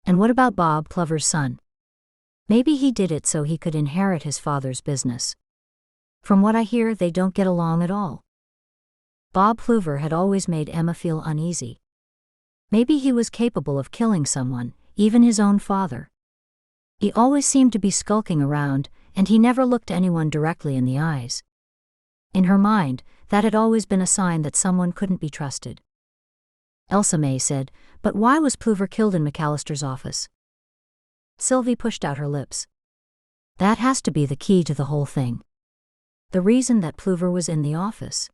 And what about Bob Pluver's son? Maybe he did it so he could inherit his father's business. From what I hear, they don't get along at all. Bob Pluver had always made Emma feel uneasy. Maybe he was capable of killing someone, even his own father. He always seemed to be skulking around, and he never looked anyone directly in the eyes. In her mind, that had always been a sign that someone couldn't be trusted. Elsa May said, "But why was Plover killed in McAllister's office?" Sylvie pushed out her lips. "That has to be the key to the whole thing. The reason that Plover was in the office.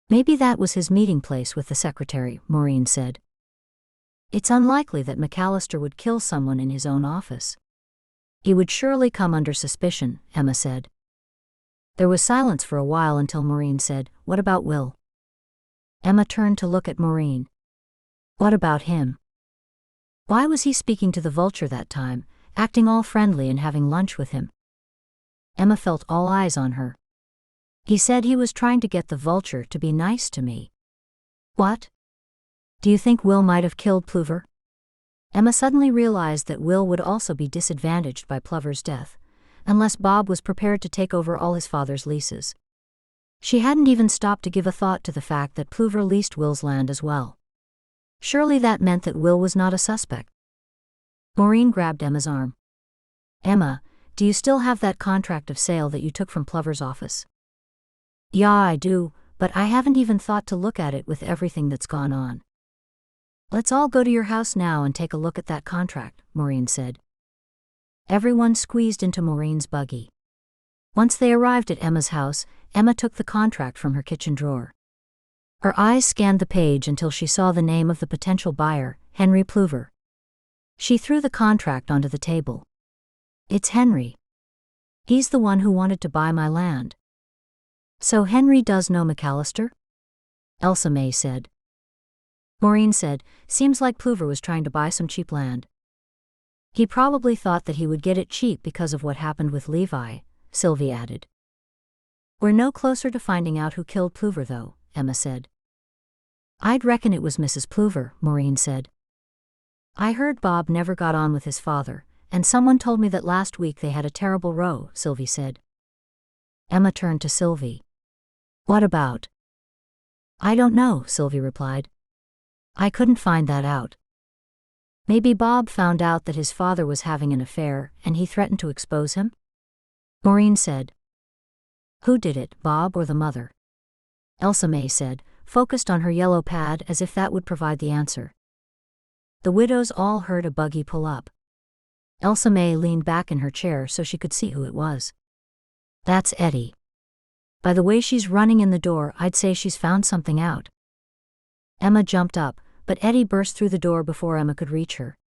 Maybe that was his meeting place with the secretary," Maureen said. "It's unlikely that McAllister would kill someone in his own office. He would surely come under suspicion," Emma said. There was silence for a while until Maureen said, "What about Will?" Emma turned to look at Maureen. "What about him? Why was he speaking to the vulture that time, acting all friendly and having lunch with him?" Emma felt all eyes on her. "He said he was trying to get the vulture to be nice to me." "What? Do you think Will might have killed Plover?" Emma suddenly realized that Will would also be disadvantaged by Plover's death, unless Bob was prepared to take over all his father's leases. She hadn't even stopped to give a thought to the fact that Plover leased Will's land as well. Surely that meant that Will was not a suspect. Maureen grabbed Emma's arm. "Emma, do you still have that contract of sale that you took from Plover's office?" "Yeah, I do, but I haven't even thought to look at it with everything that's gone on." "Let's all go to your house now and take a look at that contract," Maureen said. Everyone squeezed into Maureen's buggy. Once they arrived at Emma's house, Emma took the contract from her kitchen drawer. Her eyes scanned the page until she saw the name of the potential buyer, Henry Plover. She threw the contract onto the table. "It's Henry. He's the one who wanted to buy my land." "So Henry does know McAllister?" Elsa May said. Maureen said, "Seems like Plover was trying to buy some cheap land." "He probably thought that he would get it cheap because of what happened with Levi," Sylvie added. "We're no closer to finding out who killed Plover though," Emma said. "I'd reckon it was Mrs. Plover," Maureen said. "I heard Bob never got on with his father, and someone told me that last week they had a terrible row," Sylvie said. Emma turned to Sylvie. "What about?" "I don't know," Sylvie replied. "I couldn't find that out. Maybe Bob found out that his father was having an affair and he threatened to expose him?" Maureen said. "Who did it, Bob or the mother?" Elsa May said, focused on her yellow pad as if that would provide the answer. The widows all heard a buggy pull up. Elsa May leaned back in her chair so she could see who it was. "That's Eddie. By the way she's running in the door, I'd say she's found something out." Emma jumped up, but Eddie burst through the door before Emma could reach her.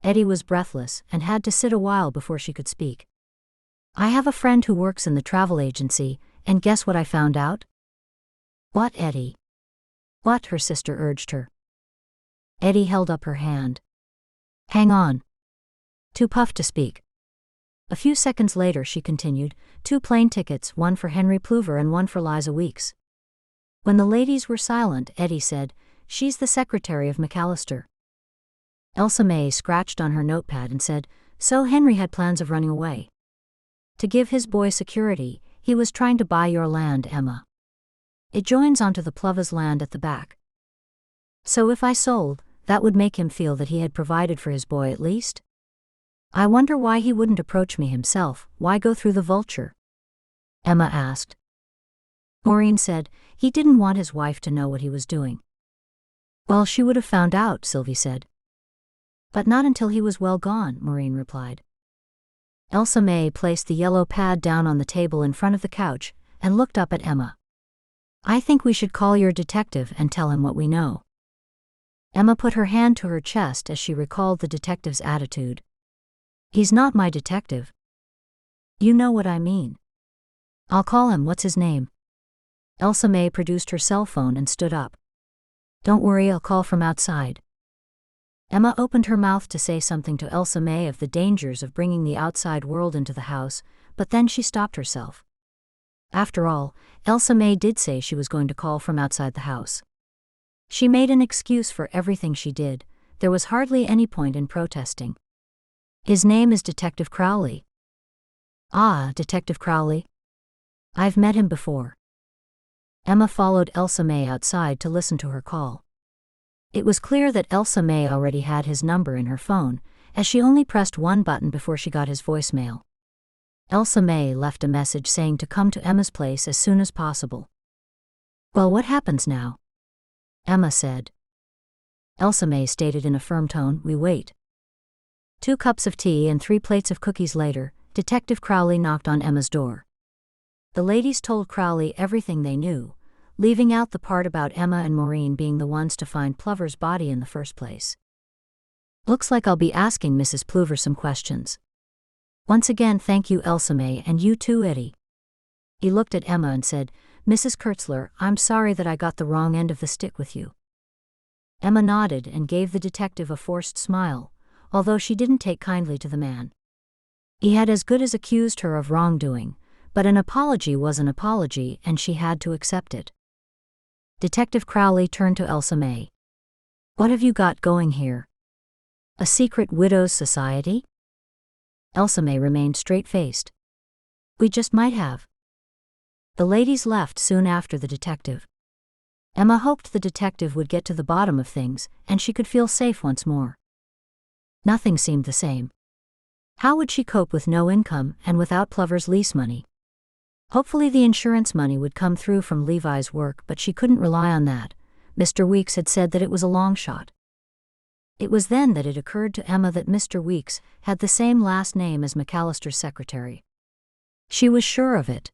Eddie was breathless and had to sit a while before she could speak. "I have a friend who works in the travel agency, and guess what I found out?" "What, Eddie?" "What?" her sister urged her. Eddie held up her hand. "Hang on." Too puffed to speak. A few seconds later she continued, 2 plane tickets, one for Henry Plover and one for Liza Weeks. When the ladies were silent, Eddie said, "She's the secretary of McAllister." Elsa May scratched on her notepad and said, "So Henry had plans of running away. To give his boy security, he was trying to buy your land, Emma. It joins onto the Plover's land at the back. So if I sold, that would make him feel that he had provided for his boy at least? I wonder why he wouldn't approach me himself, why go through the vulture?" Emma asked. Maureen said, "He didn't want his wife to know what he was doing." "Well, she would have found out," Sylvie said. "But not until he was well gone," Maureen replied. Elsa May placed the yellow pad down on the table in front of the couch and looked up at Emma. "I think we should call your detective and tell him what we know." Emma put her hand to her chest as she recalled the detective's attitude. "He's not my detective." "You know what I mean." "I'll call him. What's his name?" Elsa May produced her cell phone and stood up. "Don't worry, I'll call from outside." Emma opened her mouth to say something to Elsa May of the dangers of bringing the outside world into the house, but then she stopped herself. After all, Elsa May did say she was going to call from outside the house. She made an excuse for everything she did. There was hardly any point in protesting. "His name is Detective Crowley." "Ah, Detective Crowley. I've met him before." Emma followed Elsa May outside to listen to her call. It was clear that Elsa May already had his number in her phone, as she only pressed one button before she got his voicemail. Elsa May left a message saying to come to Emma's place as soon as possible. "Well, what happens now?" Emma said. Elsa May stated in a firm tone, "We wait." 2 cups of tea and 3 plates of cookies later, Detective Crowley knocked on Emma's door. The ladies told Crowley everything they knew, leaving out the part about Emma and Maureen being the ones to find Plover's body in the first place. "Looks like I'll be asking Mrs. Plover some questions. Once again, thank you, Elsa May, and you too, Eddie." He looked at Emma and said, "Mrs. Kurtzler, I'm sorry that I got the wrong end of the stick with you." Emma nodded and gave the detective a forced smile, although she didn't take kindly to the man. He had as good as accused her of wrongdoing, but an apology was an apology and she had to accept it. Detective Crowley turned to Elsa May. "What have you got going here? A secret widows' society?" Elsa May remained straight-faced. "We just might have." The ladies left soon after the detective. Emma hoped the detective would get to the bottom of things, and she could feel safe once more. Nothing seemed the same. How would she cope with no income and without Plover's lease money? Hopefully the insurance money would come through from Levi's work, but she couldn't rely on that. Mr. Weeks had said that it was a long shot. It was then that it occurred to Emma that Mr. Weeks had the same last name as McAllister's secretary. She was sure of it.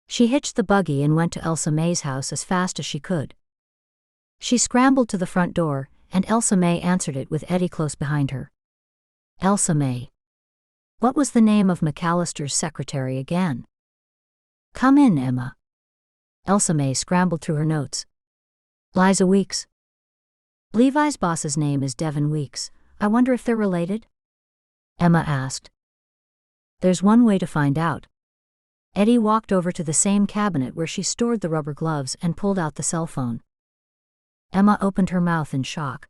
She hitched the buggy and went to Elsa May's house as fast as she could. She scrambled to the front door, and Elsa May answered it with Eddie close behind her. Elsa May. What was the name of McAllister's secretary again? "Come in, Emma." Elsa May scrambled through her notes. "Liza Weeks." "Levi's boss's name is Devin Weeks. I wonder if they're related?" Emma asked. "There's one way to find out." Eddie walked over to the same cabinet where she stored the rubber gloves and pulled out the cell phone. Emma opened her mouth in shock.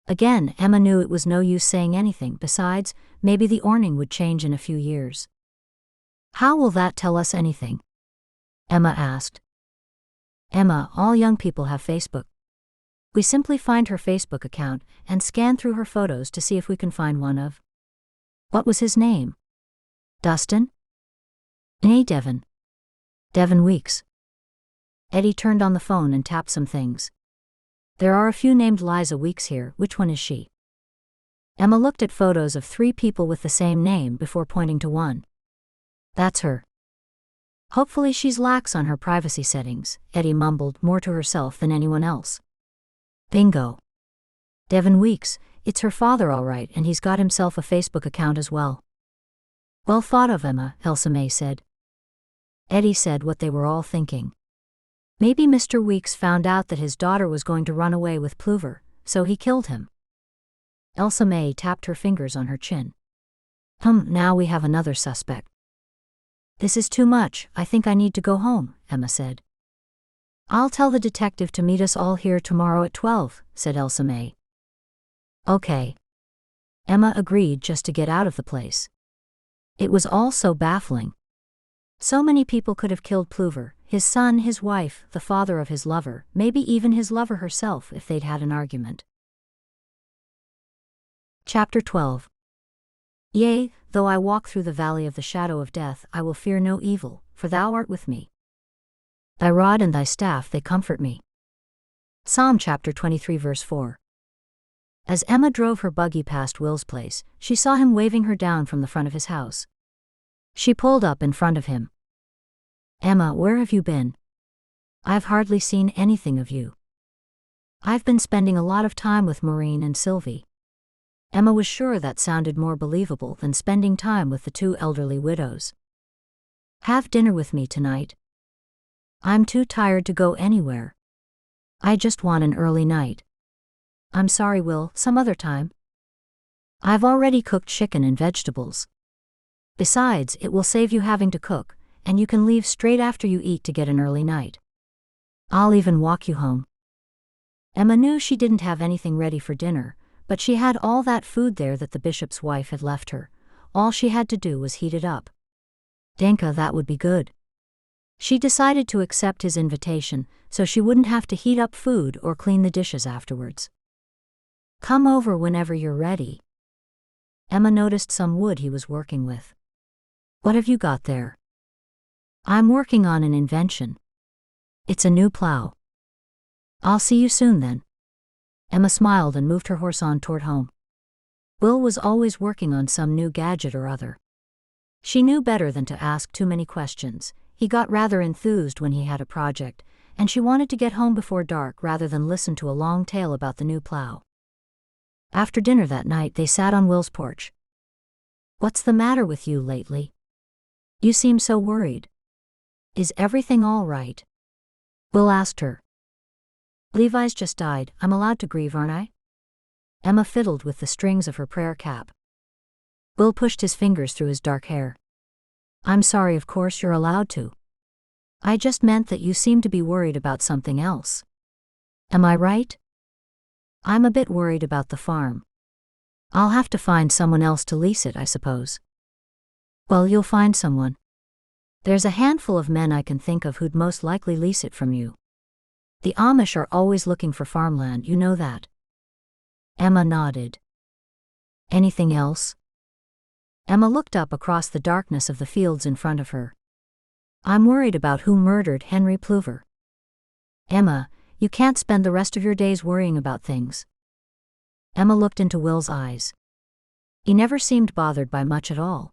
Again, Emma knew it was no use saying anything. Besides, maybe the awning would change in a few years. "How will that tell us anything?" Emma asked. "Emma, all young people have Facebook. We simply find her Facebook account and scan through her photos to see if we can find one of..." "What was his name?" "Dustin?" "Nay, Devin. Devin Weeks." Eddie turned on the phone and tapped some things. "There are a few named Liza Weeks here. Which one is she?" Emma looked at photos of 3 people with the same name before pointing to one. "That's her. Hopefully she's lax on her privacy settings," Eddie mumbled, more to herself than anyone else. "Bingo. Devin Weeks, it's her father all right, and he's got himself a Facebook account as well." "Well thought of, Emma," Elsa May said. Eddie said what they were all thinking. Maybe Mr. Weeks found out that his daughter was going to run away with Plover, so he killed him. Elsa May tapped her fingers on her chin. Now we have another suspect." "This is too much. I think I need to go home," Emma said. "I'll tell the detective to meet us all here tomorrow at 12, said Elsa May. "Okay." Emma agreed just to get out of the place. It was all so baffling. So many people could have killed Plover, his son, his wife, the father of his lover, maybe even his lover herself if they'd had an argument. Chapter 12. Yea, though I walk through the valley of the shadow of death, I will fear no evil, for thou art with me. Thy rod and thy staff, they comfort me. Psalm chapter 23 verse 4. As Emma drove her buggy past Will's place, she saw him waving her down from the front of his house. She pulled up in front of him. "Emma, where have you been? I've hardly seen anything of you." "I've been spending a lot of time with Maureen and Sylvie." Emma was sure that sounded more believable than spending time with the 2 elderly widows. "Have dinner with me tonight." "I'm too tired to go anywhere. I just want an early night." "I'm sorry, Will, some other time." "I've already cooked chicken and vegetables. Besides, it will save you having to cook, and you can leave straight after you eat to get an early night. I'll even walk you home." Emma knew she didn't have anything ready for dinner, but she had all that food there that the bishop's wife had left her. All she had to do was heat it up. Danka, that would be good. She decided to accept his invitation, so she wouldn't have to heat up food or clean the dishes afterwards. "Come over whenever you're ready." Emma noticed some wood he was working with. What have you got there? I'm working on an invention. It's a new plow. I'll see you soon then. Emma smiled and moved her horse on toward home. Will was always working on some new gadget or other. She knew better than to ask too many questions. He got rather enthused when he had a project, and she wanted to get home before dark rather than listen to a long tale about the new plow. After dinner that night they sat on Will's porch. What's the matter with you lately? You seem so worried. Is everything all right? Will asked her. Levi's just died, I'm allowed to grieve, aren't I? Emma fiddled with the strings of her prayer cap. Will pushed his fingers through his dark hair. I'm sorry, of course you're allowed to. I just meant that you seem to be worried about something else. Am I right? I'm a bit worried about the farm. I'll have to find someone else to lease it, I suppose. Well, you'll find someone. There's a handful of men I can think of who'd most likely lease it from you. The Amish are always looking for farmland, you know that. Emma nodded. Anything else? Emma looked up across the darkness of the fields in front of her. I'm worried about who murdered Henry Pluver. Emma, you can't spend the rest of your days worrying about things. Emma looked into Will's eyes. He never seemed bothered by much at all.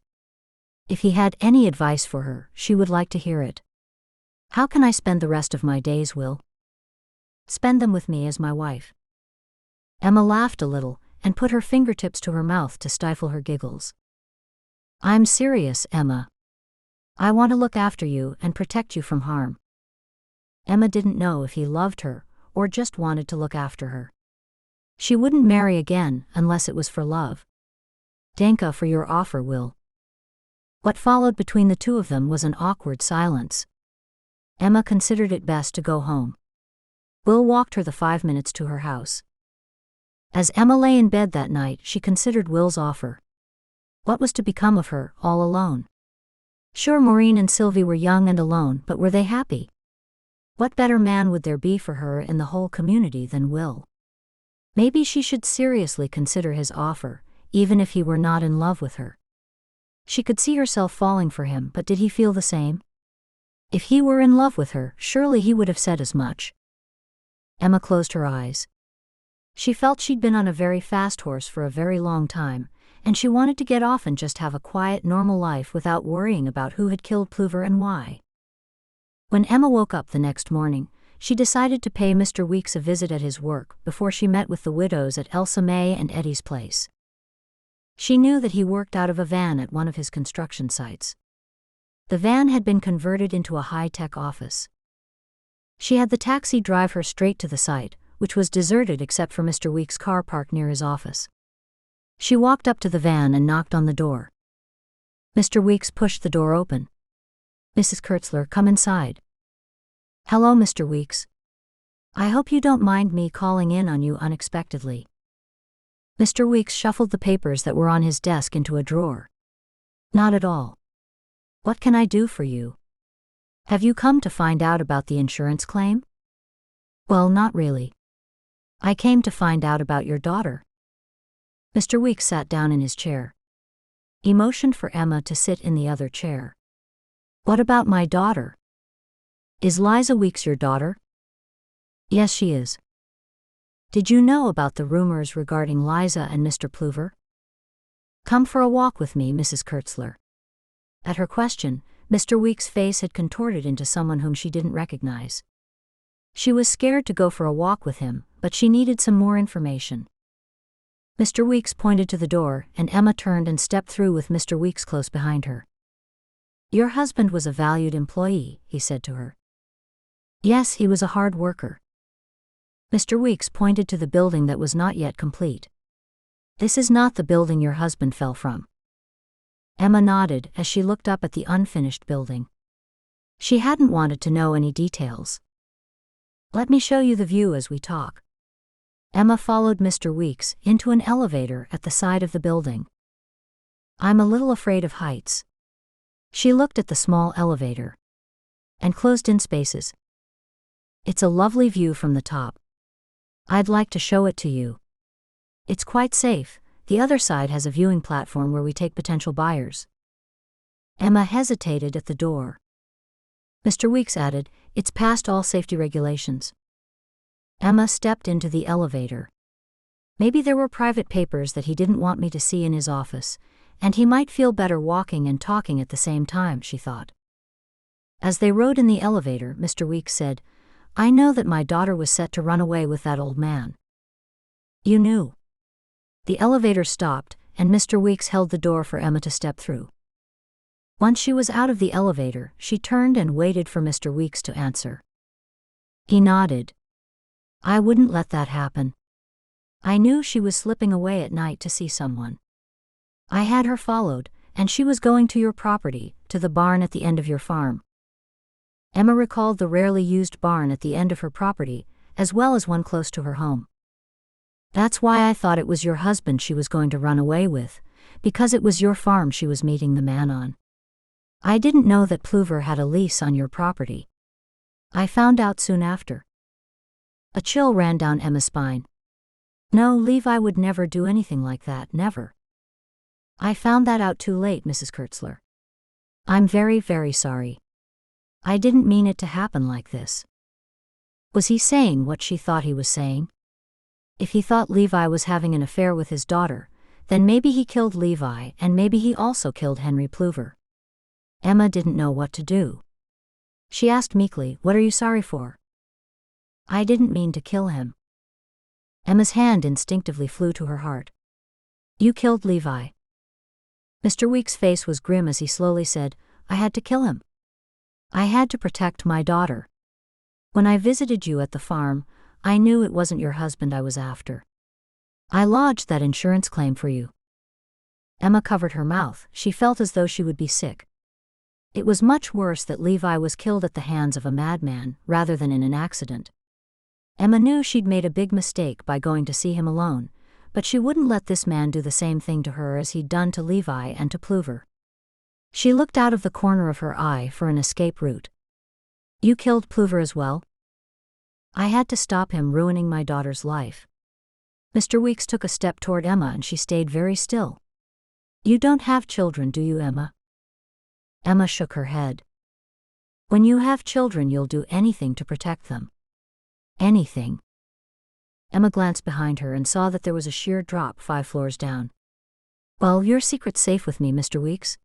If he had any advice for her, she would like to hear it. How can I spend the rest of my days, Will? Spend them with me as my wife. Emma laughed a little and put her fingertips to her mouth to stifle her giggles. I'm serious, Emma. I want to look after you and protect you from harm. Emma didn't know if he loved her or just wanted to look after her. She wouldn't marry again unless it was for love. Danka for your offer, Will. What followed between the two of them was an awkward silence. Emma considered it best to go home. Will walked her the 5 minutes to her house. As Emma lay in bed that night, she considered Will's offer. What was to become of her, all alone? Sure, Maureen and Sylvie were young and alone, but were they happy? What better man would there be for her in the whole community than Will? Maybe she should seriously consider his offer, even if he were not in love with her. She could see herself falling for him, but did he feel the same? If he were in love with her, surely he would have said as much. Emma closed her eyes. She felt she'd been on a very fast horse for a very long time, and she wanted to get off and just have a quiet, normal life without worrying about who had killed Pluver and why. When Emma woke up the next morning, she decided to pay Mr. Weeks a visit at his work before she met with the widows at Elsa May and Eddie's place. She knew that he worked out of a van at one of his construction sites. The van had been converted into a high-tech office. She had the taxi drive her straight to the site, which was deserted except for Mr. Weeks' car parked near his office. She walked up to the van and knocked on the door. Mr. Weeks pushed the door open. Mrs. Kurtzler, come inside. Hello, Mr. Weeks. I hope you don't mind me calling in on you unexpectedly. Mr. Weeks shuffled the papers that were on his desk into a drawer. Not at all. What can I do for you? Have you come to find out about the insurance claim? Well, not really. I came to find out about your daughter. Mr. Weeks sat down in his chair. He motioned for Emma to sit in the other chair. What about my daughter? Is Liza Weeks your daughter? Yes, she is. Did you know about the rumors regarding Liza and Mr. Pluver? Come for a walk with me, Mrs. Kurtzler. At her question, Mr. Weeks' face had contorted into someone whom she didn't recognize. She was scared to go for a walk with him, but she needed some more information. Mr. Weeks pointed to the door, and Emma turned and stepped through with Mr. Weeks close behind her. Your husband was a valued employee, he said to her. Yes, he was a hard worker. Mr. Weeks pointed to the building that was not yet complete. This is not the building your husband fell from. Emma nodded as she looked up at the unfinished building. She hadn't wanted to know any details. Let me show you the view as we talk. Emma followed Mr. Weeks into an elevator at the side of the building. I'm a little afraid of heights. She looked at the small elevator. And closed-in spaces. It's a lovely view from the top. I'd like to show it to you. It's quite safe, The other side has a viewing platform where we take potential buyers." Emma hesitated at the door. Mr. Weeks added, "It's past all safety regulations." Emma stepped into the elevator. Maybe there were private papers that he didn't want me to see in his office, and he might feel better walking and talking at the same time, she thought. As they rode in the elevator, Mr. Weeks said, "I know that my daughter was set to run away with that old man." "You knew?" The elevator stopped, and Mr. Weeks held the door for Emma to step through. Once she was out of the elevator, she turned and waited for Mr. Weeks to answer. He nodded. "I wouldn't let that happen. I knew she was slipping away at night to see someone. I had her followed, and she was going to your property, to the barn at the end of your farm." Emma recalled the rarely used barn at the end of her property, as well as one close to her home. "That's why I thought it was your husband she was going to run away with, because it was your farm she was meeting the man on. I didn't know that Pluver had a lease on your property. I found out soon after." A chill ran down Emma's spine. "No, Levi would never do anything like that, never. I found that out too late, Mrs. Kurtzler. I'm very, very sorry. I didn't mean it to happen like this." Was he saying what she thought he was saying? If he thought Levi was having an affair with his daughter, then maybe he killed Levi, and maybe he also killed Henry Pluver. Emma didn't know what to do. She asked meekly, "What are you sorry for?" "I didn't mean to kill him." Emma's hand instinctively flew to her heart. "You killed Levi." Mr. Weeks' face was grim as he slowly said, "I had to kill him. I had to protect my daughter. When I visited you at the farm, I knew it wasn't your husband I was after. I lodged that insurance claim for you." Emma covered her mouth. She felt as though she would be sick. It was much worse that Levi was killed at the hands of a madman, rather than in an accident. Emma knew she'd made a big mistake by going to see him alone, but she wouldn't let this man do the same thing to her as he'd done to Levi and to Pluver. She looked out of the corner of her eye for an escape route. "You killed Pluver as well?" "I had to stop him ruining my daughter's life." Mr. Weeks took a step toward Emma and she stayed very still. "You don't have children, do you, Emma?" Emma shook her head. "When you have children, you'll do anything to protect them." "Anything?" Emma glanced behind her and saw that there was a sheer drop 5 floors down. "Well, your secret's safe with me, Mr. Weeks.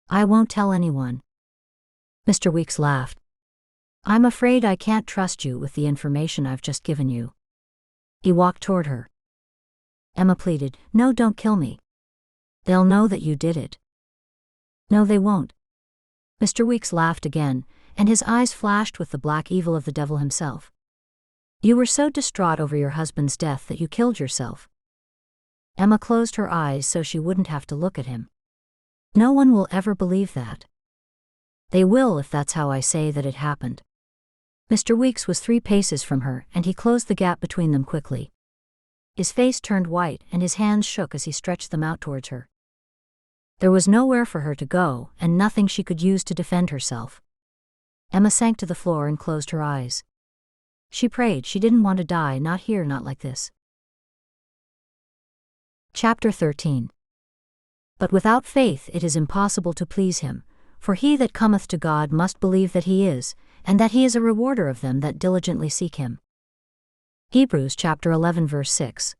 I won't tell anyone." Mr. Weeks laughed. "I'm afraid I can't trust you with the information I've just given you." He walked toward her. Emma pleaded, "No, don't kill me. They'll know that you did it." "No, they won't." Mr. Weeks laughed again, and his eyes flashed with the black evil of the devil himself. "You were so distraught over your husband's death that you killed yourself." Emma closed her eyes so she wouldn't have to look at him. "No one will ever believe that." "They will if that's how I say that it happened." Mr. Weeks was 3 paces from her, and he closed the gap between them quickly. His face turned white and his hands shook as he stretched them out towards her. There was nowhere for her to go, and nothing she could use to defend herself. Emma sank to the floor and closed her eyes. She prayed she didn't want to die, not here, not like this. Chapter 13. But without faith it is impossible to please him, for he that cometh to God must believe that he is, and that he is a rewarder of them that diligently seek him. Hebrews chapter 11 verse 6.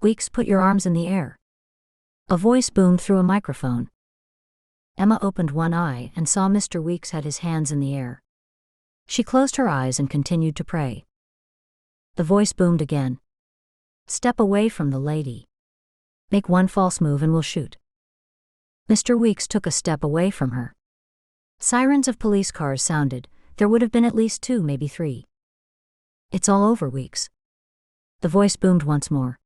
Weeks, put your arms in the air. A voice boomed through a microphone. Emma opened one eye and saw Mr. Weeks had his hands in the air. She closed her eyes and continued to pray. The voice boomed again. "Step away from the lady. Make one false move and we'll shoot." Mr. Weeks took a step away from her. Sirens of police cars sounded. There would have been at least 2, maybe 3. "It's all over, Weeks." The voice boomed once more.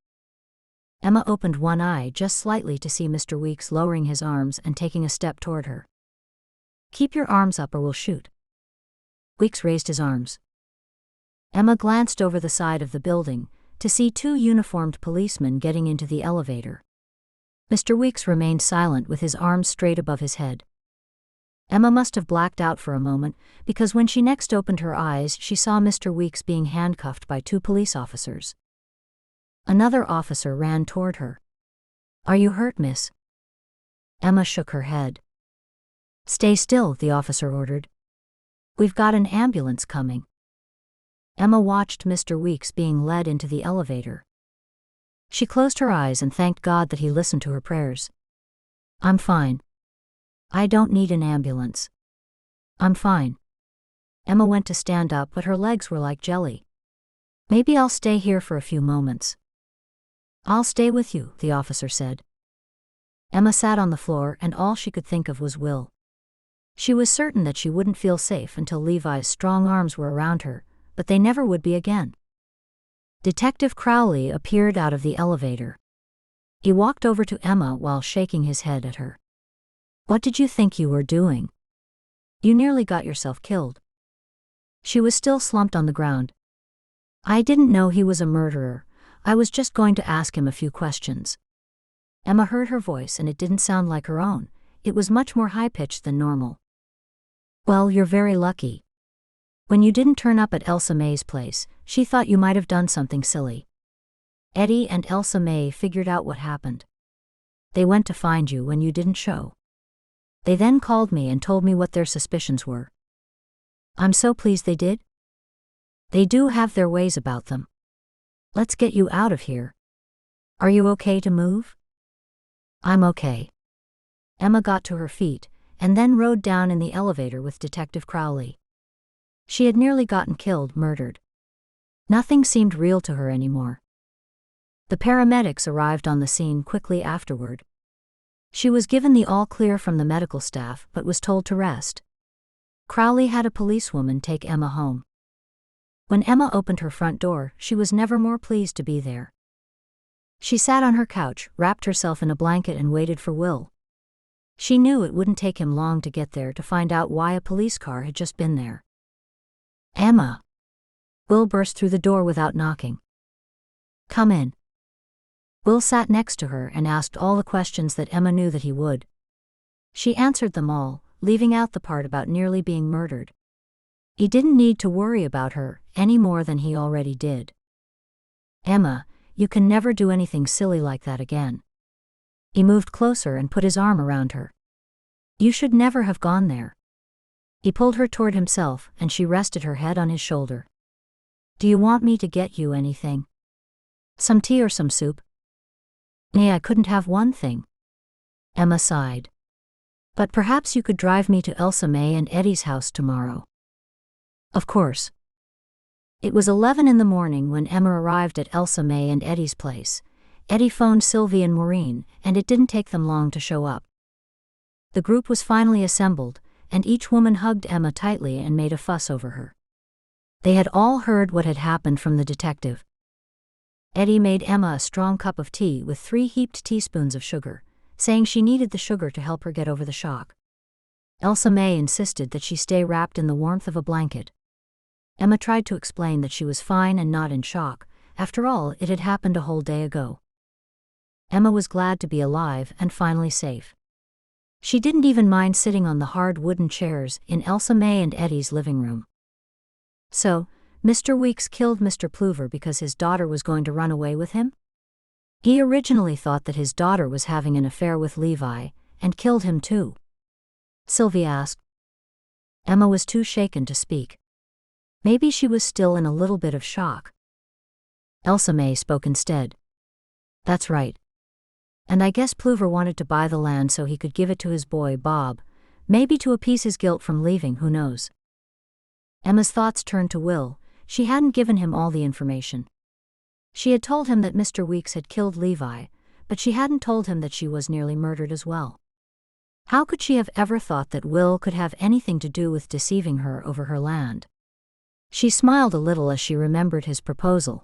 Emma opened one eye just slightly to see Mr. Weeks lowering his arms and taking a step toward her. "Keep your arms up or we'll shoot." Weeks raised his arms. Emma glanced over the side of the building to see 2 uniformed policemen getting into the elevator. Mr. Weeks remained silent with his arms straight above his head. Emma must have blacked out for a moment, because when she next opened her eyes she saw Mr. Weeks being handcuffed by 2 police officers. Another officer ran toward her. Are you hurt, miss? Emma shook her head. Stay still, the officer ordered. We've got an ambulance coming. Emma watched Mr. Weeks being led into the elevator. She closed her eyes and thanked God that he listened to her prayers. I'm fine. I don't need an ambulance. I'm fine. Emma went to stand up, but her legs were like jelly. Maybe I'll stay here for a few moments. I'll stay with you, the officer said. Emma sat on the floor, and all she could think of was Will. She was certain that she wouldn't feel safe until Levi's strong arms were around her, but they never would be again. Detective Crowley appeared out of the elevator. He walked over to Emma while shaking his head at her. What did you think you were doing? You nearly got yourself killed. She was still slumped on the ground. I didn't know he was a murderer. I was just going to ask him a few questions. Emma heard her voice, and it didn't sound like her own. It was much more high-pitched than normal. Well, you're very lucky. When you didn't turn up at Elsa May's place, she thought you might have done something silly. Eddie and Elsa May figured out what happened. They went to find you when you didn't show. They then called me and told me what their suspicions were. I'm so pleased they did. They do have their ways about them. Let's get you out of here. Are you okay to move? I'm okay. Emma got to her feet, and then rode down in the elevator with Detective Crowley. She had nearly gotten killed, murdered. Nothing seemed real to her anymore. The paramedics arrived on the scene quickly afterward. She was given the all-clear from the medical staff, but was told to rest. Crowley had a policewoman take Emma home. When Emma opened her front door, she was never more pleased to be there. She sat on her couch, wrapped herself in a blanket, and waited for Will. She knew it wouldn't take him long to get there to find out why a police car had just been there. Emma! Will burst through the door without knocking. Come in. Will sat next to her and asked all the questions that Emma knew that he would. She answered them all, leaving out the part about nearly being murdered. He didn't need to worry about her any more than he already did. Emma, you can never do anything silly like that again. He moved closer and put his arm around her. You should never have gone there. He pulled her toward himself, and she rested her head on his shoulder. Do you want me to get you anything? Some tea or some soup? Nay, I couldn't have one thing. Emma sighed. But perhaps you could drive me to Elsa May and Eddie's house tomorrow. Of course. It was 11 in the morning when Emma arrived at Elsa May and Eddie's place. Eddie phoned Sylvie and Maureen, and it didn't take them long to show up. The group was finally assembled, and each woman hugged Emma tightly and made a fuss over her. They had all heard what had happened from the detective. Eddie made Emma a strong cup of tea with 3 heaped teaspoons of sugar, saying she needed the sugar to help her get over the shock. Elsa May insisted that she stay wrapped in the warmth of a blanket. Emma tried to explain that she was fine and not in shock. After all, it had happened a whole day ago. Emma was glad to be alive and finally safe. She didn't even mind sitting on the hard wooden chairs in Elsa May and Eddie's living room. So, Mr. Weeks killed Mr. Pluver because his daughter was going to run away with him? He originally thought that his daughter was having an affair with Levi, and killed him too. Sylvie asked. Emma was too shaken to speak. Maybe she was still in a little bit of shock. Elsa May spoke instead. That's right. And I guess Pluver wanted to buy the land so he could give it to his boy Bob, maybe to appease his guilt from leaving, who knows. Emma's thoughts turned to Will. She hadn't given him all the information. She had told him that Mr. Weeks had killed Levi, but she hadn't told him that she was nearly murdered as well. How could she have ever thought that Will could have anything to do with deceiving her over her land? She smiled a little as she remembered his proposal.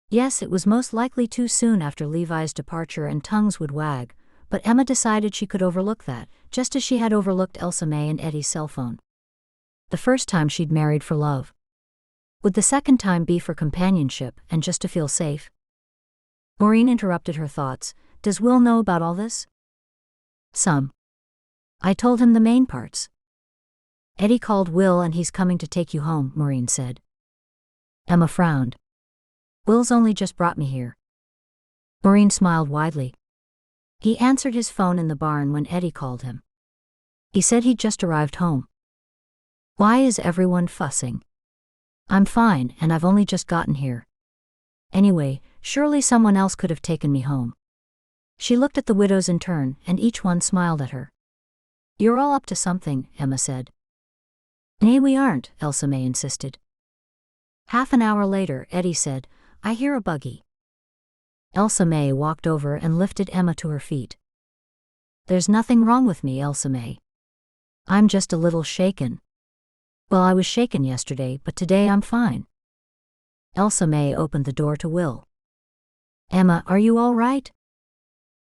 Yes, it was most likely too soon after Levi's departure and tongues would wag, but Emma decided she could overlook that, just as she had overlooked Elsa May and Eddie's cell phone. The first time she'd married for love. Would the second time be for companionship and just to feel safe? Maureen interrupted her thoughts. Does Will know about all this? Some. I told him the main parts. Eddie called Will and he's coming to take you home, Maureen said. Emma frowned. Will's only just brought me here. Maureen smiled widely. He answered his phone in the barn when Eddie called him. He said he'd just arrived home. Why is everyone fussing? I'm fine, and I've only just gotten here. Anyway, surely someone else could have taken me home. She looked at the widows in turn, and each one smiled at her. You're all up to something, Emma said. Nay, we aren't, Elsa May insisted. Half an hour later, Eddie said, I hear a buggy. Elsa May walked over and lifted Emma to her feet. There's nothing wrong with me, Elsa May. I'm just a little shaken. Well, I was shaken yesterday, but today I'm fine. Elsa May opened the door to Will. Emma, are you all right?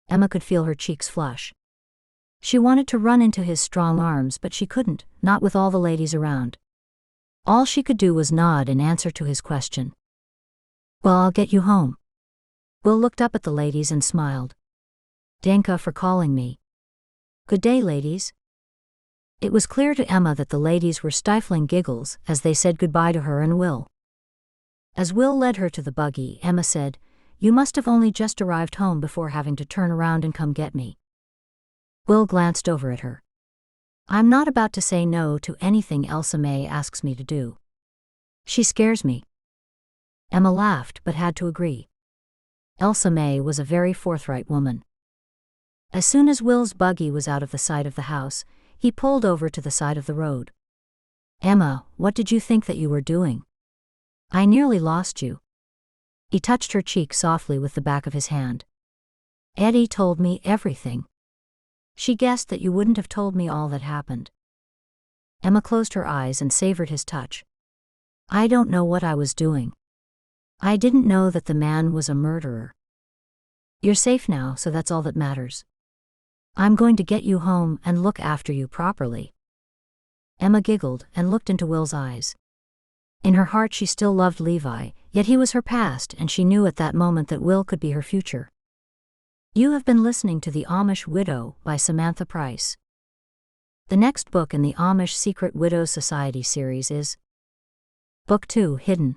Emma could feel her cheeks flush. She wanted to run into his strong arms, but she couldn't, not with all the ladies around. All she could do was nod in answer to his question. Well, I'll get you home. Will looked up at the ladies and smiled. Danka for calling me. Good day, ladies. It was clear to Emma that the ladies were stifling giggles as they said goodbye to her and Will. As Will led her to the buggy, Emma said, You must have only just arrived home before having to turn around and come get me. Will glanced over at her. I'm not about to say no to anything Elsa May asks me to do. She scares me. Emma laughed but had to agree. Elsa May was a very forthright woman. As soon as Will's buggy was out of the sight of the house, he pulled over to the side of the road. Emma, what did you think that you were doing? I nearly lost you. He touched her cheek softly with the back of his hand. Eddie told me everything. She guessed that you wouldn't have told me all that happened. Emma closed her eyes and savored his touch. I don't know what I was doing. I didn't know that the man was a murderer. You're safe now, so that's all that matters. I'm going to get you home and look after you properly. Emma giggled and looked into Will's eyes. In her heart she still loved Levi, yet he was her past, and she knew at that moment that Will could be her future. You have been listening to The Amish Widow by Samantha Price. The next book in the Amish Secret Widows Society series is Book 2, Hidden.